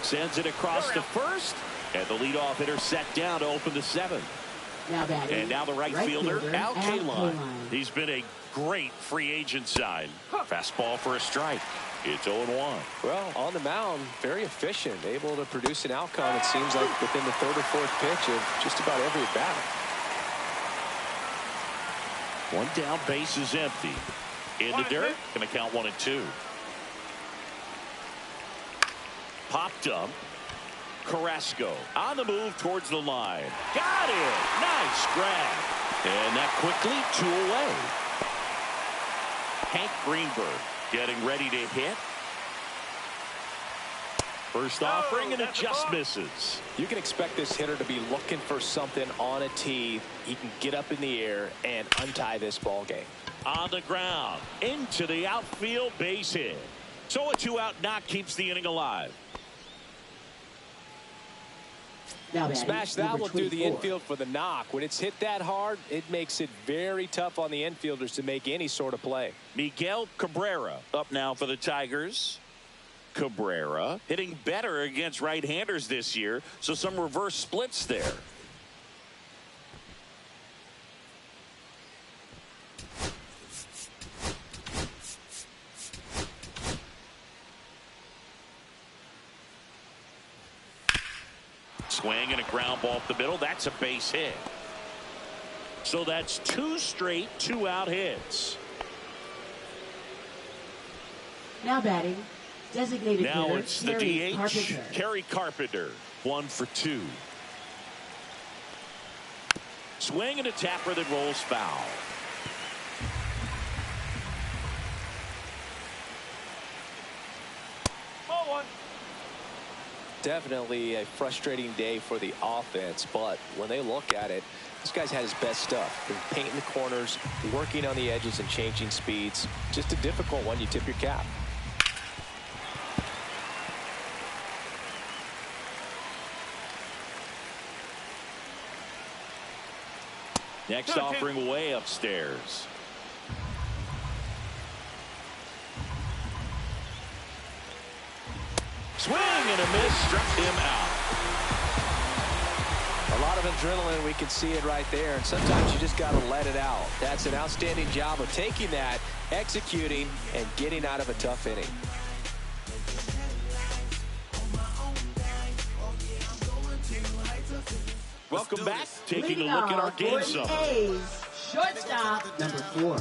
Sends it across to first. And the leadoff hitter set down to open the 7th. And now the right fielder, Al Kaline. He's been a great free agent sign. Fastball for a strike. It's 0-1. Well, on the mound, very efficient, able to produce an outcome, it seems like, within the 3rd or 4th pitch of just about every at bat. One down, base is empty. In the dirt, going to count 1-2. Popped up. Carrasco on the move towards the line. Got it. Nice grab. And that quickly 2 away. Hank Greenberg getting ready to hit. First offering, and it just misses. You can expect this hitter to be looking for something on a tee. He can get up in the air and untie this ball game. On the ground, into the outfield, base hit. So a 2-out knock keeps the inning alive. Smash that will do the infield for the knock. When it's hit that hard, it makes it very tough on the infielders to make any sort of play. Miguel Cabrera up now for the Tigers. Cabrera hitting better against right-handers this year, so some reverse splits there. Swing and a ground ball up the middle. That's a base hit. So that's 2 straight 2-out hits. Now batting, designated now hitter, it's the Terry DH, Carpenter. Kerry Carpenter. 1 for 2. Swing and a tapper that rolls foul. Ball 1. Definitely a frustrating day for the offense, but when they look at it, this guy's had his best stuff. Been painting the corners, working on the edges and changing speeds. Just a difficult one. You tip your cap. Next offering way upstairs. Swing and a miss, struck him out. A lot of adrenaline, we can see it right there, and sometimes you just got to let it out. That's an outstanding job of taking that, executing, and getting out of a tough inning. Welcome back. Taking a look at our game summary. A's shortstop number 4.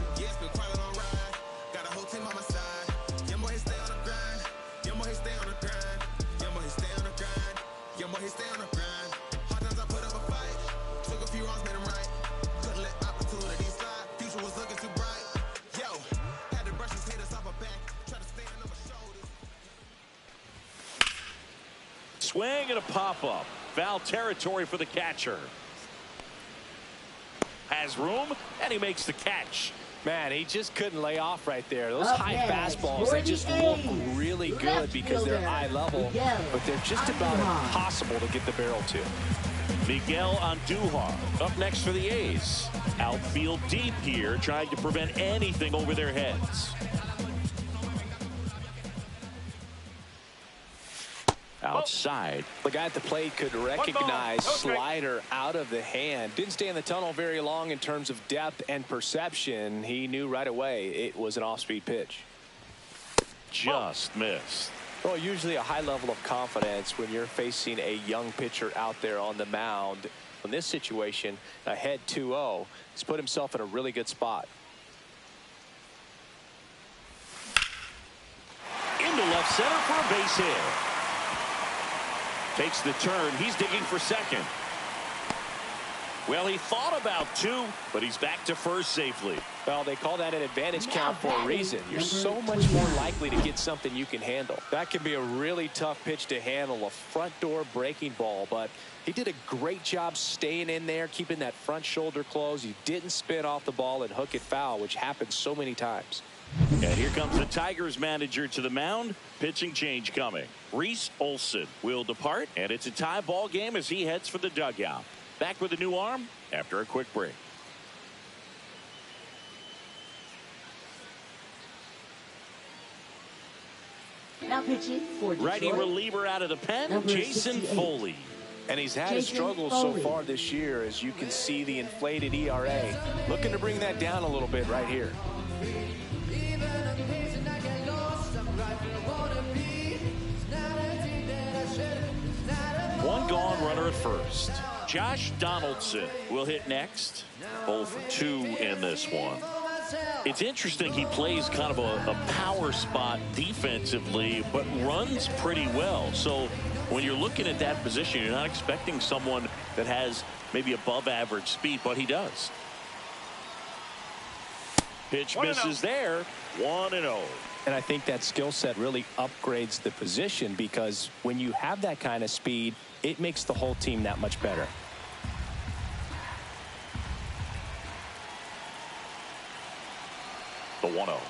Swing and a pop-up. Foul territory for the catcher. Has room, and he makes the catch. Man, he just couldn't lay off right there. Those Up high next, fastballs, they just look really good left because they're fielder, eye level, Miguel but they're just about Andujar. impossible to get the barrel to. Miguel Andujar up next for the A's. Outfield deep here, trying to prevent anything over their heads. Outside. The guy at the plate could recognize slider out of the hand. Didn't stay in the tunnel very long in terms of depth and perception. He knew right away it was an off-speed pitch. Just missed. Well, usually a high level of confidence when you're facing a young pitcher out there on the mound. In this situation, ahead 2-0, he's put himself in a really good spot. Into left center for a base hit. Takes the turn. He's digging for second. Well, he thought about 2, but he's back to first safely. Well, they call that an advantage count for a reason. You're so much more likely to get something you can handle. That can be a really tough pitch to handle, a front door breaking ball, but he did a great job staying in there, keeping that front shoulder closed. He didn't spin off the ball and hook it foul, which happens so many times. And here comes the Tigers manager to the mound. Pitching change coming. Reese Olson will depart, and it's a tie ball game as he heads for the dugout. Back with a new arm after a quick break. Now pitching for Detroit. Righty reliever out of the pen, Number Jason 68. Foley. And he's had his struggles so far this year, as you can see the inflated ERA. Looking to bring that down a little bit right here. One gone, runner at first. Josh Donaldson will hit next. 0 for 2 in this one. It's interesting, he plays kind of a power spot defensively, but runs pretty well. So When you're looking at that position, you're not expecting someone that has maybe above average speed, but he does. Pitch misses there. 1-0. And I think that skill set really upgrades the position, because when you have that kind of speed, it makes the whole team that much better. The 1-0.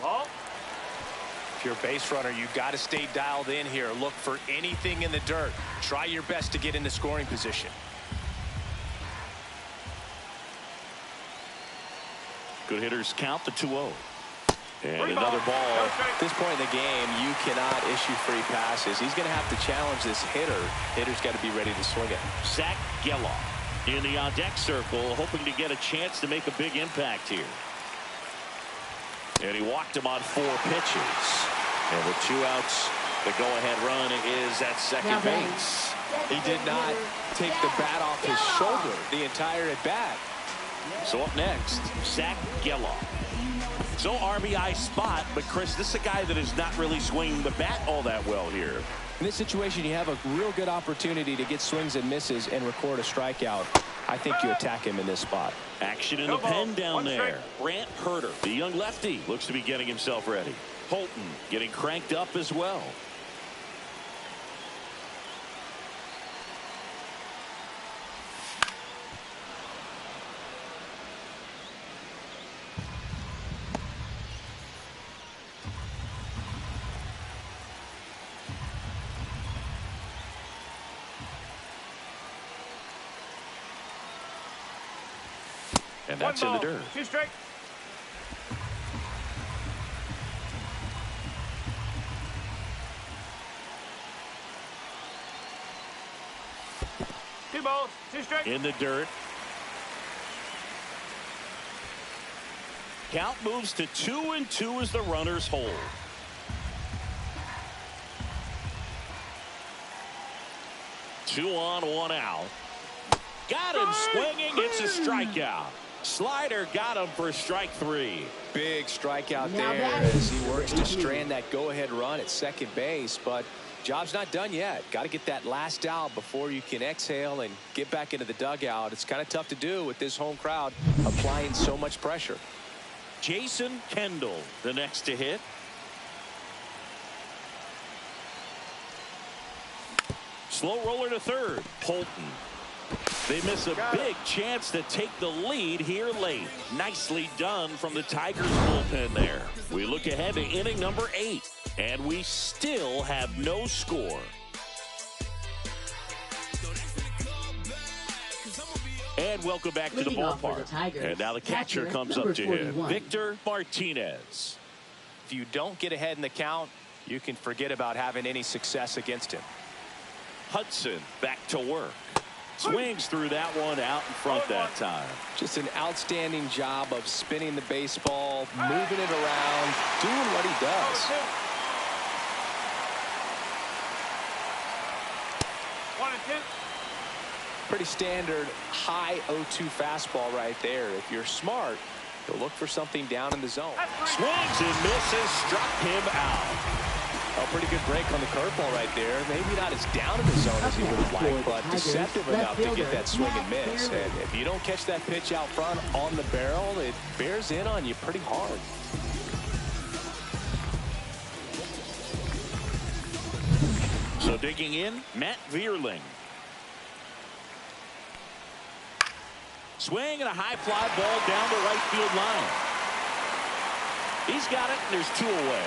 Ball. If you're a base runner, you got to stay dialed in here. Look for anything in the dirt. Try your best to get into scoring position. Good hitters count the 2-0. And another ball. At this point in the game, you cannot issue free passes. He's going to have to challenge this hitter. Hitter's got to be ready to swing it. Zach Gelof in the on-deck circle, hoping to get a chance to make a big impact here. And he walked him on 4 pitches. And with 2 outs, the go-ahead run is at second base. He did not take the bat off his shoulder the entire at-bat. So up next, Zach Gelof. So RBI spot, but Chris, this is a guy that is not really swinging the bat all that well here. In this situation, you have a real good opportunity to get swings and misses and record a strikeout. I think you attack him in this spot. Action in the pen down there. Brant Herter, the young lefty, looks to be getting himself ready. Holton getting cranked up as well. And that's in the dirt. 2 strikes. Two balls, 2 strikes. In the dirt. Count moves to 2-2 as the runners hold. Two on, 1 out. Got him swinging. It's a strikeout. Slider got him for strike 3. Big strikeout there as he works to strand that go-ahead run at second base, but job's not done yet. Got to get that last out before you can exhale and get back into the dugout. It's kind of tough to do with this home crowd applying so much pressure. Jason Kendall, the next to hit. Slow roller to third. Holton. They miss a big chance to take the lead here late. Nicely done from the Tigers bullpen there. We look ahead to inning number 8, and we still have no score. And welcome back to the ballpark. And now the catcher comes up to him, Victor Martinez. If you don't get ahead in the count, you can forget about having any success against him. Hudson back to work. Swings through that one out in front that time. Just an outstanding job of spinning the baseball, moving it around, doing what he does. 1-2. Pretty standard high 0-2 fastball right there. If you're smart, you'll look for something down in the zone. Swings and misses, struck him out. A pretty good break on the curveball right there. Maybe not as down in the zone as he would have liked, but deceptive enough to get that swing and miss. And if you don't catch that pitch out front on the barrel, it bears in on you pretty hard. So digging in, Matt Vierling. Swing and a high fly ball down the right field line. He's got it, and there's 2 away.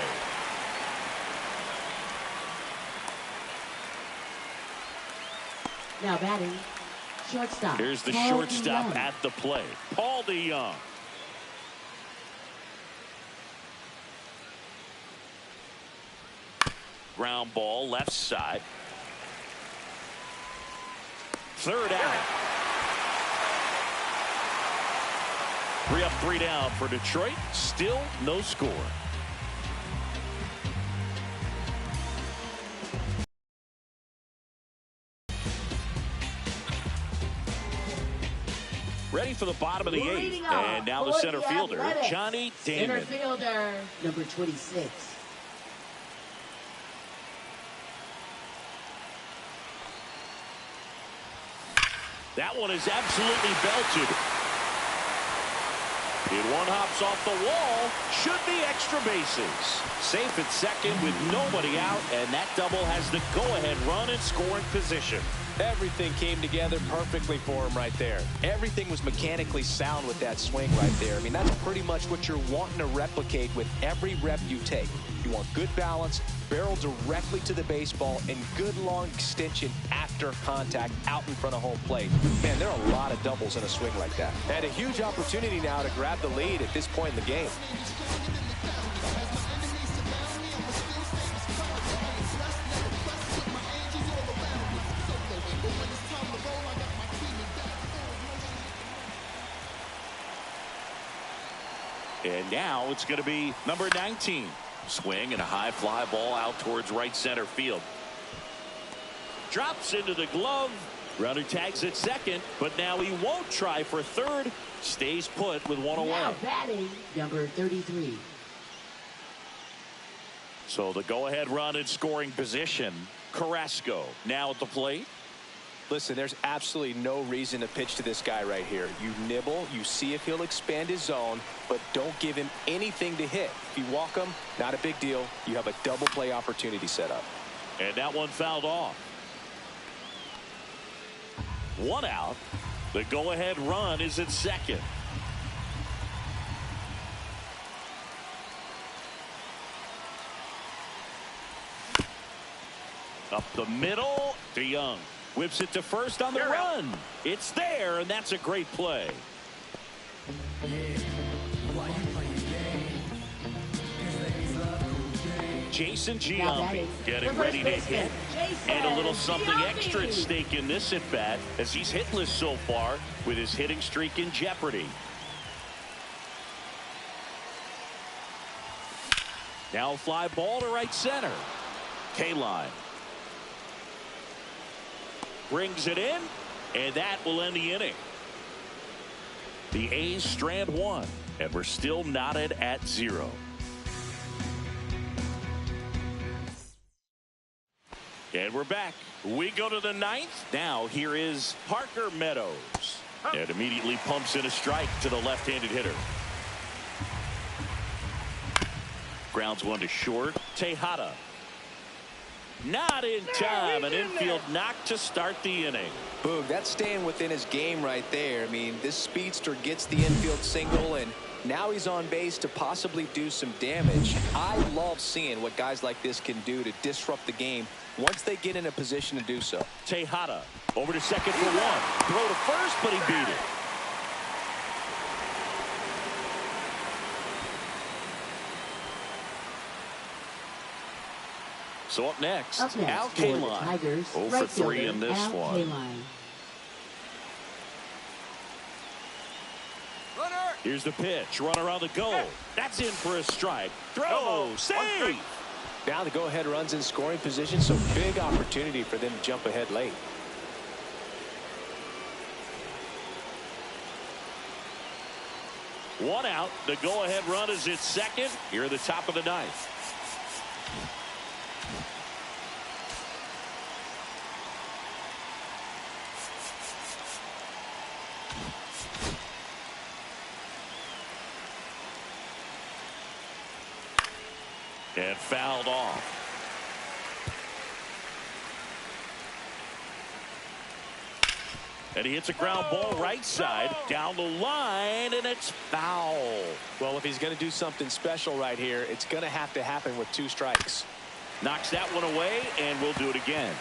Now batting, shortstop. Here's the Paul shortstop DeYoung. at the plate, Paul DeYoung. Ground ball left side. Third out. 3 up, 3 down for Detroit. Still no score. Ready for the bottom of the 8th. And now the center fielder, Johnny Damon. Center fielder, number 26. That one is absolutely belted. It one hops off the wall. Should be extra bases. Safe at second with nobody out, and that double has the go-ahead run in scoring position. Everything came together perfectly for him right there. Everything was mechanically sound with that swing right there. I mean, that's pretty much what you're wanting to replicate with every rep you take. You want good balance, barrel directly to the baseball, and good long extension after contact out in front of home plate. Man, there are a lot of doubles in a swing like that. And a huge opportunity now to grab the lead at this point in the game. And now it's going to be number 19. Swing and a high fly ball out towards right center field. Drops into the glove. Runner tags at second, but now he won't try for third. Stays put with one away. Now batting, number 33. So the go-ahead run in scoring position. Carrasco now at the plate. Listen, there's absolutely no reason to pitch to this guy right here. You nibble, you see if he'll expand his zone, but don't give him anything to hit. If you walk him, not a big deal. You have a double play opportunity set up. And that one fouled off. One out. The go-ahead run is at second. Up the middle to Young. Whips it to first on the run. It's there, and that's a great play. Jason Giambi getting ready to hit. And a little something extra at stake in this at-bat as he's hitless so far with his hitting streak in jeopardy. Now a fly ball to right center. K-line. Brings it in, and that will end the inning. The A's strand one, and we're still knotted at 0. And we're back. We go to the 9th. Now here is Parker Meadows. And immediately pumps in a strike to the left-handed hitter. Grounds one to short. Tejada. Not in time. An infield knock to start the inning. Boog, that's staying within his game right there. I mean, this speedster gets the infield single, and now he's on base to possibly do some damage. I love seeing what guys like this can do to disrupt the game once they get in a position to do so. Tejada over to second for one. Throw to first, but he beat it. So up next Al Kaline. 0 for 3 in this one. Here's the pitch. Runner on the go. That's in for a strike. Throw. Save. Now the go-ahead runs in scoring position, so big opportunity for them to jump ahead late. One out. The go-ahead run is at second. Here at the top of the 9th. And fouled off. And he hits a ground ball right side down the line, and it's foul. Well, if he's going to do something special right here, it's going to have to happen with 2 strikes. Knocks that one away, and we'll do it again.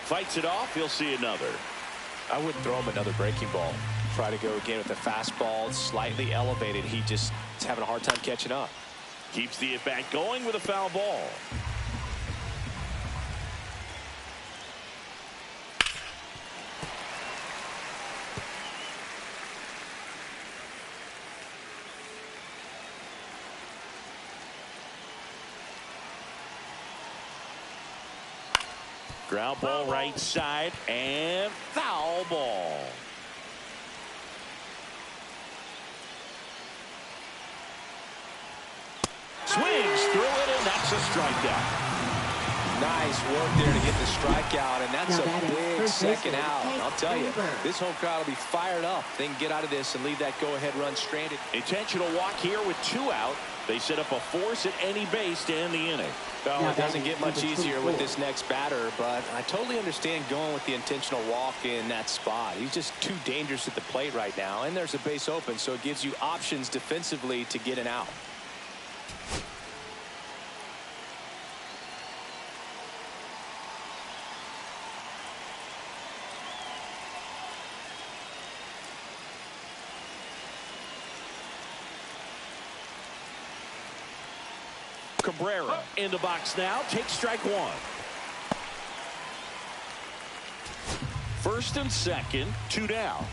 Fights it off. He'll see another. I wouldn't throw him another breaking ball. Try to go again with the fastball, slightly elevated. He just is having a hard time catching up. Keeps the at-bat going with a foul ball. Ground ball right side and foul ball. Swings through it, and that's a strikeout. Nice work there to get the strikeout, and that's a big second out. I'll tell you, this home crowd will be fired up. They can get out of this and leave that go-ahead run stranded. Intentional walk here with 2 out. They set up a force at any base to end the inning. Well, it doesn't get much easier with this next batter, but I totally understand going with the intentional walk in that spot. He's just too dangerous at the plate right now, and there's a base open, so it gives you options defensively to get an out. Cabrera in the box now. Takes strike 1. First and second, 2 down.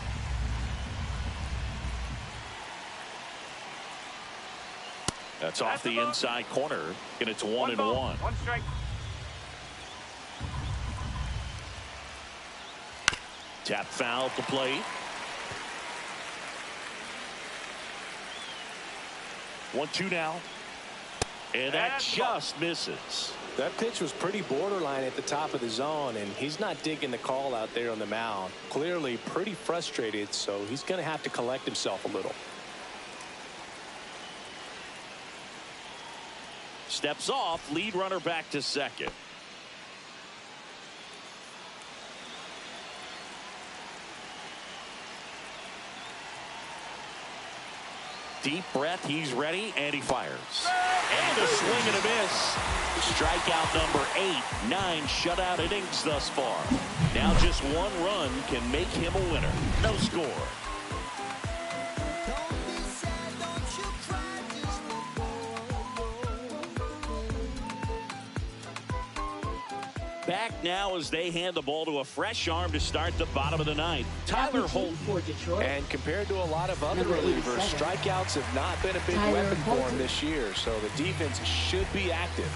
That's off the inside corner, and it's 1-1. 1 strike. Tap foul at the plate. 1-2 now. And that just misses. That pitch was pretty borderline at the top of the zone, and he's not digging the call out there on the mound. Clearly pretty frustrated, so he's going to have to collect himself a little. Steps off, lead runner back to second. Deep breath, he's ready, and he fires. And a swing and a miss. Strikeout number 8, 9 shutout innings thus far. Now just 1 run can make him a winner. No score. Back now as they hand the ball to a fresh arm to start the bottom of the 9th. Tyler Holt. And compared to a lot of other relievers, strikeouts have not been a big weapon for him this year, so the defense should be active.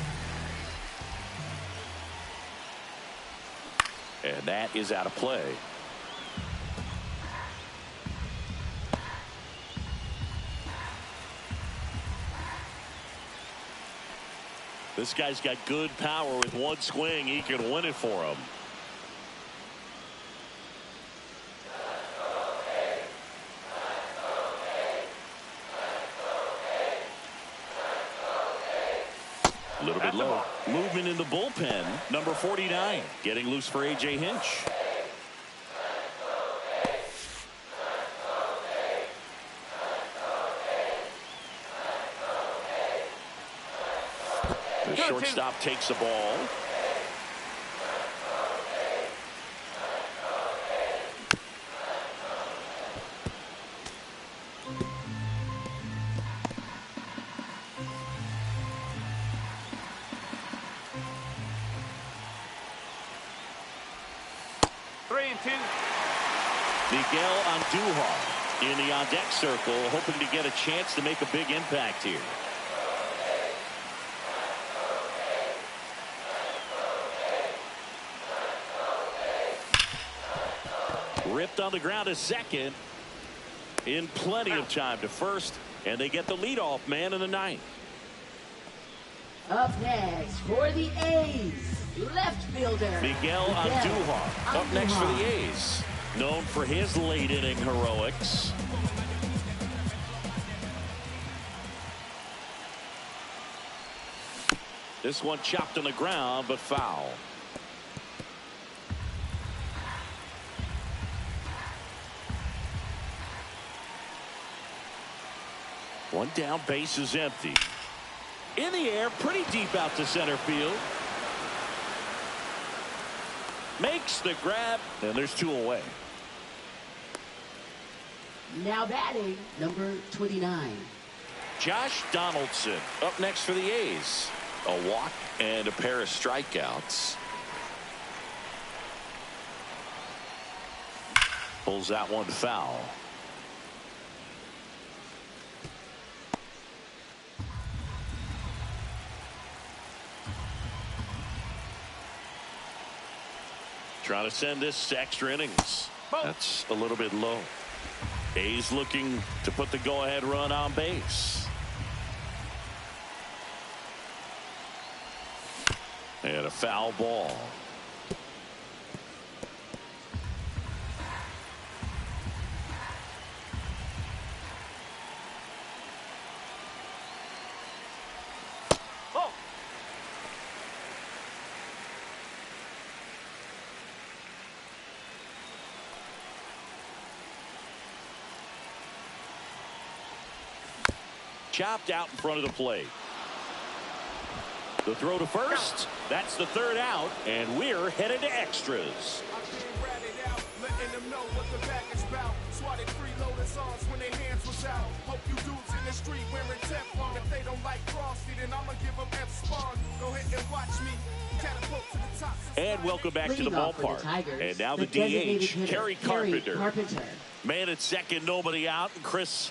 And that is out of play. This guy's got good power. With 1 swing, he can win it for him. A little bit low. Movement in the bullpen. Number 49 getting loose for A.J. Hinch. The shortstop takes the ball. Miguel Andujar in the on-deck circle, hoping to get a chance to make a big impact here. Ripped on the ground to second. In plenty of time to first, and they get the leadoff man in the 9th. Up next for the A's, left fielder Miguel Andujar. Up next for the A's, known for his late inning heroics. This one chopped on the ground, but foul. One down, base is empty. In the air, pretty deep out to center field. Makes the grab, and there's 2 away. Now batting, number 29. Josh Donaldson up next for the A's. A walk and a pair of strikeouts. Pulls that one foul. Trying to send this to extra innings. That's a little bit low. A's looking to put the go-ahead run on base. And a foul ball. Chopped out in front of the plate. The throw to first. That's the third out, and we're headed to extras. Letting them know what the back is about. Swatted freeloading songs when their hands was out. Hope you dudes in the street wearing Teflon. If they don't like Frosty, then I'ma give them F-Spawn. Go ahead and watch me. Catapult to the top. And welcome back to the ballpark. And now the DH, Kerry Carpenter. Man at second, nobody out. And Chris,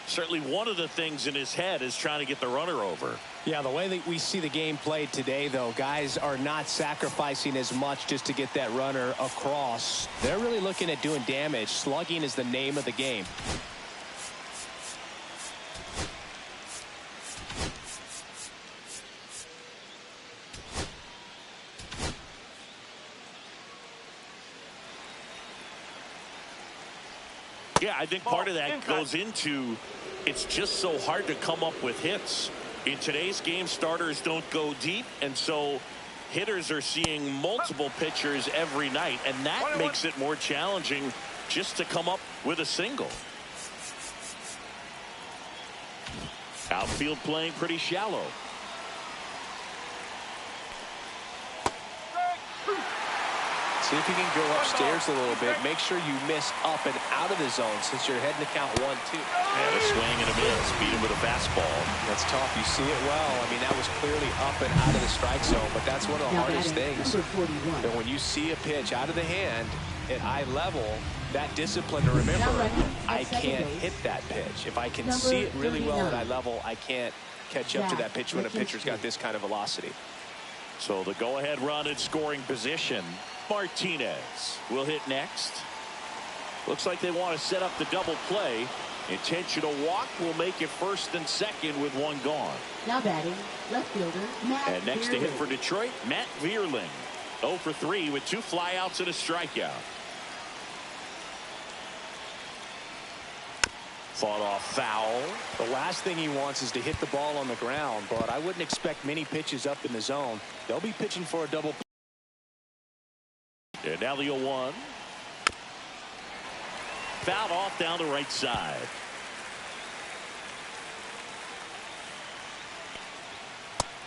certainly one of the things in his head is trying to get the runner over. Yeah, the way that we see the game played today, though, guys are not sacrificing as much just to get that runner across. They're really looking at doing damage. Slugging is the name of the game. Yeah, I think part of that goes into it's just so hard to come up with hits. In today's game, starters don't go deep, and so hitters are seeing multiple pitchers every night, and that makes it more challenging just to come up with a single. Outfield playing pretty shallow. See if you can go upstairs a little bit. Make sure you miss up and out of the zone since you're heading to count 1-2. And a swing and a miss. Beat him with a fastball. That's tough. You see it well. I mean, that was clearly up and out of the strike zone, but that's one of the hardest things. And when you see a pitch out of the hand at eye level, that discipline to remember, I can't hit that pitch. If I can see it really well at eye level, I can't catch up to that pitch when a pitcher's got this kind of velocity. So the go-ahead run in scoring position. Martinez will hit next. Looks like they want to set up the double play. Intentional walk will make it first and second with one gone. Now batting, left fielder, Matt And next Vierling. to hit for Detroit, Matt Vierling. 0 for 3 with 2 flyouts and a strikeout. Fought off foul. The last thing he wants is to hit the ball on the ground, but I wouldn't expect many pitches up in the zone. They'll be pitching for a double. And now the 0-1. Fouled off down the right side.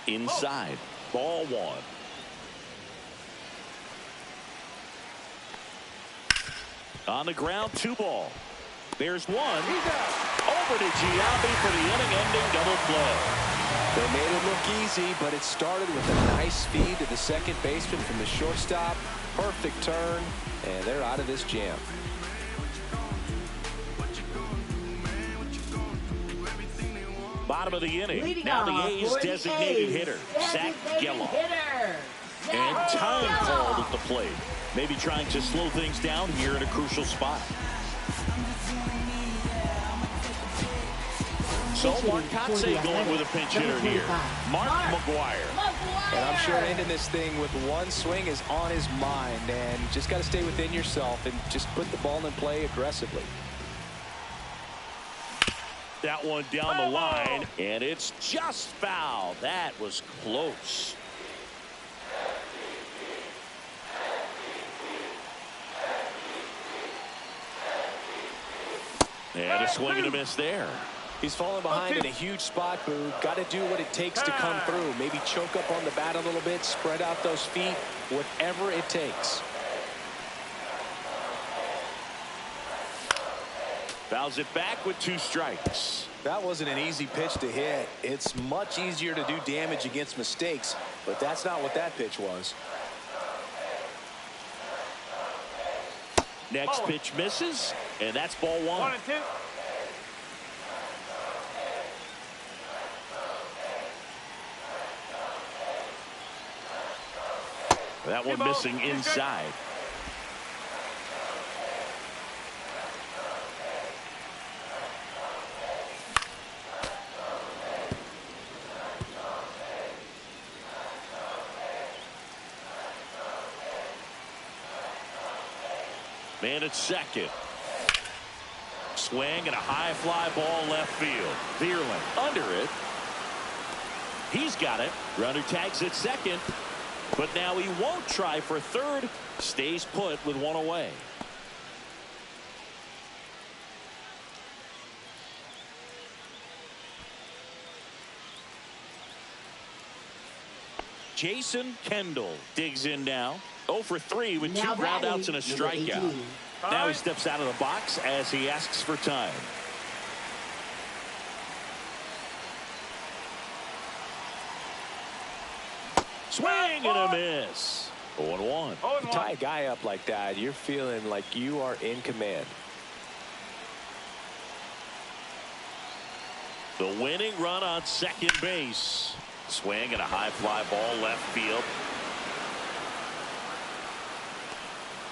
Inside. Ball 1. On the ground, 2 ball. There's 1. Over to Giambi for the inning-ending double play. They made it look easy, but it started with a nice feed to the second baseman from the shortstop. Perfect turn, and they're out of this jam. Bottom of the inning. Leading Now the off A's for the designated A's, hitter, Zach Geloff. hitter, And Zach time Geloff. called at the plate. Maybe trying to slow things down here in a crucial spot. So Mark Kotsay going with a pinch hitter here. Mark McGwire. And I'm sure ending this thing with one swing is on his mind, and just got to stay within yourself and just put the ball in play aggressively. That one down the line, and it's just foul. That was close. And a swing and a miss there. He's falling behind in a huge spot, Boo. Got to do what it takes to come through. Maybe choke up on the bat a little bit, spread out those feet, whatever it takes. Fouls it back with 2 strikes. That wasn't an easy pitch to hit. It's much easier to do damage against mistakes, but that's not what that pitch was. Next pitch misses, and that's ball 1. 1-2. That one missing inside. Man at second. Swing and a high fly ball left field. Vierling under it. He's got it. Runner tags at second. But now he won't try for third. Stays put with one away. Jason Kendall digs in now. 0 for 3 with now 2 groundouts and a strikeout. Now he steps out of the box as he asks for time. Swing and a miss. 0-1. You tie a guy up like that, you're feeling like you are in command. The winning run on second base. Swing and a high fly ball left field.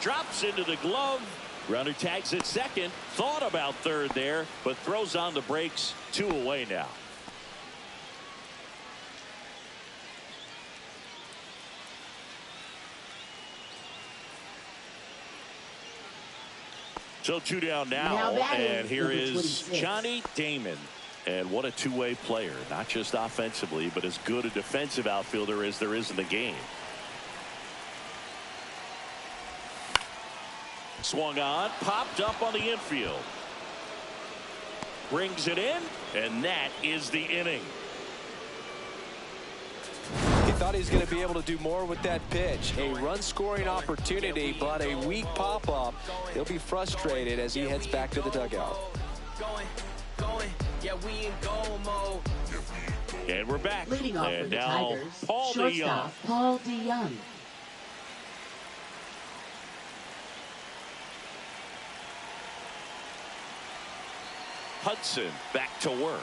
Drops into the glove. Runner tags at second. Thought about third there, but throws on the brakes. 2 away now. So 2 down now and here is Johnny Damon. And what a two-way player, not just offensively, but as good a defensive outfielder as there is in the game. Swung on, popped up on the infield. Brings it in, and that is the inning. He thought he was going to be able to do more with that pitch. A run-scoring opportunity, but a weak pop-up. He'll be frustrated as he heads back to the dugout. Yeah, we in goal mode. And we're back. Leading off and for the now Tigers, Paul shortstop DeYoung. Paul DeYoung. Hudson back to work.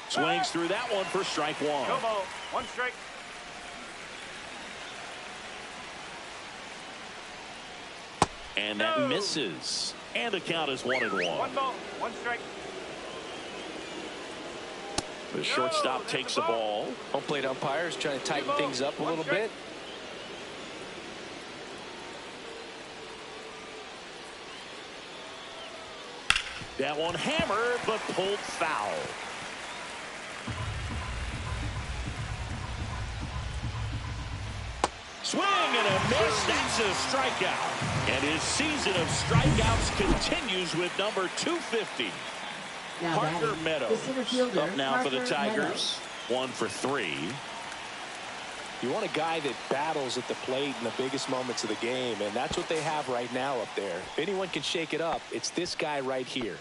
Swings through that one for strike 1. Go ball. 1 strike. And that misses. And the count is 1-1. 1 ball. 1 strike. The shortstop takes the ball. Home plate umpires trying to tighten things up a little bit. That one hammered, but pulled foul. Swing and a miss. That's a strikeout. And his season of strikeouts continues with number 250. Now Parker Meadows the center fielder, up now for the Parker Tigers. Meadows. 1 for 3. You want a guy that battles at the plate in the biggest moments of the game, and that's what they have right now up there. If anyone can shake it up, it's this guy right here.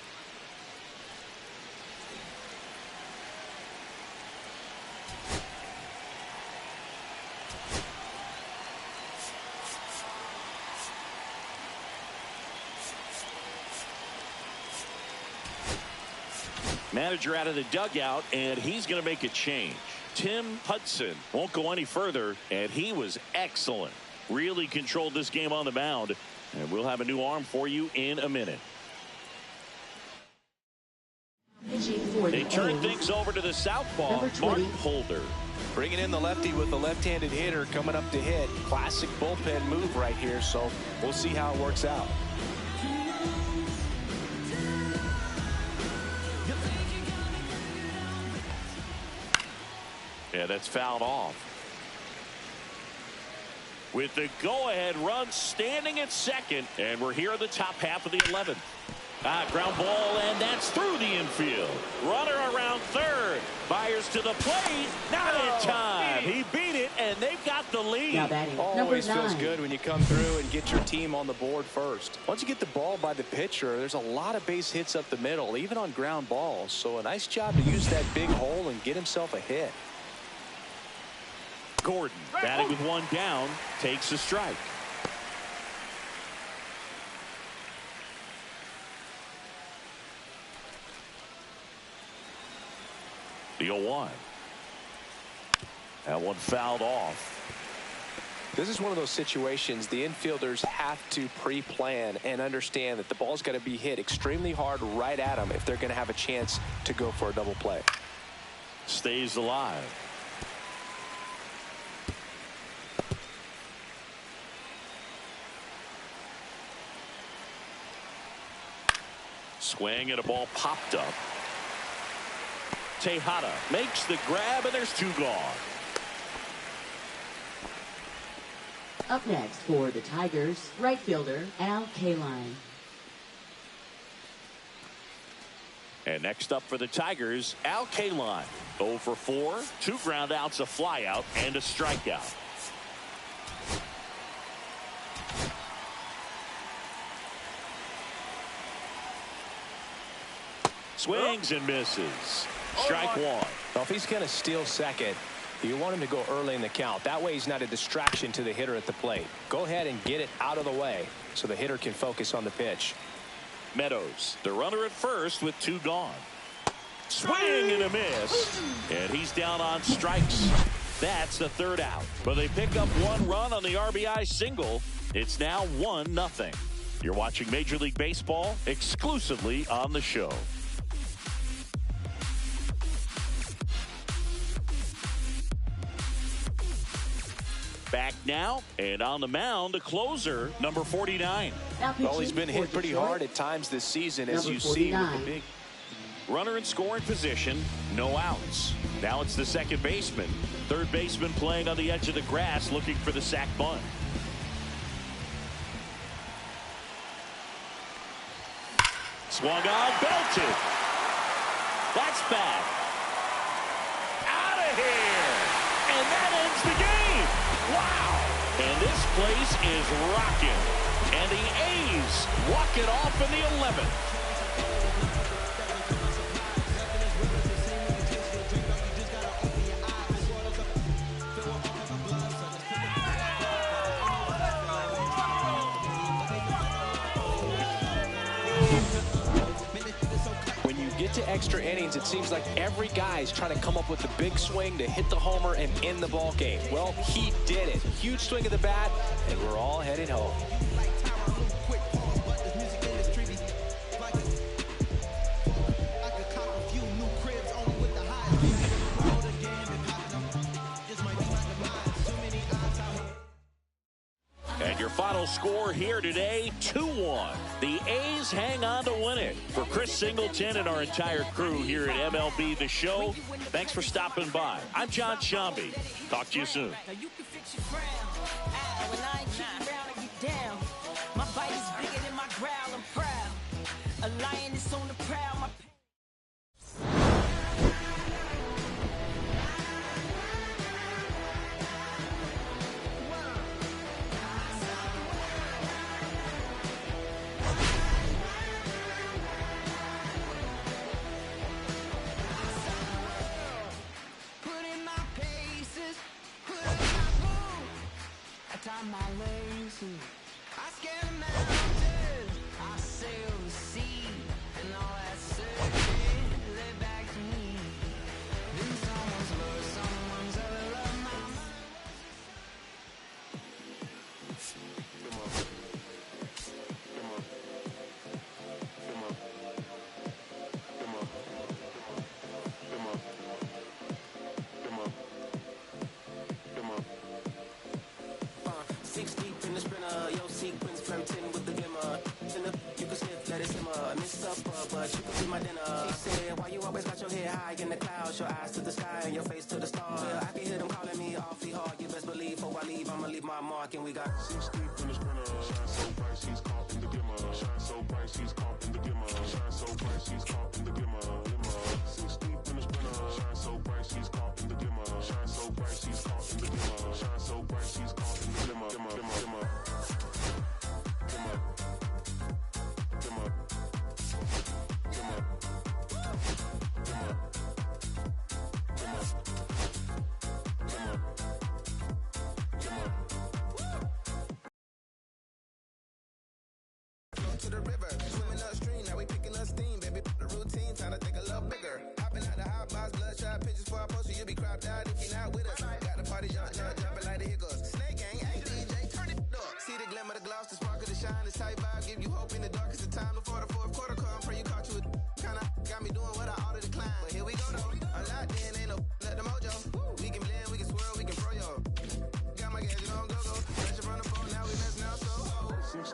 Manager out of the dugout, and he's going to make a change. Tim Hudson won't go any further, and he was excellent. Really controlled this game on the mound, and we'll have a new arm for you in a minute. They turn things over to the southpaw, Mark Holder. Bringing in the lefty with the left-handed hitter coming up to hit. Classic bullpen move right here, so we'll see how it works out. Yeah, that's fouled off. With the go-ahead run standing at second, and we're here in the top half of the 11th. Ground ball, and that's through the infield. Runner around third. Byers to the plate. Not in time. He beat it, and they've got the lead. Always feels good when you come through and get your team on the board first. Once you get the ball by the pitcher, there's a lot of base hits up the middle, even on ground balls. So a nice job to use that big hole and get himself a hit. Gordon, batting with 1 down, takes a strike. The 0-1. That one fouled off. This is one of those situations the infielders have to pre-plan and understand that the ball's got to be hit extremely hard right at them if they're going to have a chance to go for a double play. Stays alive. Swing and a ball popped up. Tejada makes the grab, and there's 2 gone. Up next for the Tigers, right fielder Al Kaline. And next up for the Tigers, Al Kaline. 0 for 4, 2 ground outs, a fly out, and a strikeout. Swings and misses. Strike 1. Well, if he's going to steal second, you want him to go early in the count. That way he's not a distraction to the hitter at the plate. Go ahead and get it out of the way so the hitter can focus on the pitch. Meadows, the runner at first with 2 gone. Swing and a miss. And he's down on strikes. That's the 3rd out. But they pick up 1 run on the RBI single. It's now 1-0. You're watching Major League Baseball exclusively on the show. Back now, and on the mound, the closer, number 49. Well, he's been hit pretty hard at times this season, as you see with the big runner in scoring position, no outs. Now it's the second baseman. Third baseman playing on the edge of the grass, looking for the sac bunt. Swung on, belted. That's bad. Out of here. And that ends the game. Wow. And this place is rocking. And the A's walk it off in the 11th. To extra innings, it seems like every guy is trying to come up with a big swing to hit the homer and end the ball game. Well, he did it. Huge swing of the bat, and we're all headed home. And your final score here today, 2-1. The A's hang on to win it. For Chris Singleton and our entire crew here at MLB The Show, thanks for stopping by. I'm John Shambi. Talk to you soon. My bite is bigger than my growl. I'm proud. A lion is on the prowl. My my laces. I scale the mountains, I sail the sea, and all that searching led back to me. Then someone's love, someone's other love, my mind. But you can be my dinner. He said, why you always got your head high in the clouds, your eyes to the sky and your face to the stars? Well, I can hear them calling me awfully hard. You best believe before I leave, I'ma leave my mark. And we got 6 deep in the sprinter. Shine so bright, she's caught in the glimmer. Shine so bright, she's caught in the glimmer. Shine so bright, she's caught in the glimmer. 6 deep in the sprinter. Shine so bright, she's caught in the glimmer. Shine so bright, she's caught in the glimmer. Shine so bright, she's caught in the glimmer. Glimmer. To the river,